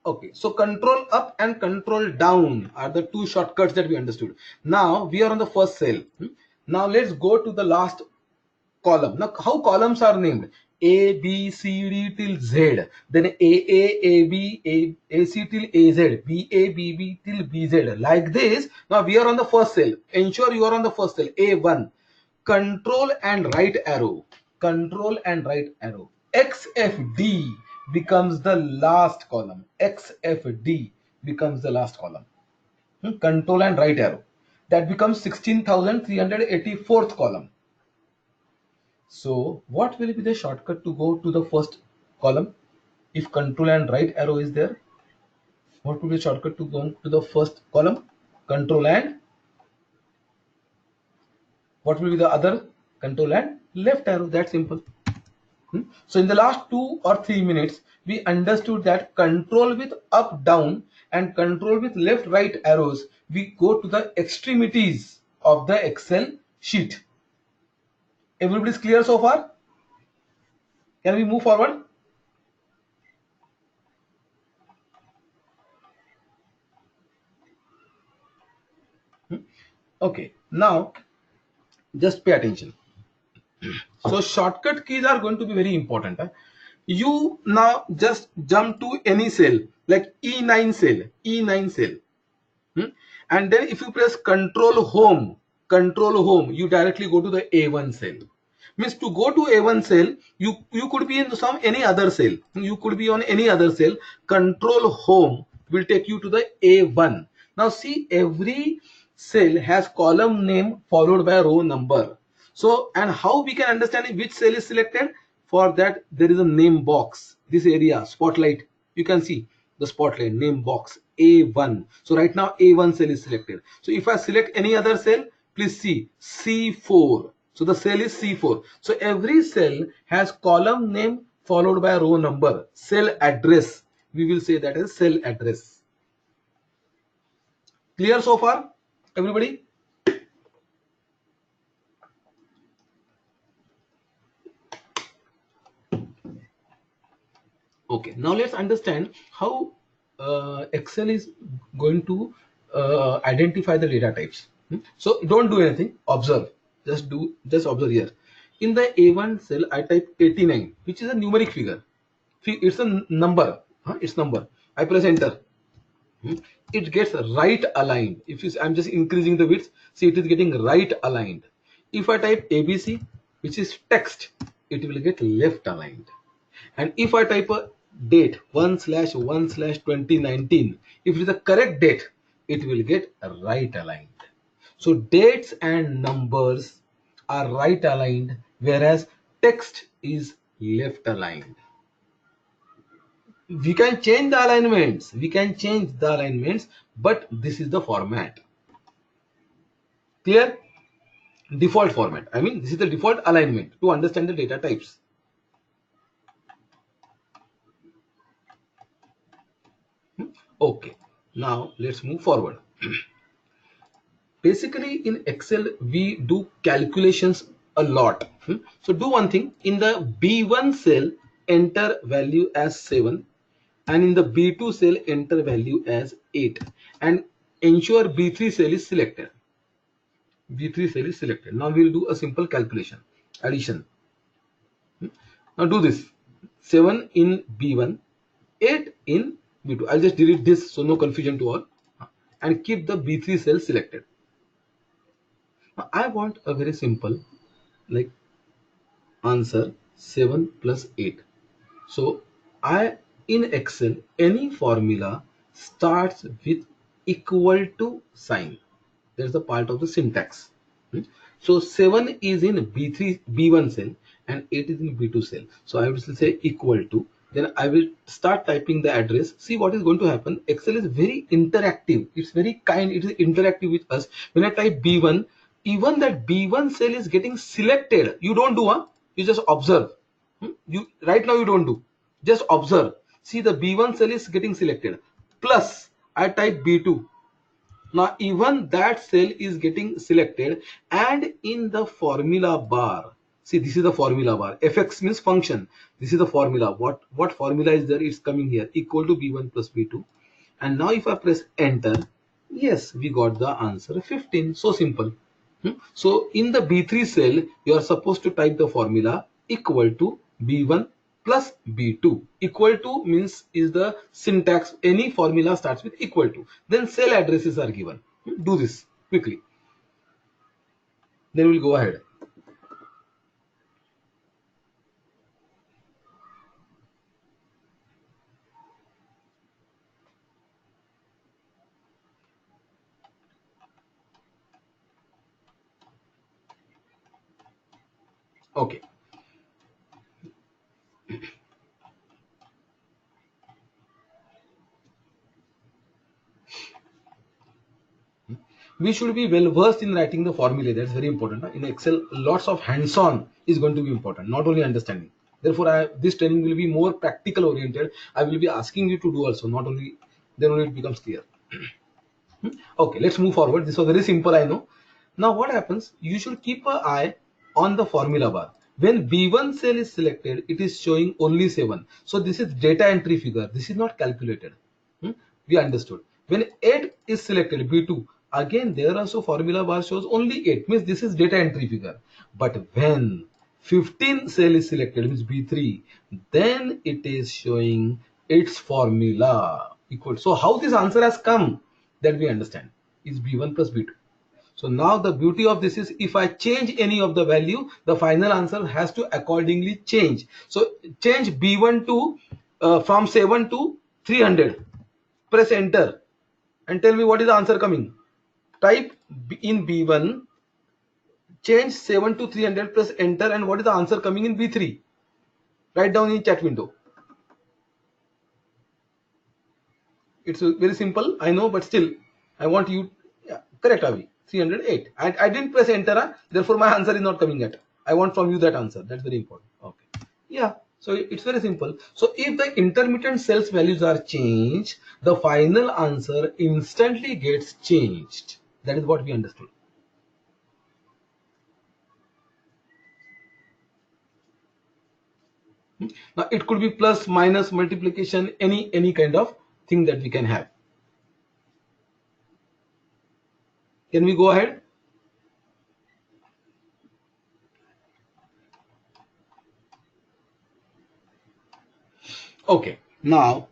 Okay, so control up and control down are the two shortcuts that we understood. Now we are on the first cell. Now let's go to the last column. Now how columns are named? A, B, C, D till Z. Then A, B, AC till AZ. BA, BB till BZ. Like this. Now we are on the first cell. Ensure you are on the first cell. A1. Control and right arrow. Control and right arrow. XFD becomes the last column. XFD becomes the last column. Control and right arrow. That becomes 16,384th column. So what will be the shortcut to go to the first column? If control and right arrow is there, what will be the shortcut to go to the first column? Control and, what will be the other? Control and left arrow. That's simple. So in the last 2 or 3 minutes, we understood that control with up down and control with left right arrows, we go to the extremities of the Excel sheet. Everybody's clear so far? Can we move forward? Okay, now just pay attention. So shortcut keys are going to be very important. You now just jump to any cell like E9 cell, E9 cell. And then if you press control home, you directly go to the A1 cell. Means to go to A1 cell, you could be in some any other cell. You could be on any other cell. Control home will take you to the A1. Now see, every cell has column name followed by row number. So, and how we can understand which cell is selected? For that, there is a name box. This area, spotlight, you can see the spotlight name box A1. So right now A1 cell is selected. So if I select any other cell, please see C4. So the cell is C4. So every cell has column name followed by row number, cell address. We will say that as cell address. Clear so far, everybody? Okay, now let's understand how Excel is going to identify the data types. So don't do anything, observe. Just observe here. In the A1 cell, I type 89, which is a numeric figure. It's a number. It's number. I press enter. It gets right aligned. If you, I'm just increasing the width, see it is getting right aligned. If I type ABC, which is text, it will get left aligned. And if I type a date 1/1/2019, if it is the correct date, it will get right aligned. So dates and numbers are right aligned, whereas text is left aligned. We can change the alignments, but this is the format. Clear? Default format, I mean, this is the default alignment to understand the data types. Okay, now let's move forward. Basically in Excel we do calculations a lot. So do one thing, in the B1 cell enter value as 7, and in the B2 cell enter value as 8, and ensure B3 cell is selected. Now we will do a simple calculation, addition. Now do this, 7 in B1, 8 in B2. I'll just delete this so no confusion to all, and keep the B3 cell selected. Now I want a very simple, like, answer 7 plus 8. So I, in Excel, any formula starts with equal to sign. That's the part of the syntax. So 7 is in B1 cell and 8 is in B2 cell. So I will say equal to. Then I will start typing the address. See what is going to happen. Excel is very interactive. It's very kind. It is interactive with us. When I type B1, even that B1 cell is getting selected. You don't do, you just observe. You right now you don't do. Just observe. See, the B1 cell is getting selected. Plus I type B2. Now even that cell is getting selected, and in the formula bar, see, this is the formula bar. Fx means function. This is the formula. What formula is there? It's coming here, equal to B1 plus B2. And now if I press enter, yes, we got the answer 15. So simple. So in the B3 cell, you are supposed to type the formula equal to B1 plus B2. Equal to means is the syntax. Any formula starts with equal to. Then cell addresses are given. Do this quickly. Then we'll go ahead. Okay. We should be well versed in writing the formula. That's very important. In Excel, lots of hands-on is going to be important, not only understanding. Therefore, this training will be more practical oriented. I will be asking you to do also, not only, then only it becomes clear. Okay, let's move forward. This was very simple, I know. Now what happens? You should keep an eye on the formula bar. When B1 cell is selected, it is showing only 7. So this is data entry figure. This is not calculated. We understood. When 8 is selected, B2, again there also formula bar shows only 8. Means this is data entry figure. But when 15 cell is selected, means B3, then it is showing its formula equal. So how this answer has come, that we understand, is B1 plus B2. So now the beauty of this is if I change any of the value, the final answer has to accordingly change. So change B1 to from 7 to 300. Press enter and tell me what is the answer coming. Type in B1, change 7 to 300, press enter, and what is the answer coming in B3? Write down in chat window. It's very simple, I know, but still I want you, yeah, correct Avi, 308. I didn't press enter, therefore my answer is not coming yet. I want from you that answer. That's very important. Okay, yeah, so it's very simple. So if the intermittent cells values are changed, the final answer instantly gets changed. That is what we understood. Now it could be plus, minus, multiplication, any kind of thing that we can have. Can we go ahead? Okay, now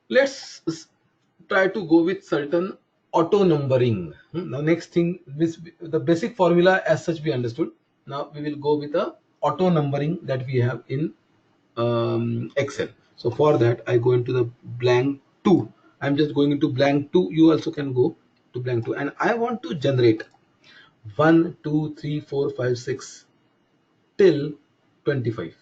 let's try to go with certain auto numbering. Now next thing, this the basic formula as such we understood. Now we will go with the auto numbering that we have in Excel. So for that I go into the blank 2. I'm just going into blank 2. You also can go to blank 2, and I want to generate 1 2 3 4 5 6 till 25.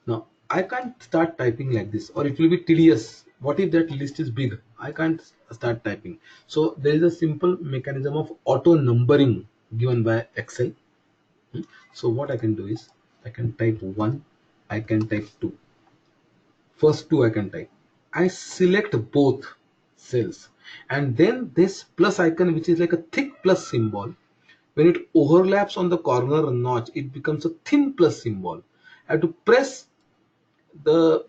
Now I can't start typing like this, or it will be tedious. What if that list is big? I can't start typing. So there is a simple mechanism of auto numbering given by Excel. So what I can do is I can type 1, I can type 2. First 2 I can type. I select both cells, and then this plus icon, which is like a thick plus symbol, when it overlaps on the corner notch, it becomes a thin plus symbol. I have to press the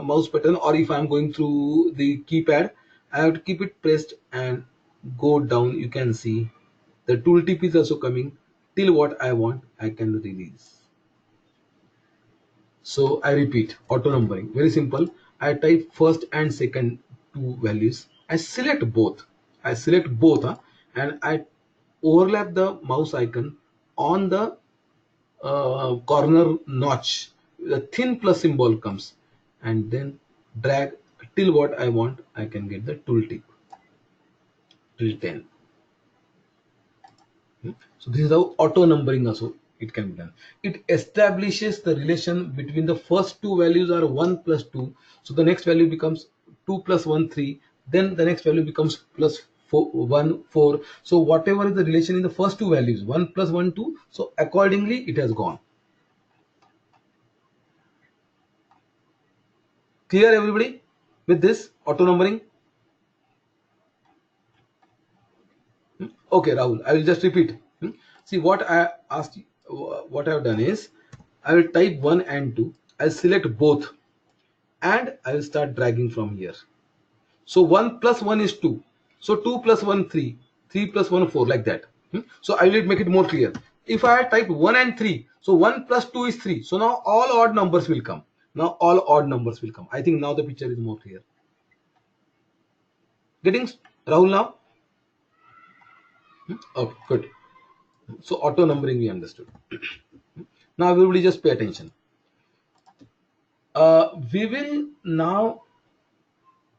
mouse button, or if I'm going through the keypad, I have to keep it pressed and go down. You can see the tooltip is also coming till what I want I can release. So I repeat, auto numbering, very simple. I type first and second two values, I select both, and I overlap the mouse icon on the corner notch. The thin plus symbol comes, and then drag till what I want. I can get the tooltip till 10. So this is how auto numbering also it can be done. It establishes the relation between the first two values are 1 plus 2. So the next value becomes 2 plus 1 3. Then the next value becomes plus 4, 1 4. So whatever is the relation in the first two values, 1 plus 1 2. So accordingly it has gone. Clear everybody with this auto numbering? Okay, Rahul, I will just repeat. See what I asked, what I have done is I will type 1 and 2. I'll select both and I will start dragging from here. So 1 plus 1 is 2. So 2 plus 1 3. 3 plus 1 4, like that. So I will make it more clear. If I type 1 and 3, so 1 plus 2 is 3. So now all odd numbers will come. I think now the picture is more clear. Getting Rahul now? Okay, good. So auto numbering we understood. Now everybody just pay attention. We will now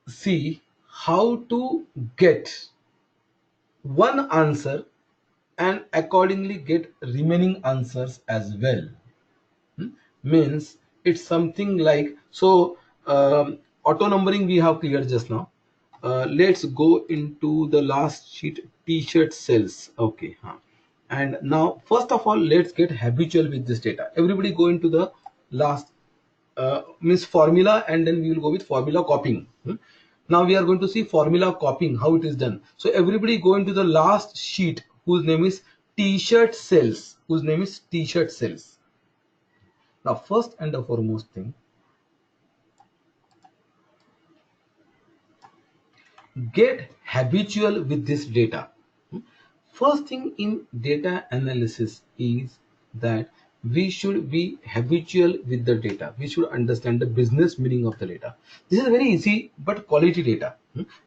see how to get one answer and accordingly get remaining answers as well. Means it's something like, so auto numbering we have cleared just now. Let's go into the last sheet, t-shirt sales. Okay, and now first of all let's get habitual with this data. Everybody go into the last means formula, and then we will go with formula copying. Now we are going to see formula copying, how it is done. So everybody go into the last sheet whose name is t-shirt sales. Now first and the foremost thing, get habitual with this data. First thing in data analysis is that we should be habitual with the data. We should understand the business meaning of the data. This is very easy but quality data.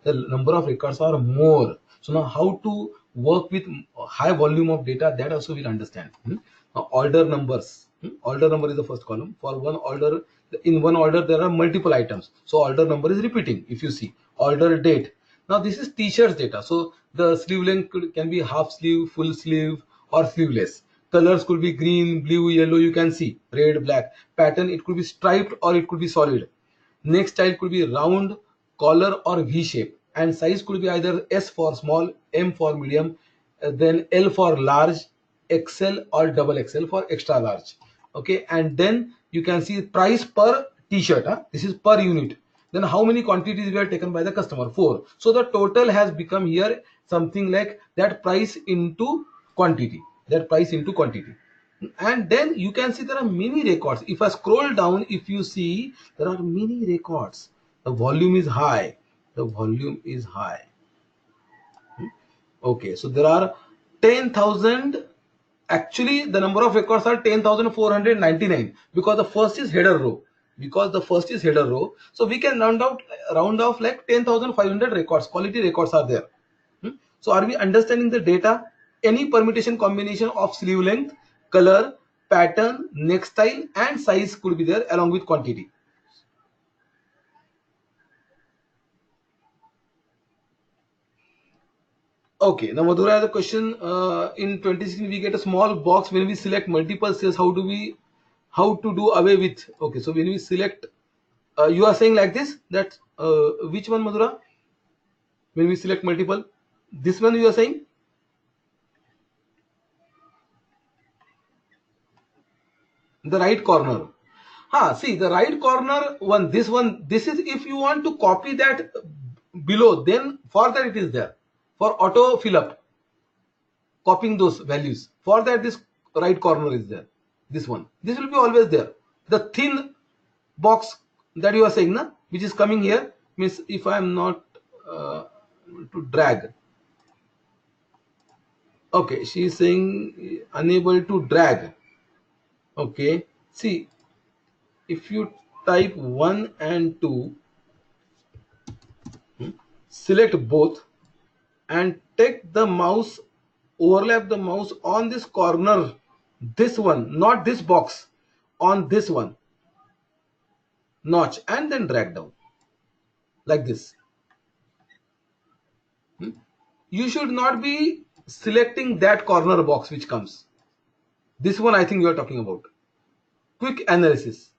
The number of records are more. So now how to work with high volume of data, that also we'll understand. Now, order numbers. Order number is the first column. For one order, in one order there are multiple items, so order number is repeating. If you see order date, now this is t-shirts data. So the sleeve length can be half sleeve, full sleeve, or sleeveless. Colors could be green, blue, yellow, you can see, red, black. Pattern, it could be striped or it could be solid. Neck style could be round, collar or V shape, and size could be either S for small, M for medium, then L for large, XL or double XL for extra large. Okay, and then you can see price per t-shirt. This is per unit. Then how many quantities were taken by the customer? 4. So the total has become here something like that price into quantity. That price into quantity. And then you can see there are many records. If I scroll down, if you see, there are many records. The volume is high. The volume is high. Okay, so there are 10,000. Actually, the number of records are 10,499 because the first is header row. Because the first is header row, so we can round off like 10,500 records. Quality records are there. So are we understanding the data? Any permutation combination of sleeve length, color, pattern, neck style, and size could be there along with quantity. Okay, now Madhura has a question. In 2016, we get a small box when we select multiple sales. How to do away with? Okay, so when we select, you are saying like this. That which one, Madhura? When we select multiple, this one you are saying. The right corner. See the right corner one. This is if you want to copy that below, then for that it is there. For auto fill up, copying those values. For that this right corner is there. This one. This will be always there. The thin box that you are saying, na, which is coming here, means if I am not to drag. Okay, she is saying unable to drag. Okay, see, if you type 1 and 2, select both and take the mouse, overlap the mouse on this corner, this one, not this box, on this one notch, and then drag down like this. You should not be selecting that corner box which comes. This one I think you are talking about. Quick analysis.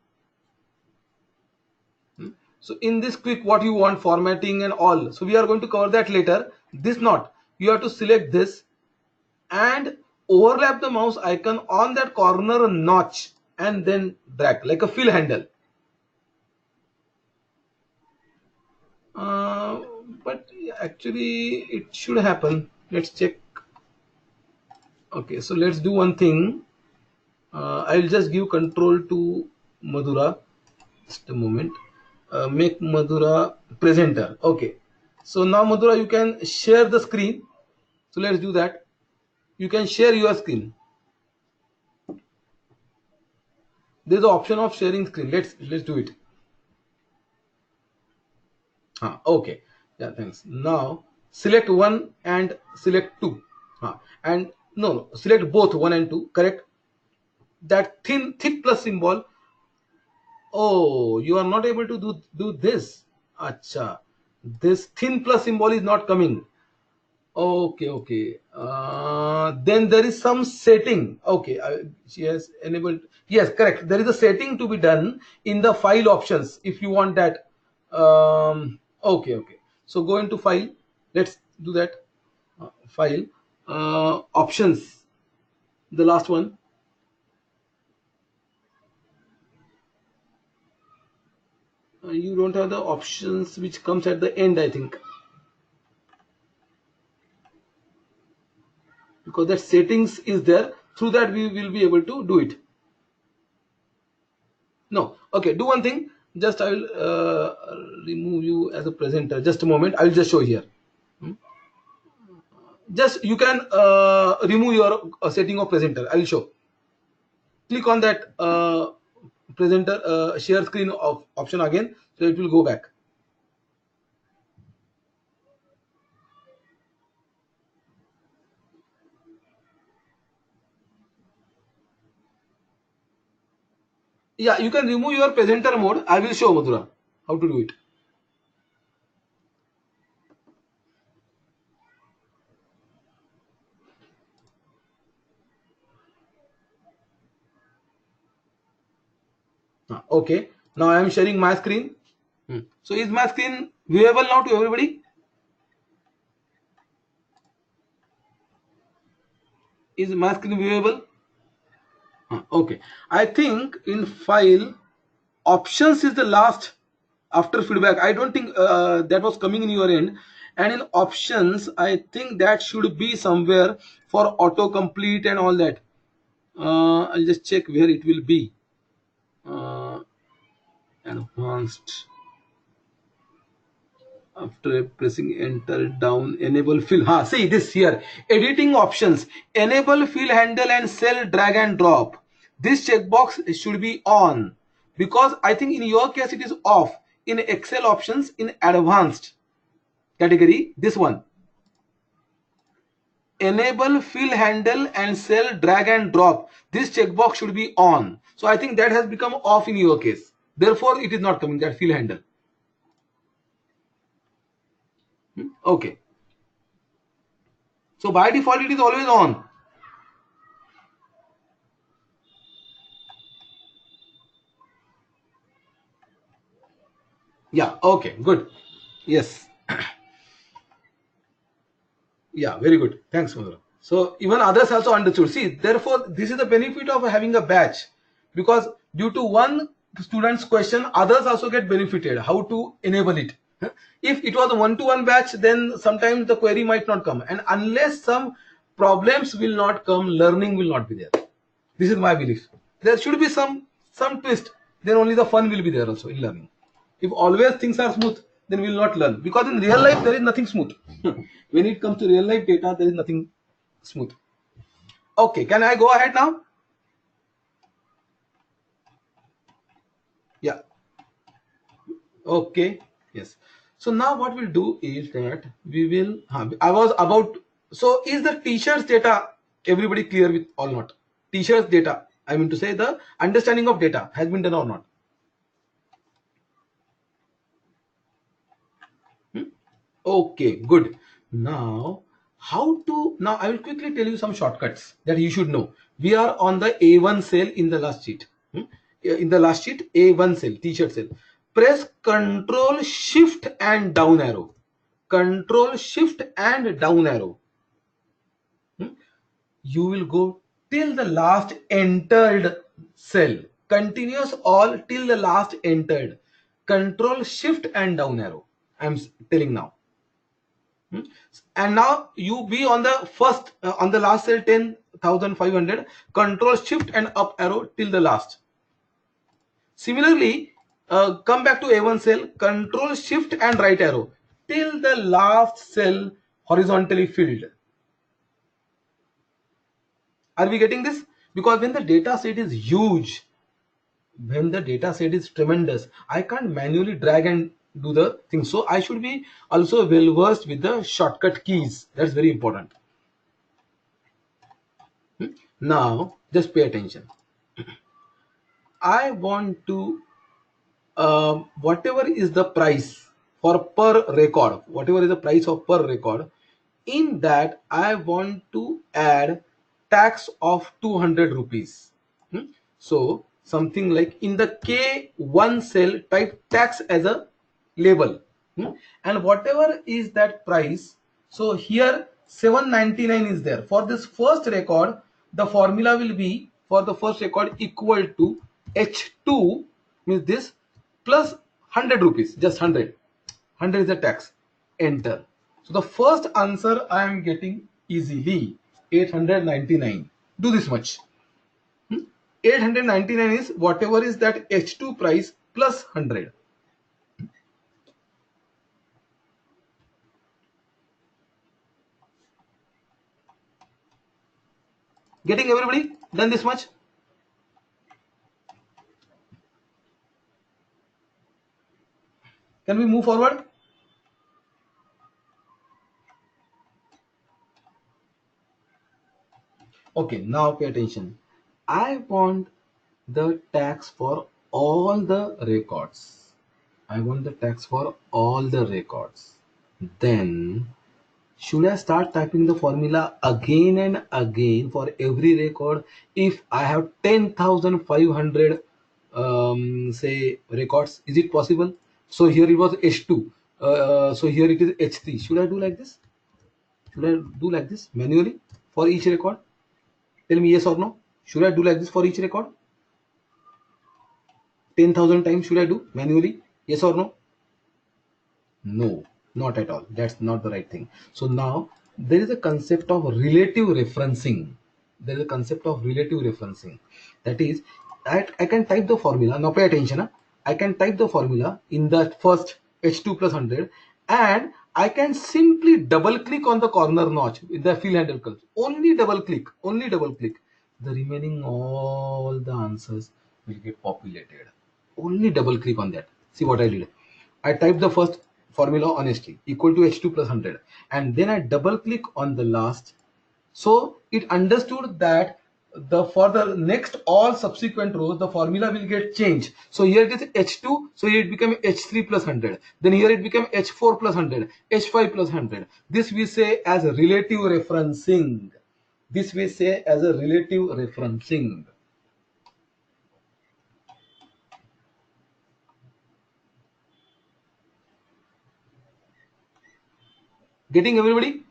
So in this quick, what you want, formatting and all. So we are going to cover that later. This not. You have to select this and overlap the mouse icon on that corner notch and then drag like a fill handle. But actually it should happen. Let's check. Okay, so let's do one thing. I'll just give control to Madhura. Just a moment. Make Madhura presenter. Okay. So now Madhura, you can share the screen. So let's do that. You can share your screen. There's the option of sharing screen. Let's do it. Okay. Yeah, thanks. Now select 1 and select 2. And no, select both 1 and 2. Correct. That thick plus symbol. Oh, you are not able to do this. Acha. This thin plus symbol is not coming. Okay. Then there is some setting. Okay, she has enabled. Yes, correct. There is a setting to be done in the file options if you want that. Okay. So go into file. Let's do that. File options. The last one. You don't have the options which comes at the end, I think. Because that settings is there, through that we will be able to do it. No, okay, do one thing, just I will remove you as a presenter. Just a moment, I will just show here. Just you can remove your setting of presenter. I will show. Click on that presenter share screen of option again, so it will go back. Yeah, you can remove your presenter mode. I will show Madhura how to do it. Okay, now I am sharing my screen. So is my screen viewable now to everybody? Is my screen viewable? Okay, I think in file options is the last after feedback. I don't think that was coming in your end. And in options, I think that should be somewhere for autocomplete and all that. I'll just check where it will be. Advanced. After pressing enter down, enable fill. See this here. Editing options. Enable fill handle and cell drag and drop. This checkbox should be on because I think in your case it is off. In Excel options in advanced category, this one. Enable fill handle and cell drag and drop. This checkbox should be on. So I think that has become off in your case. Therefore, it is not coming, that fill handle. Okay. So by default, it is always on. Yeah, okay, good. Yes. Yeah, very good. Thanks, Madhura. So even others also understood. See, therefore, this is the benefit of having a batch because due to one student's question, others also get benefited. How to enable it? If it was a one-to-one batch, then sometimes the query might not come, and unless some problems will not come, learning will not be there. This is my belief. There should be some twist. Then only the fun will be there also in learning. If always things are smooth, then we will not learn. Because in real life, there is nothing smooth. When it comes to real life data, there is nothing smooth. Okay, can I go ahead now? Yeah. Okay. Yes. So now what we'll do is that we will. I was about. So is the teacher's data everybody clear with or not? Teacher's data. I mean to say the understanding of data has been done or not? Okay, good. Now, how to, now I will quickly tell you some shortcuts that you should know. We are on the A1 cell in the last sheet. In the last sheet, A1 cell, teacher cell. Press Control Shift and down arrow. Control Shift and down arrow. You will go till the last entered cell. Continuous all till the last entered. Control Shift and down arrow. I am telling now. And now you be on the first on the last cell 10,500. Control Shift and up arrow till the last. Similarly, come back to A1 cell, Control Shift and right arrow till the last cell horizontally filled. Are we getting this? Because when the data set is huge, when the data set is tremendous, I can't manually drag and do the thing. So I should be also well versed with the shortcut keys. That's very important. Now, just pay attention. I want to, whatever is the price for per record, whatever is the price of per record, in that I want to add tax of 200 rupees. So, something like in the K1 cell, type tax as a label. And whatever is that price, so here 799 is there. For this first record, the formula will be for the first record equal to H2 means this plus 100 rupees, just 100 is the tax. Enter. So the first answer I am getting easily 899. Do this much. 899 is whatever is that H2 price plus 100. Getting everybody done this much? Can we move forward? Okay, now pay attention. I want the tax for all the records. I want the tax for all the records. Then should I start typing the formula again and again for every record if I have 10,500 say records? Is it possible? So here it was H2. So here it is H3. Should I do like this? Should I do like this manually for each record? Tell me yes or no. Should I do like this for each record? 10,000 times should I do manually? Yes or no? No, not at all. That's not the right thing. So now there is a concept of relative referencing. There is a concept of relative referencing. That is, I can type the formula. Now pay attention. I can type the formula in the first H2 plus 100 and I can simply double click on the corner notch with the fill handle curve. Only double click. Only double click. The remaining all the answers will get populated. Only double click on that. See what I did. I typed the first formula honestly equal to H2 plus 100 and then I double click on the last. So it understood that the for the next all subsequent rows the formula will get changed. So here it is H2, so here it became H3 plus 100. Then here it became H4 plus 100, H5 plus 100. This we say as a relative referencing. This we say as a relative referencing. Getting everybody?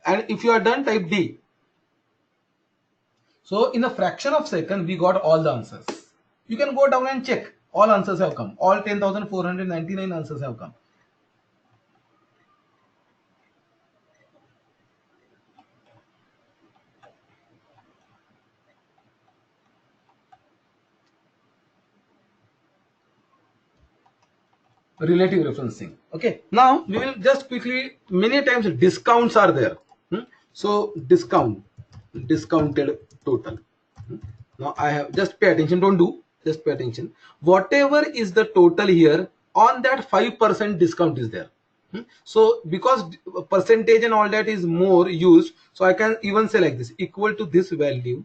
And if you are done, type D. So in a fraction of second, we got all the answers. You can go down and check. All answers have come. All 10,499 answers have come. Relative referencing. Okay. Now we will just quickly, many times discounts are there. So discounted total. Now I have, just pay attention, don't do, just pay attention. Whatever is the total here, on that 5% discount is there. So because percentage and all that is more used, so I can even say like this, equal to this value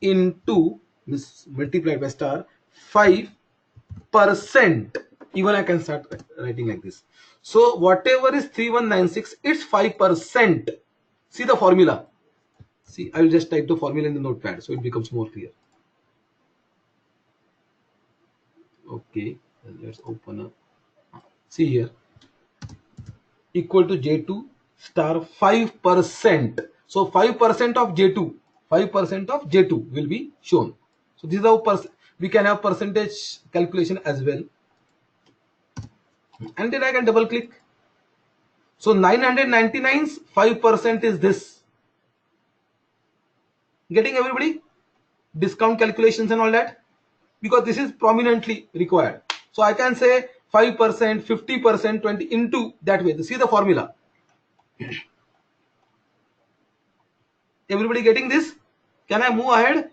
into this multiplied by star 5%. Even I can start writing like this. So whatever is 3196, it's 5%. See the formula. See, I will just type the formula in the notepad so it becomes more clear. Okay, let's open up. See here, equal to J2 star 5%. So 5% of J2, 5% of J2 will be shown. So this is how we can have percentage calculation as well. And then I can double click. So 999's 5% is this. Getting everybody? Discount calculations and all that. Because this is prominently required. So I can say 5%, 50%, 20 into that way. See the formula. Everybody getting this? Can I move ahead?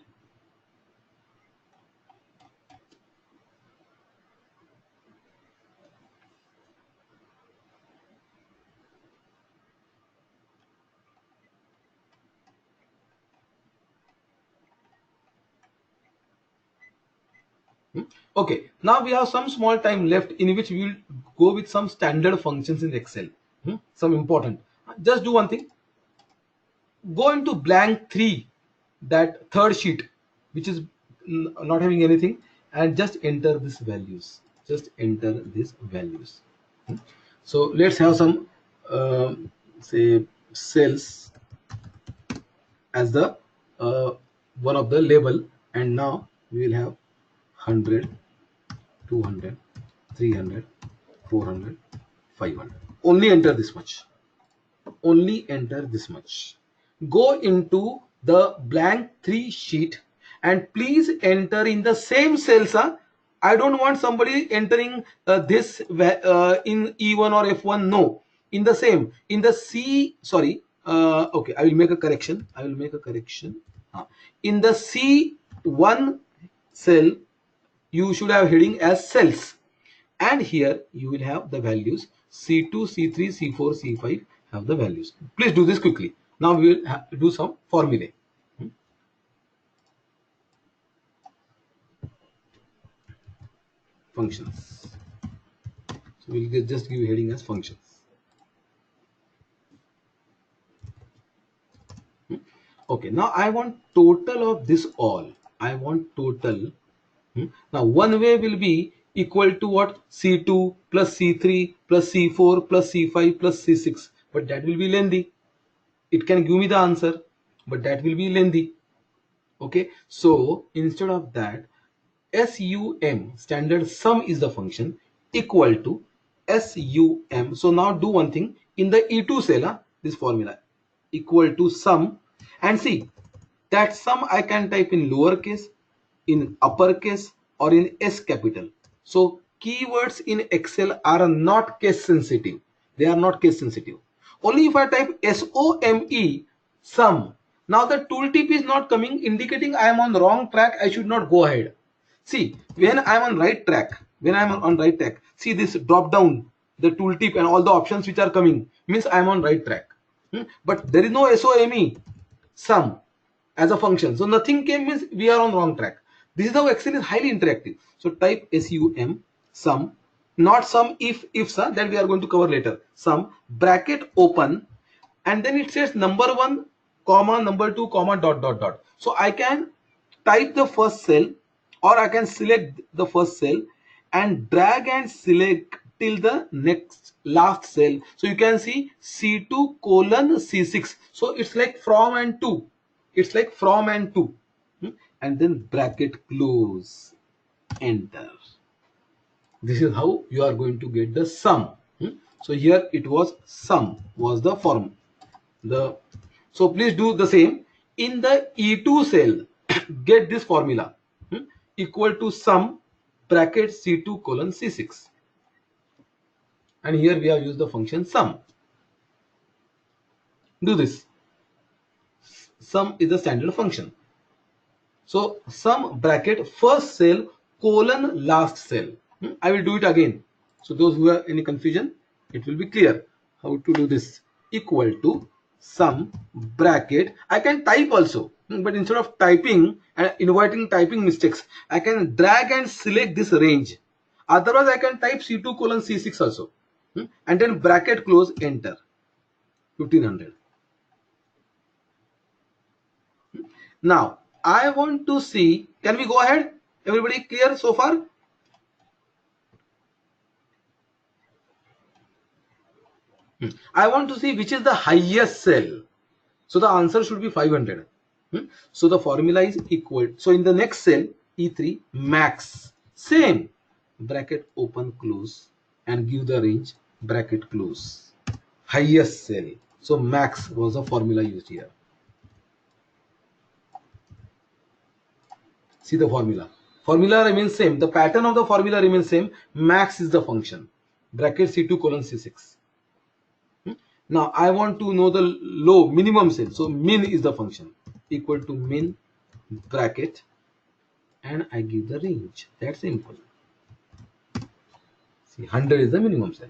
Okay, now we have some small time left in which we will go with some standard functions in Excel. Some important. Just do one thing. Go into blank 3, that third sheet, which is not having anything, and just enter these values. Just enter these values. So let's have some, say, cells as the one of the label, and now we will have 100, 200, 300, 400, 500. Only enter this much. Only enter this much. Go into the blank 3 sheet and please enter in the same cells. I don't want somebody entering this in E1 or F1. No, in the same, in the C, sorry, okay, I will make a correction. I will make a correction. In the C1 cell, you should have heading as cells. and here you will have the values C2, C3, C4, C5 have the values. Please do this quickly. Now we will do some formulae. Functions. So we'll just give heading as functions. Okay, now I want total of this all. I want total. Now one way will be equal to what? C2 plus C3 plus C4 plus C5 plus C6. But that will be lengthy. It can give me the answer, but that will be lengthy. Okay, so instead of that, SUM, standard sum, is the function equal to SUM. So now do one thing in the E2 cell, this formula equal to sum, and see that sum I can type in lowercase, in uppercase, or in S capital. So keywords in Excel are not case sensitive. They are not case sensitive. Only if I type SOME, sum. Now the tooltip is not coming, indicating I am on the wrong track. I should not go ahead. See, when I am on right track, see this drop down, the tooltip and all the options which are coming means I am on right track. But there is no SOME, sum, as a function. So nothing came means we are on wrong track. This is how Excel is highly interactive. So type SUM, sum, not sum if sum, that we are going to cover later. Sum, bracket open, and then it says number 1, comma, number 2, comma, dot, dot, dot. So I can type the first cell, or I can select the first cell and drag and select till the next last cell. So you can see C2 colon C6. So it's like from and to. It's like from and to. And then bracket close, enter. This is how you are going to get the sum. So here it was sum was the form. So please do the same in the E2 cell. Get this formula equal to sum bracket C2 colon C6, and here we have used the function sum. Do this. Sum is the standard function. So sum bracket first cell colon last cell. I will do it again. So those who have any confusion, it will be clear how to do this. Equal to sum bracket. I can type also, but instead of typing and inviting typing mistakes, I can drag and select this range. Otherwise, I can type C2 colon C6 also, and then bracket close, enter. 1500. Now I want to see. Can we go ahead? Everybody clear so far? I want to see which is the highest cell. So the answer should be 500. So the formula is equal. So in the next cell, E3, max, same, bracket open close, and give the range, bracket close, highest cell. So max was the formula used here. See the formula. Formula remains same. The pattern of the formula remains same. Max is the function. Bracket C2 colon C6. Now I want to know the low minimum cell. So min is the function. Equal to min bracket, and I give the range. That's simple. See, 100 is the minimum cell.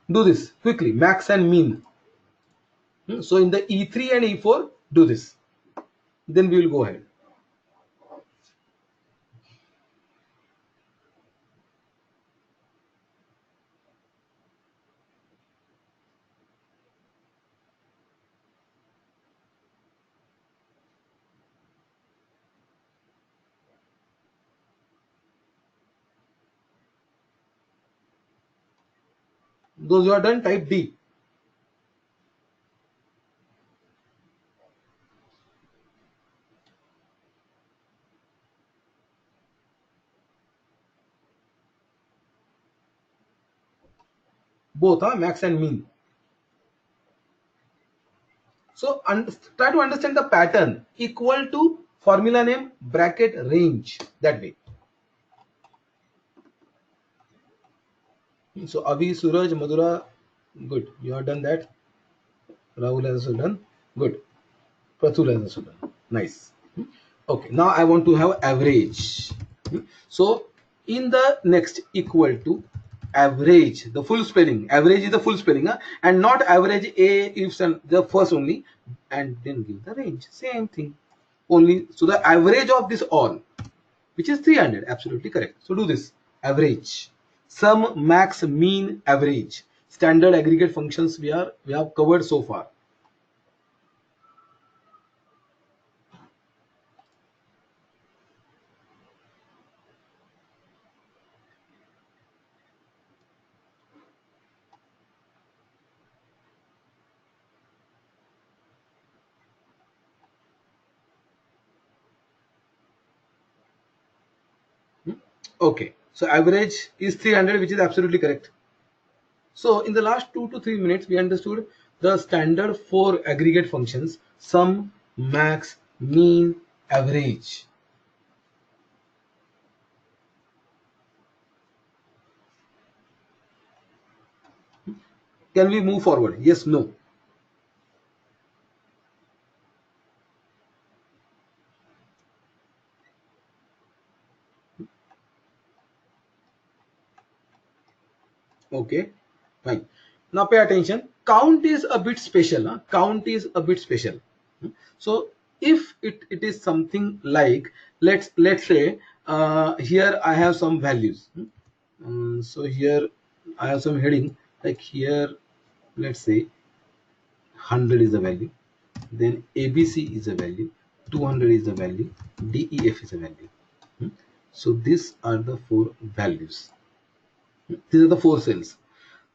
Do this quickly. Max and min. So in the E3 and E4, do this. Then we will go ahead. Those who are done, type D. Both, max and min. So try to understand the pattern. Equal to formula name bracket range, that way. So Avi, Suraj, Madhura, good. You have done that. Rahul has also done. Good. Prathul has also done. Nice. Okay. Now I want to have average. So In the next, equal to average, the full spelling, average is the full spelling, and not average a ifs and the first only, and then give the range, same thing only. So the average of this all, which is 300, absolutely correct. So do this, average, sum, max, mean, average, standard aggregate functions we have covered so far. Okay, so average is 300, which is absolutely correct. So in the last 2 to 3 minutes, we understood the standard 4 aggregate functions: sum, max, mean, average. Can we move forward? Yes, no? Okay, fine. Now pay attention. Count is a bit special. Count is a bit special. So if it is something like, let's say here I have some values. So here I have some heading, like here let's say 100 is the value, then ABC is a value, 200 is the value, DEF is a value. So these are the 4 values. These are the 4 cells.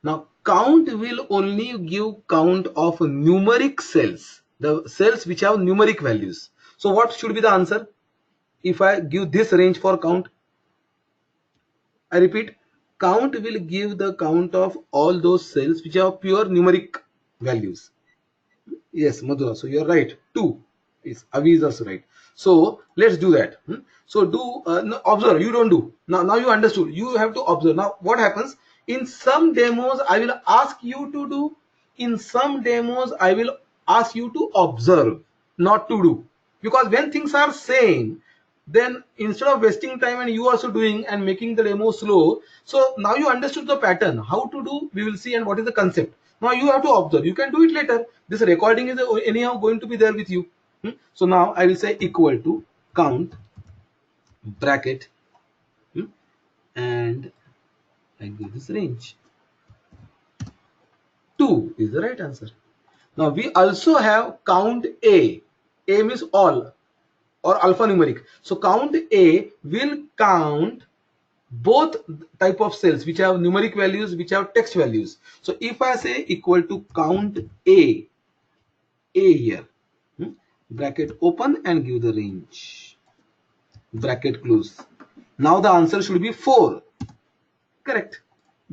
Now count will only give count of numeric cells, the cells which have numeric values. So what should be the answer if I give this range for count? I repeat, count will give the count of all those cells which have pure numeric values. Yes, Madhura. So you're right. 2 is Avi is also right. So let's do that. So do no, observe. You don't do. Now you understood. You have to observe. Now what happens in some demos? I will ask you to do. In some demos, I will ask you to observe, not to do. Because when things are same, then instead of wasting time and you also doing and making the demo slow, so now you understood the pattern, how to do, we will see, and what is the concept. Now you have to observe. You can do it later. This recording is anyhow going to be there with you. So now I will say equal to count bracket, and I give this range. 2 is the right answer. Now we also have count A. A means all or alphanumeric. So count A will count both type of cells which have numeric values, which have text values. So if I say equal to count A here, bracket open and give the range, bracket close. Now the answer should be 4. Correct.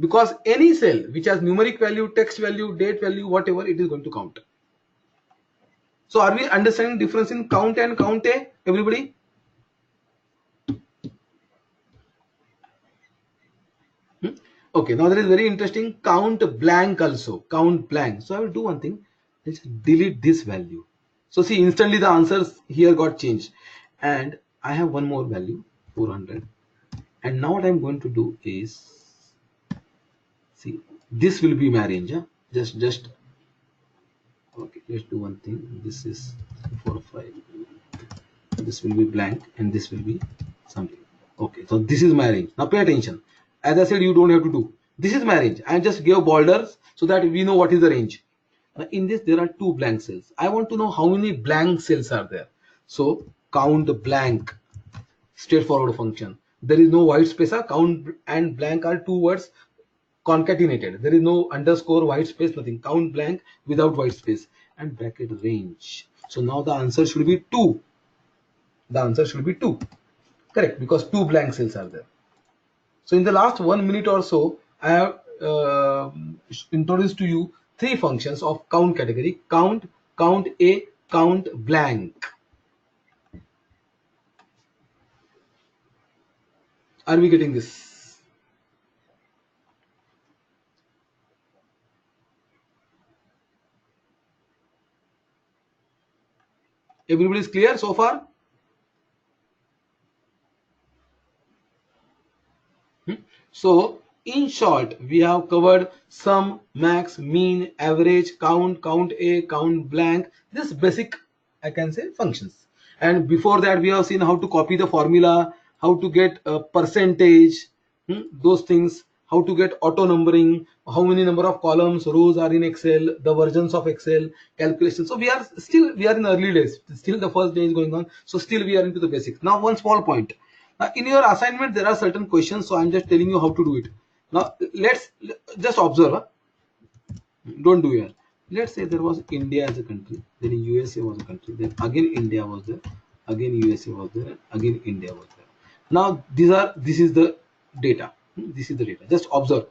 Because any cell which has numeric value, text value, date value, whatever, it is going to count. So are we understanding difference in count and count A, everybody? Okay, now there is very interesting count blank also, count blank. So I will do one thing, let's delete this value. So see, instantly the answers here got changed, and I have one more value, 400. And now what I'm going to do is, see, this will be my range. Just okay, let's do one thing. This is 4 5. This will be blank and this will be something. Okay, so this is my range. Now pay attention. As I said, you don't have to do. This is my range. I just gave borders so that we know what is the range. In this, there are 2 blank cells. I want to know how many blank cells are there. So count blank, straightforward function. There is no white space. Count and blank are 2 words concatenated. There is no underscore, white space, nothing. Count blank without white space, and bracket range. So now the answer should be 2. The answer should be 2. Correct, because 2 blank cells are there. So in the last 1 minute or so, I have introduced to you 3 functions of count category: count, count A, count blank. Are we getting this? Everybody is clear so far? So in short, we have covered sum, max, mean, average, count, count A, count blank, this basic, I can say, functions. And before that, we have seen how to copy the formula, how to get a percentage, those things, how to get auto numbering, how many number of columns, rows are in Excel, the versions of Excel, calculation. So we are in early days, still the first day is going on. So still we are into the basics. Now one small point. In your assignment, there are certain questions, so I'm just telling you how to do it. Now, let's just observe. Don't do it. Let's say there was India as a country, then USA was a country, then again India was there, again USA was there, again India was there. Now, this is the data. This is the data. Just observe,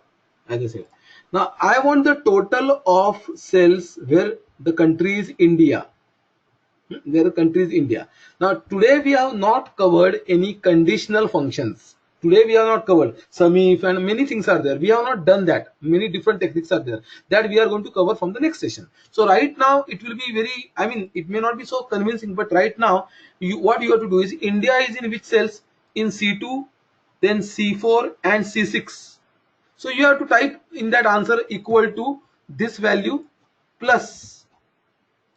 as I said. Now, I want the total of cells where the country is India. Where the country is India. Now today we have not covered any conditional functions. Today we have not covered sum if and many things are there. We have not done that. Many different techniques are there that we are going to cover from the next session. So right now it will be very, I mean, it may not be so convincing, but right now what you have to do is India is in which cells? In C2, then C4 and C6. So you have to type in that answer equal to this value plus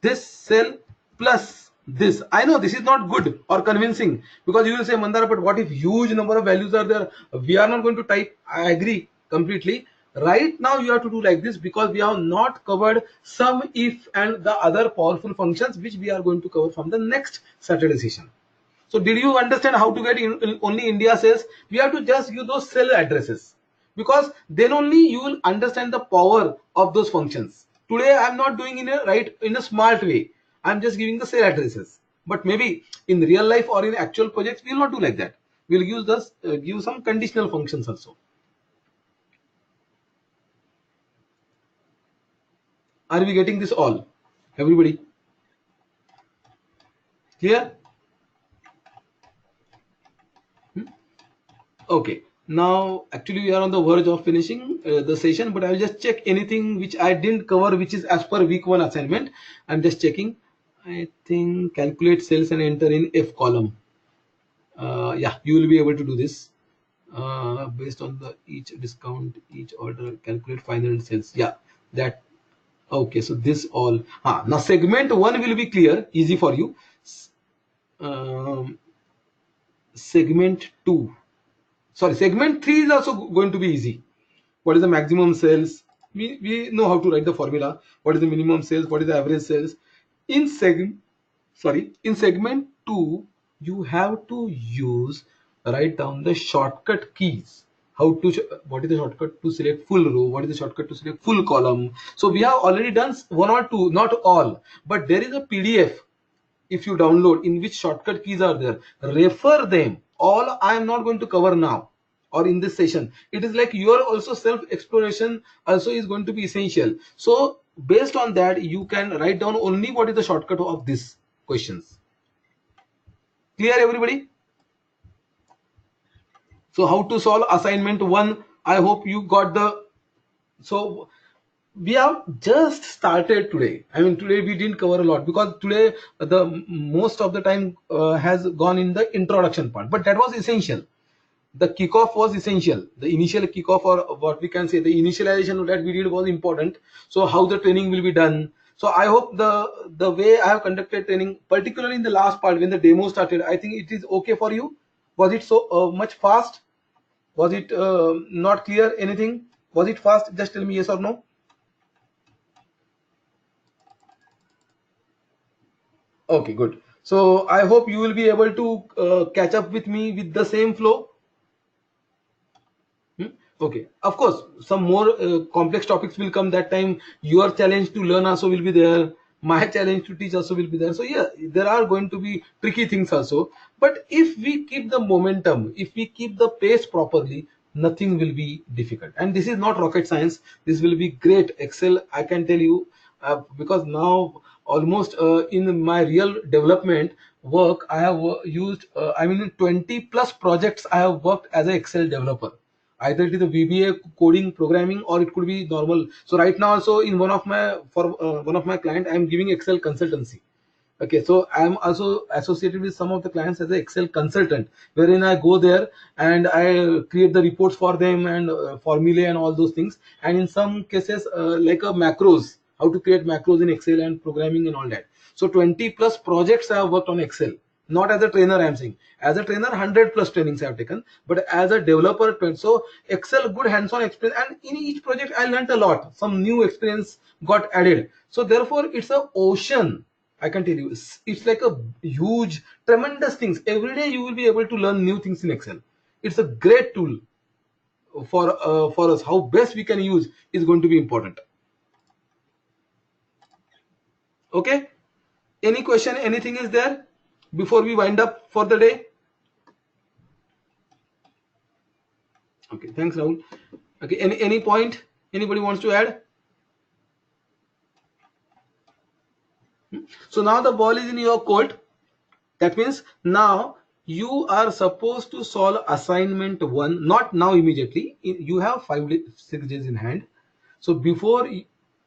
this cell plus this. I know this is not good or convincing, because you will say, Mandar, but what if huge number of values are there? We are not going to type. I agree completely. Right now you have to do like this, because we have not covered sum, if and the other powerful functions, which we are going to cover from the next Saturday session. So did you understand how to get in only India cells? We have to just use those cell addresses, because then only you will understand the power of those functions. Today I am not doing in a smart way. I am just giving the cell addresses. But maybe in real life or in actual projects, we will not do like that. We will use this give some conditional functions also. Are we getting this all? Everybody clear? Okay, now actually we are on the verge of finishing the session, but I'll just check anything which I didn't cover, which is as per week 1 assignment. I'm just checking. I think calculate cells and enter in F column. Yeah, you will be able to do this based on the each discount, each order, calculate final sales. Yeah, that. Okay, so this all. Now segment 1 will be clear, easy for you. Um, segment 2. Sorry, segment 3 is also going to be easy. What is the maximum sales? We know how to write the formula. What is the minimum sales? What is the average sales? In segment 2, you have to write down the shortcut keys. What is the shortcut to select full row? What is the shortcut to select full column? So we have already done one or two, not all, but there is a PDF. If you download, in which shortcut keys are there, refer them. All I am not going to cover now or in this session. It is like your also self exploration also is going to be essential. So based on that, you can write down only what is the shortcut of these questions. Clear, everybody? So how to solve assignment 1? I hope you got the. So we have just started today. I mean, today we didn't cover a lot, because today the most of the time has gone in the introduction part, but that was essential. The kickoff was essential. The initial kickoff, or what we can say, the initialization that we did was important. So how the training will be done. So I hope the way I have conducted training, particularly in the last part when the demo started, I think it is okay for you. Was it so much fast? Was it not clear? Anything? Was it fast? Just tell me yes or no. Okay, good. So I hope you will be able to catch up with me with the same flow. Okay, of course, some more complex topics will come that time. Your challenge to learn also will be there. My challenge to teach also will be there. So yeah, there are going to be tricky things also. But if we keep the momentum, if we keep the pace properly, nothing will be difficult. And this is not rocket science. This will be great. Excel, I can tell you, because now almost in my real development work, I have used, I mean, 20 plus projects I have worked as an Excel developer. Either it is a VBA coding programming, or it could be normal. So right now also in one of my client, I am giving Excel consultancy. Okay, so I'm also associated with some of the clients as an Excel consultant, wherein I go there and I create the reports for them and formulae and all those things. And in some cases, like a macros, how to create macros in Excel and programming and all that. So 20 plus projects I have worked on Excel. Not as a trainer, I'm saying. As a trainer, 100 plus trainings I have taken, but as a developer, 20. So Excel, good hands-on experience, and in each project I learned a lot. Some new experience got added. So therefore, it's a ocean. I can tell you, it's like a huge, tremendous things. Every day you will be able to learn new things in Excel. It's a great tool for us. How best we can use is going to be important. Okay. Any question? Anything is there before we wind up for the day? Okay. Thanks, Rahul. Okay. Any point? Anybody wants to add? So now the ball is in your court. That means now you are supposed to solve assignment 1, not now immediately. You have 6 days in hand. So before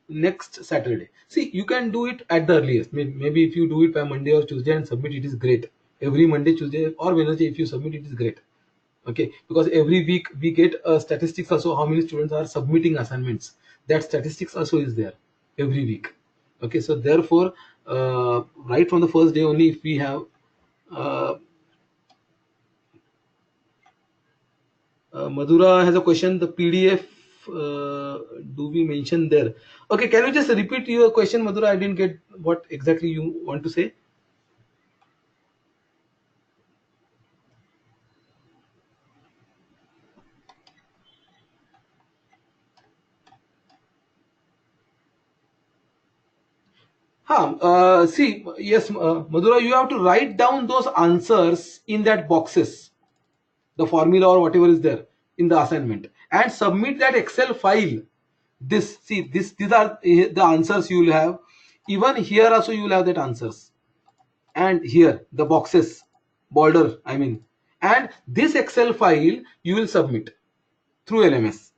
next Saturday, see, you can do it at the earliest. Maybe if you do it by Monday or Tuesday and submit, it is great. Every Monday, Tuesday, or Wednesday, if you submit, it is great. Okay, because every week we get statistics also how many students are submitting assignments. That statistics also is there every week. Okay, so therefore, right from the first day only, if we have uh, Madhura has a question. The PDF, do we mention there? Okay, can you just repeat your question, Madhura? I didn't get what exactly you want to say. See, yes, Madhura, you have to write down those answers in that boxes, the formula or whatever is there in the assignment, and submit that Excel file. These are the answers you will have. Even here also you will have that answers, and here the boxes, border, I mean, and this Excel file you will submit through LMS.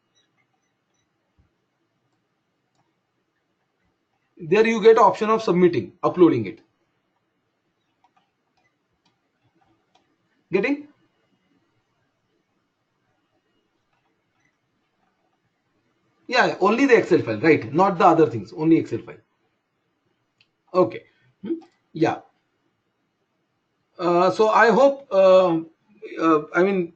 There you get option of submitting, uploading it. Getting? Yeah, only the Excel file, right? Not the other things, only Excel file. Okay. Yeah. So I hope, I mean,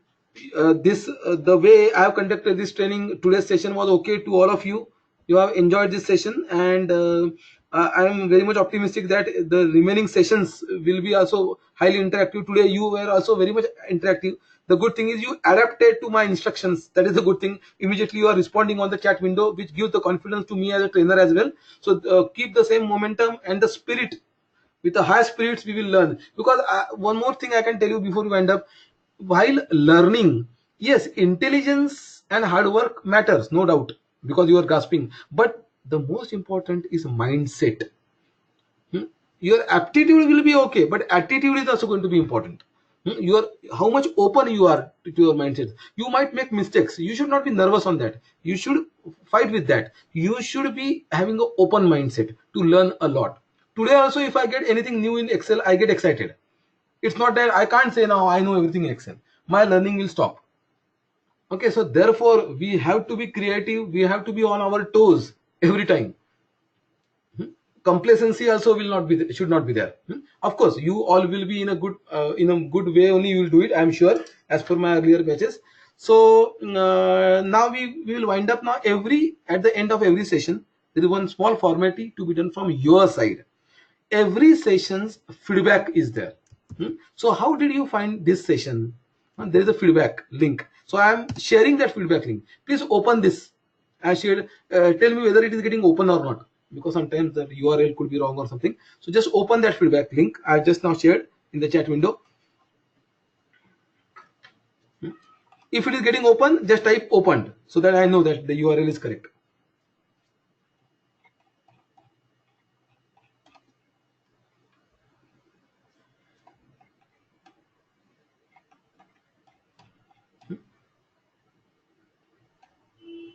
the way I have conducted this training, today's session was okay to all of you. You have enjoyed this session, and I am very much optimistic that the remaining sessions will be also highly interactive. Today you were also very much interactive. The good thing is you adapted to my instructions. That is the good thing. Immediately you are responding on the chat window, which gives the confidence to me as a trainer as well. So keep the same momentum and the spirit. With the high spirits we will learn, because one more thing I can tell you before we wind up. While learning, yes, intelligence and hard work matters, no doubt, because you are grasping, but the most important is mindset. Your aptitude will be okay, but attitude is also going to be important. Your how much open you are to your mindset. You might make mistakes, you should not be nervous on that. You should fight with that. You should be having an open mindset to learn a lot. Today also, if I get anything new in Excel, I get excited. It's not that I can't say now I know everything in Excel. My learning will stop. Okay, so therefore we have to be creative, we have to be on our toes every time. Complacency also will not be, should not be there. Of course, you all will be in a good way only you will do it, I am sure, as per my earlier batches. So now we will wind up. Now at the end of every session there is one small formality to be done from your side. Every session's feedback is there. So how did you find this session? There is a feedback link, so I am sharing that feedback link. Please open this and share. Tell me whether it is getting open or not, because sometimes the URL could be wrong or something. So just open that feedback link I just now shared in the chat window. If it is getting open, just type opened so that I know that the URL is correct.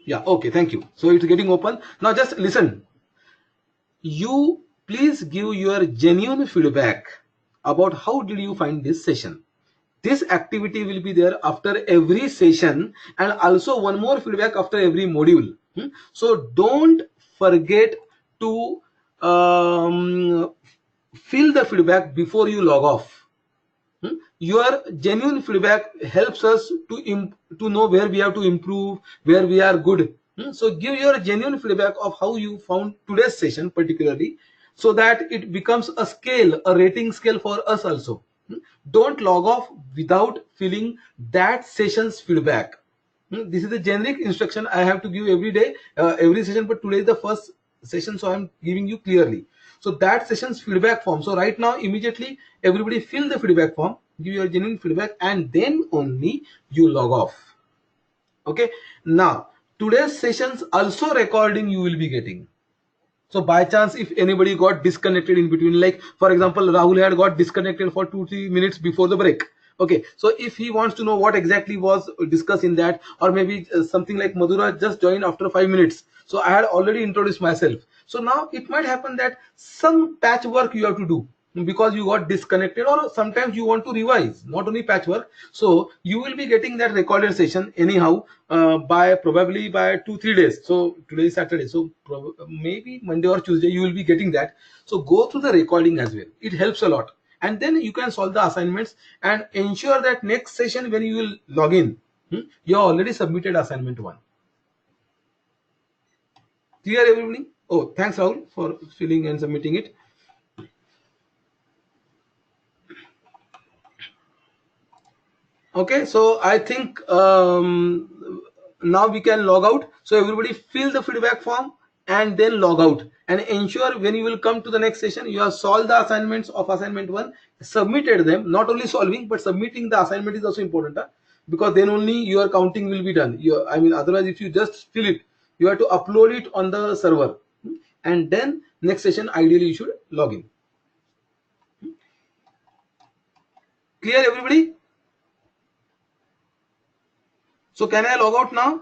Yeah, okay, thank you. So it's getting open. Now just listen. You please give your genuine feedback about how did you find this session. This activity will be there after every session, and also one more feedback after every module. So don't forget to fill the feedback before you log off. Your genuine feedback helps us to know where we have to improve, where we are good. So give your genuine feedback of how you found today's session particularly, so that it becomes a scale, a rating scale for us also. Don't log off without filling that session's feedback. This is the generic instruction I have to give every day, every session, but today is the first session, so I'm giving you clearly. So that session's feedback form. So right now, immediately, everybody fill the feedback form, give your genuine feedback, and then only you log off. Okay. Now, today's sessions also recording you will be getting. So by chance, if anybody got disconnected in between, like for example, Rahul had got disconnected for 2-3 minutes before the break. Okay, so if he wants to know what exactly was discussed in that, or maybe something like Madhura just joined after 5 minutes, so I had already introduced myself. So now it might happen that some patchwork you have to do because you got disconnected, or sometimes you want to revise, not only patchwork. So you will be getting that recorded session anyhow, by probably by 2-3 days. So today is Saturday, so maybe Monday or Tuesday you will be getting that. So go through the recording as well, it helps a lot, and then you can solve the assignments and ensure that next session when you will log in, you have already submitted assignment 1. Clear everybody? Oh, thanks Rahul for filling and submitting it. Okay, so I think now we can log out. So everybody fill the feedback form and then log out, and ensure when you will come to the next session, you have solved the assignments of assignment 1, submitted them. Not only solving, but submitting the assignment is also important, because then only your counting will be done. I mean, otherwise if you just fill it, you have to upload it on the server, and then next session ideally you should log in. Clear everybody? So can I log out now?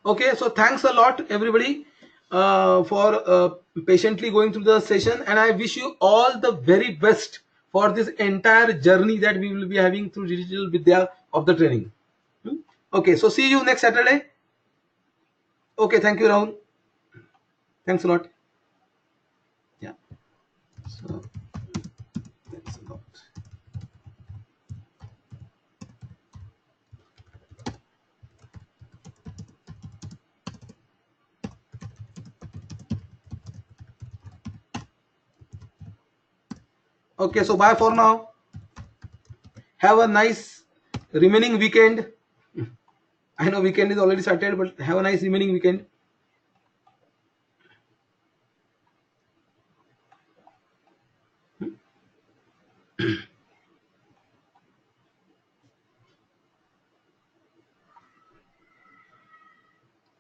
Okay, so thanks a lot everybody for patiently going through the session, and I wish you all the very best for this entire journey that we will be having through Digital Vidya of the training. Okay, so see you next Saturday. Okay, thank you Rahul. Thanks a lot. Yeah. So thanks a lot. Okay, so bye for now. Have a nice remaining weekend. I know weekend is already started, but have a nice remaining weekend.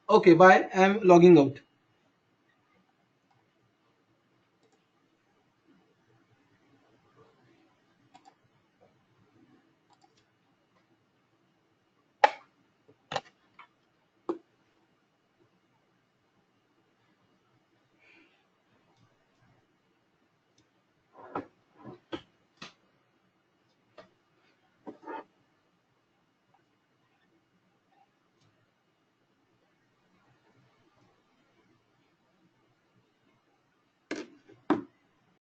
Okay, bye. I'm logging out.